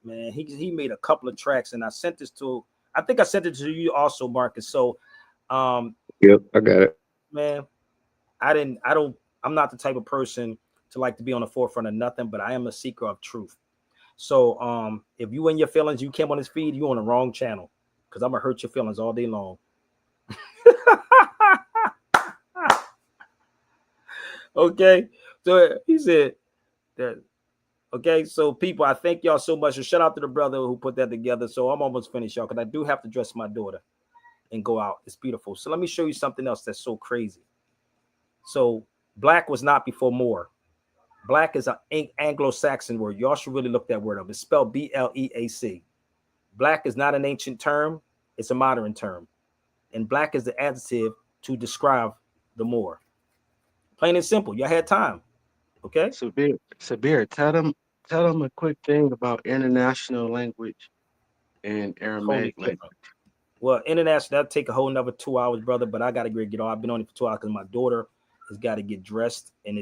man. He made a couple of tracks, and I sent this to. I think I sent it to you also, Marcus. So, Yep, I got it. man, I'm not the type of person to like to be on the forefront of nothing, but I am a seeker of truth. So, if you in your feelings, you came on this feed, you on the wrong channel, because I'm gonna hurt your feelings all day long. Okay, so he said that. Okay, so people, I thank y'all so much. And shout out to the brother who put that together. So I'm almost finished, y'all, because I do have to dress my daughter and go out. It's beautiful. So let me show you something else that's so crazy. So black was not before more. Black is an Anglo-Saxon word. Y'all should really look that word up. It's spelled B-L-E-A-C. Black is not an ancient term. It's a modern term. And black is the adjective to describe the Moor. Plain and simple. Y'all had time. Okay. Sabir, tell them a quick thing about international language and Holy Aramaic shit. language. Well, international, that'll take a whole another 2 hours, brother. But I gotta get on. I've been on it for 2 hours because my daughter has got to get dressed, and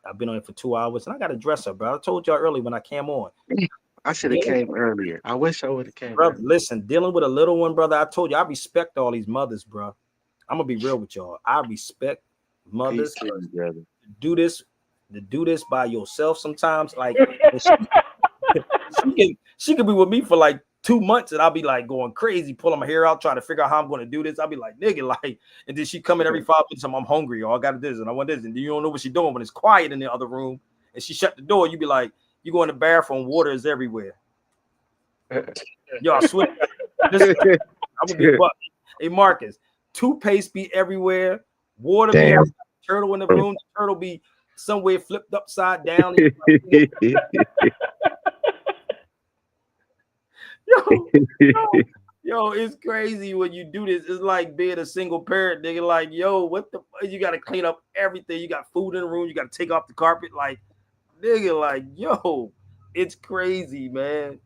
I've been on it for 2 hours, and I gotta dress her, bro. I told y'all early when I came on. I should have came earlier. I wish I would have came Bro, earlier. listen, dealing with a little one, brother. I told you I respect all these mothers, bro. I'm gonna be real with y'all. I respect mothers Peace to you, brother. to do this by yourself sometimes. Like she can be with me for like 2 months, and I'll be like going crazy, pulling my hair out, trying to figure out how I'm gonna do this. I'll be like, nigga, like, and then she come in every 5 minutes. I'm hungry, or I got this, and I want this, and you don't know what she's doing when it's quiet in the other room, and she shut the door. You be like, you go in the bathroom, water is everywhere. Yo, I swear, I'm gonna be buck. Hey, Marcus, toothpaste be everywhere, water be everywhere, turtle in the room, the turtle be somewhere flipped upside down. Yo, it's crazy when you do this. It's like being a single parent, nigga. Like, yo, what the fuck? You gotta clean up everything. You got food in the room, you gotta take off the carpet. Like, nigga, like, yo, it's crazy, man.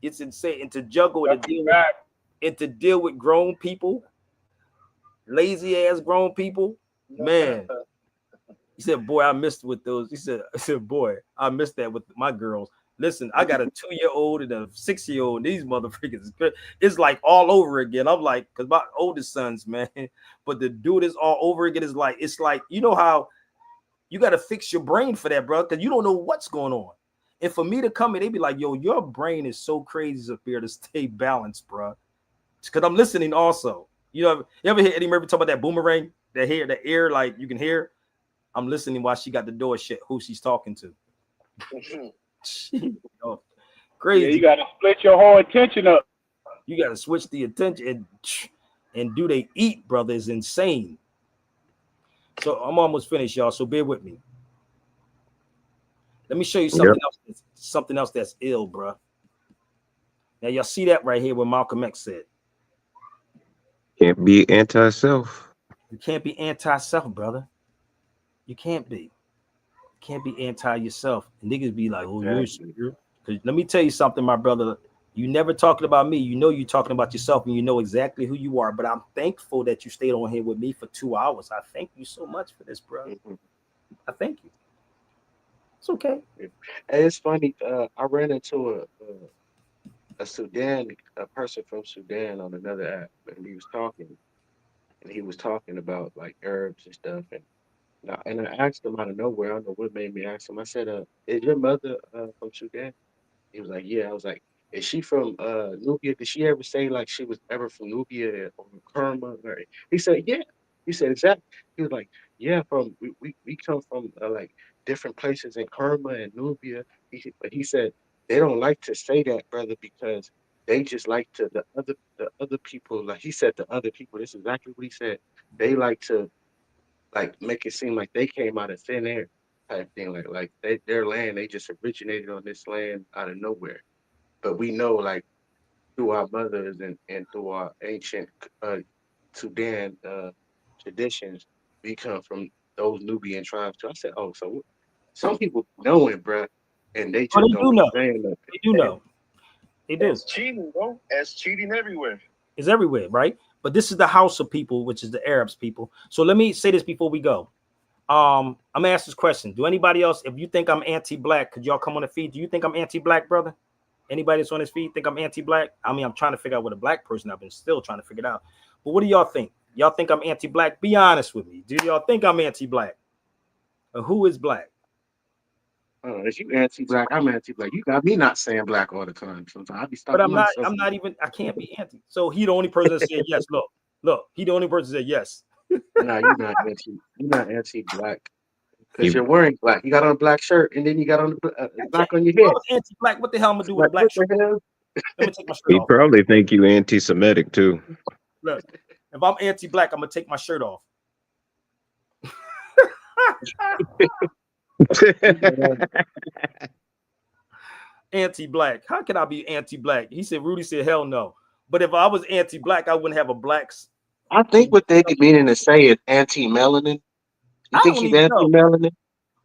It's insane. And to juggle and to deal with grown people, lazy ass grown people, man. He said, boy, I missed with those. He said, boy, I missed that with my girls. Listen, I got a 2-year-old and a 6-year-old, and these motherfuckers, it's like all over again. I'm like, because my oldest sons, man, but to do this all over again is like, it's like, you know how you got to fix your brain for that, bro, because you don't know what's going on. And for me to come in, they be like, yo, your brain is so crazy up here to stay balanced, bro. Because I'm listening also. You ever hear Eddie Murphy talk about that boomerang, that air, like you can hear? I'm listening while she got the door shut, who she's talking to. Crazy. Yeah, you got to split your whole attention up. You got to switch the attention and do they eat, brother, is insane. So I'm almost finished, y'all. So bear with me. Let me show you something else that's ill, bro. Now y'all see that right here what Malcolm X said. Can't be anti-self. You can't be anti-self, brother. You can't be. You can't be anti-yourself. And niggas be like, oh, you're because let me tell you something, my brother. You never talking about me. You know you're talking about yourself, and you know exactly who you are. But I'm thankful that you stayed on here with me for 2 hours. I thank you so much for this, bro. I thank you. It's okay. Hey, it's funny. I ran into a person from Sudan on another app, and he was talking about like herbs and stuff, and I asked him out of nowhere. I don't know what made me ask him. I said, "Is your mother from Sudan?" He was like, "Yeah." I was like, "Is she from Nubia? Did she ever say like she was ever from Nubia or Kerma?" He said, "Yeah." He said, "Exactly." He was like, "Yeah, we come from like different places in Kerma and Nubia." But he said they don't like to say that, brother, because they just like to the other people. Like he said, the other people. This is exactly what he said. They like to like make it seem like they came out of thin air. type thing. Their land, they just originated on this land out of nowhere. But we know, like, through our mothers and through our ancient uh, Sudan traditions, we come from those Nubian tribes too. I said, oh, so some people know it, bruh, and they Oh, just they don't do be know. saying nothing. They do know. They do. It's cheating, bro. It's cheating everywhere. It's everywhere, right? But this is the house of people, which is the Arabs people. So let me say this before we go. I'm gonna ask this question. Do anybody else, if you think I'm anti-black, could y'all come on the feed? Do you think I'm anti-black, brother? Anybody that's on this feed think I'm anti-black? I mean, I'm trying to figure out what a black person. I've been still trying to figure it out. But what do y'all think? Y'all think I'm anti-black? Be honest with me. Do y'all think I'm anti-black? Or who is black? If you anti-black, I'm anti-black. You got me not saying black all the time. Sometimes I be But stopping myself. I'm not even, I can't be anti. So he the only person that said yes. Look, he the only person that said yes. Nah, you're not anti-black. Because you're wearing black. You got on a black shirt and then you got on black on your If I head. was anti-black, what the hell I'm gonna do with a Like, black what shirt? the hell? Let me take my shirt He off. probably think you anti-Semitic too. Look, if I'm anti-black, I'm gonna take my shirt off. Anti-black. How can I be anti-black? He said, Rudy said, hell no. But if I was anti-black, I wouldn't have a blacks. I think what they be meaning to say is anti-melanin. You I think don't he's even know. anti-melanin?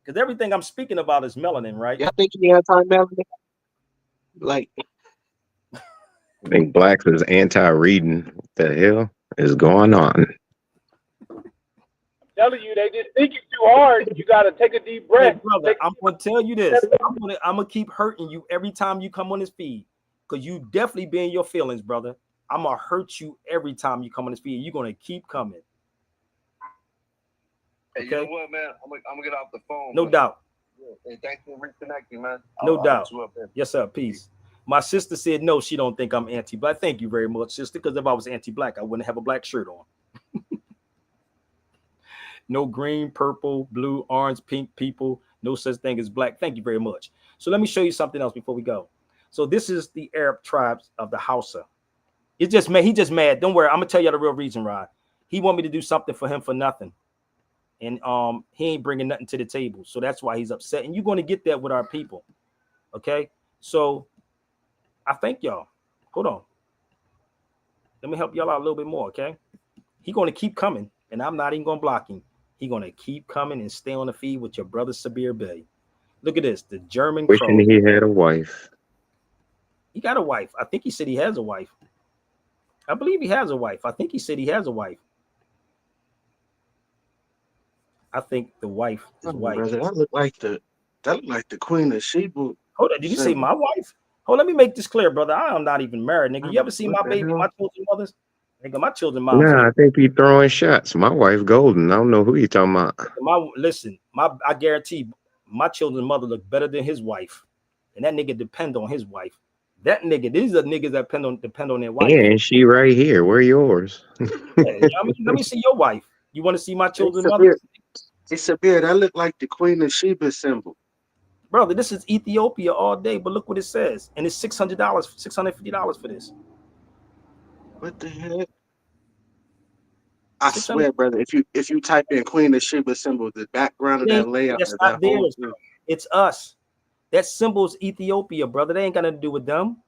Because everything I'm speaking about is melanin, right? Y'all think he's anti-melanin? Like, I think blacks is anti-reading. What the hell is going on? Telling you, they just think you too hard. You gotta take a deep breath. Hey, brother, I'm gonna tell you this. I'm gonna keep hurting you every time you come on this feed. Because you definitely be in your feelings, brother. I'm gonna hurt you every time you come on this feed. You're gonna keep coming. Hey, you know what, man? I'm gonna get off the phone. No doubt. Hey, thanks for reconnecting, man. No doubt. I'll Yes, sir. Peace. My sister said no, she don't think I'm anti-black. Thank you very much, sister. Because if I was anti-black, I wouldn't have a black shirt on. No green, purple, blue, orange, pink people. No such thing as black. Thank you very much. So let me show you something else before we go. So this is the Arab tribes of the Hausa. It's just mad. He just mad. Don't worry. I'm gonna tell you the real reason, Rod. He want me to do something for him for nothing. And he ain't bringing nothing to the table. So that's why he's upset. And you're going to get that with our people. Okay? So I thank y'all. Hold on. Let me help y'all out a little bit more, okay? He's going to keep coming, and I'm not even going to block him. He's going to keep coming and stay on the feed with your brother Sabir Bey. Look at this. The German Wishing crow. he had a wife. He got a wife. I think he said he has a wife. I believe he has a wife. I think he said he has a wife. I think the wife is white. brother, that look like the Queen of Sheba. Hold on, did you say my wife? Hold, let me make this clear, brother. I am not even married, nigga. You ever seen my baby, my children mothers? Nigga, my children moms. Nah, I think he throwing shots. My wife golden. I don't know who you talking about. I guarantee my children's mother look better than his wife. And that nigga depend on his wife. That nigga, these are niggas that depend on their wife. And she right here. Where yours? Let me see your wife. You want to see my children's mother? It's a beard. That look like the Queen of Sheba symbol. Brother, this is Ethiopia all day, but look what it says. And it's $600, $650 for this. What the heck? I swear, brother, if you type in Queen of Sheba symbol, the background of that layout, that's not theirs. It's us. That symbol's Ethiopia, brother. They ain't got nothing to do with them.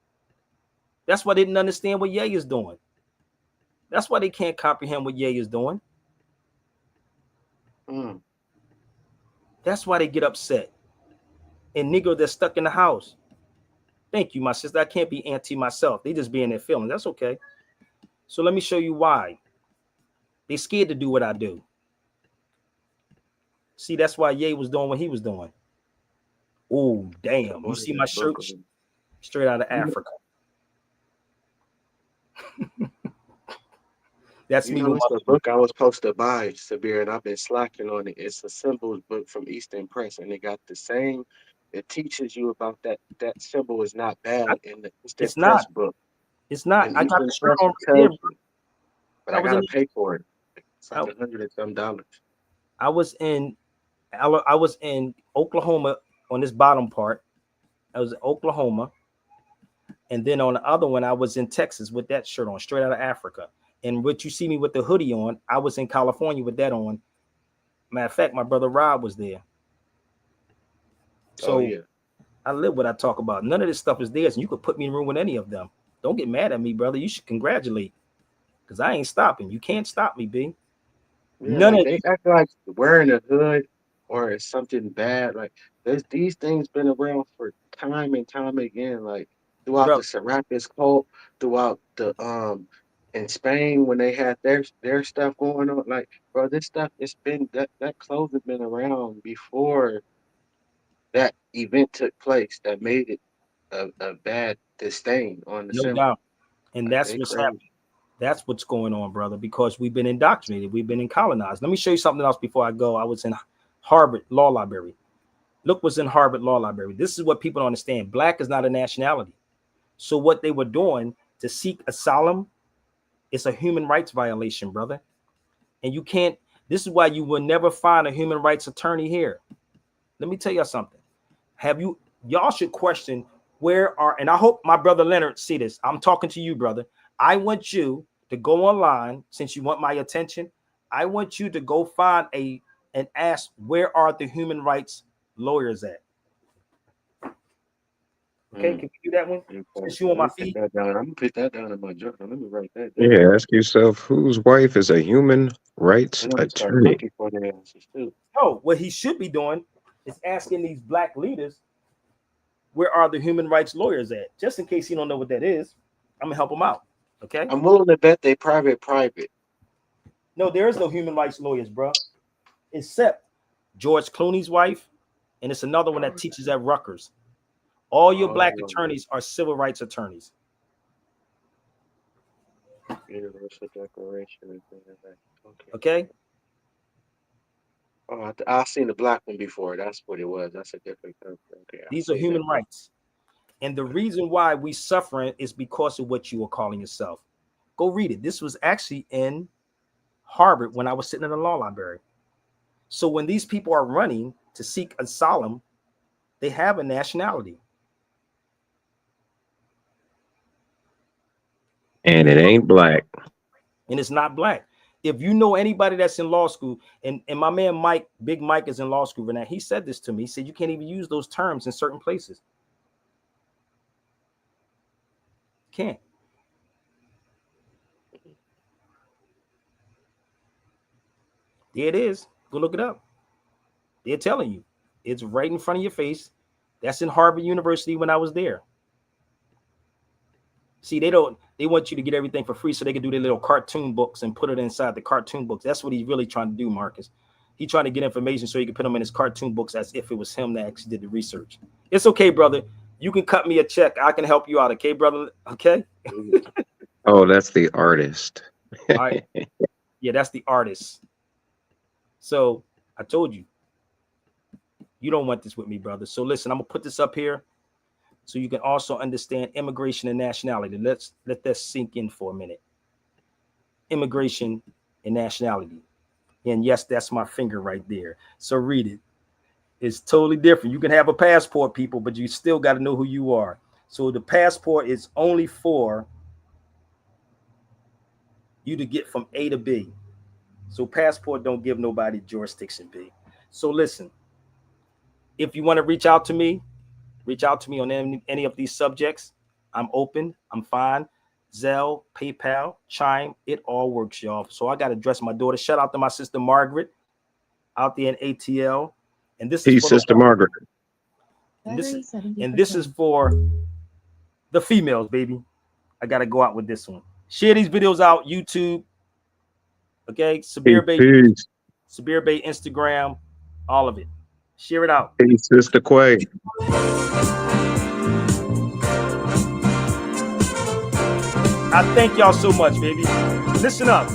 That's why they didn't understand what Ye is doing. That's why they can't comprehend what Ye is doing. That's why they get upset. And nigga, they're stuck in the house. Thank you, my sister. I can't be anti myself. They just be in their feelings. That's okay. So let me show you why. They scared to do what I do. See, that's why Ye was doing what he was doing. Oh, damn. You see my shirt? Straight out of Africa. That's me. It's the book I was supposed to buy, Sabir, and I've been slacking on it. It's a symbols book from Eastern Press, and it got the same. It teaches you about that symbol is not bad in the Eastern Press book. It's not. And I got the shirt on tells there. you, but I gotta pay for it. It's like $100 and some. I was in Oklahoma on this bottom part. I was in Oklahoma, and then on the other one, I was in Texas with that shirt on, straight out of Africa. And what you see me with the hoodie on, I was in California with that on. Matter of fact, my brother Rob was there. Oh So yeah. I live what I talk about. None of this stuff is theirs, and you could put me in a room with any of them. Don't get mad at me, brother. You should congratulate, because I ain't stopping. You can't stop me, B. Yeah, None like of they you, act like wearing a hood or it's something bad. Like these things been around for time and time again. Like throughout bro. the Serapis cult, throughout the in Spain when they had their stuff going on. Like, bro, this stuff it's been that clothes have been around before that event took place that made it a bad disdain on the No symbol. doubt. And Like that's they what's happening. crazy. That's what's going on, brother, because we've been indoctrinated. We've been colonized. Let me show you something else before I go. I was in Harvard Law Library. Look what's in Harvard Law Library. This is what people don't understand. Black is not a nationality. So what they were doing to seek asylum is a human rights violation, brother. And you can't, this is why you will never find a human rights attorney here. Let me tell you something. Y'all should question and I hope my brother Leonard see this. I'm talking to you, brother. I want you to go online, since you want my attention. I want you to go find and ask, where are the human rights lawyers at? Okay, can we do that one? Since you on Let my me put feet. that down. I'm gonna put that down in my journal. Let me write that down. Yeah, ask yourself whose wife is a human rights And I'm gonna start attorney. looking for the answers too. No, what he should be doing is asking these black leaders, where are the human rights lawyers at? Just in case you don't know what that is, I'm gonna help him out. Okay. I'm willing to bet they private. No, there is no human rights lawyers, bro, except George Clooney's wife, and it's another one that teaches at Rutgers. All your black Oh, attorneys are civil rights attorneys. Universal Declaration. Okay. Okay. Oh, I've seen the black one before. That's what it was. That's a different country. Okay, I These are see that. human rights. And the reason why we suffering is because of what you are calling yourself. Go read it. This was actually in Harvard when I was sitting in the law library. So when these people are running to seek asylum, they have a nationality. And it ain't black. And it's not black. If you know anybody that's in law school, and my man Mike, Big Mike, is in law school right now, he said this to me. He said, you can't even use those terms in certain places. Can't. There it is. Go look it up. They're telling you. It's right in front of your face. That's in Harvard University when I was there. See, they want you to get everything for free so they can do their little cartoon books and put it inside the cartoon books. That's what he's really trying to do, Marcus. He's trying to get information so he can put them in his cartoon books as if it was him that actually did the research. It's okay, brother. You can cut me a check. I can help you out. Okay, brother? Okay? Oh, that's the artist. All right. Yeah, that's the artist. So I told you, you don't want this with me, brother. So listen, I'm going to put this up here so you can also understand immigration and nationality. Let that sink in for a minute. Immigration and nationality. And yes, that's my finger right there. So read it. It's totally different. You can have a passport, people, but you still got to know who you are. So the passport is only for you to get from A to B. So passport don't give nobody jurisdiction, B. So listen, if you want to reach out to me on any of these subjects. I'm open. I'm fine. Zelle, PayPal, Chime, it all works, y'all. So I got to address my daughter. Shout out to my sister Margaret out there in ATL. And this is for Sister Margaret. And this is for the females, baby. I got to go out with this one. Share these videos out, YouTube. Okay, Sabir Bay, Instagram, all of it. Share it out. Peace, Sister Quay. I thank y'all so much, baby. Listen up.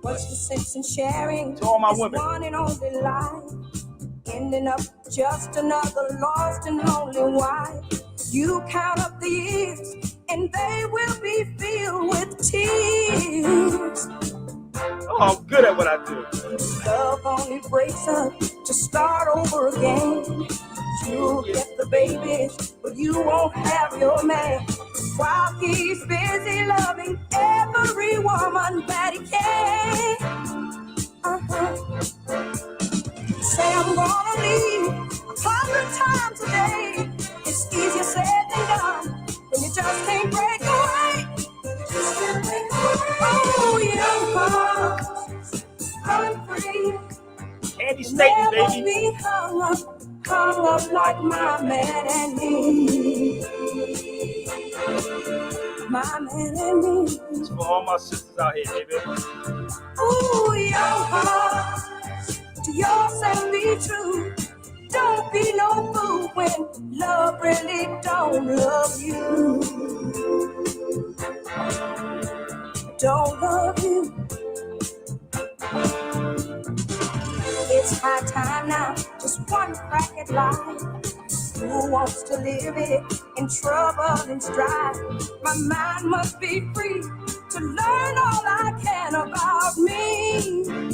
What's the sense in sharing to all my this women? One and only life, ending up just another lost and lonely wife. You count up the years, and they will be filled with tears. Oh, I'm good at what I do. Love only breaks up to start over again. You'll get the babies, but you won't have your man. While he's busy loving every woman that he can. Say I'm gonna leave 100 times Andy Stately, baby. Be hung up like my man and me. My man and me. It's for all my sisters out here, baby. Ooh, your heart to yourself be true. Don't be no fool when love really don't love you. Don't love you. It's high time now, just one crack at life. Who wants to live it in trouble and strife? My mind must be free to learn all I can about me.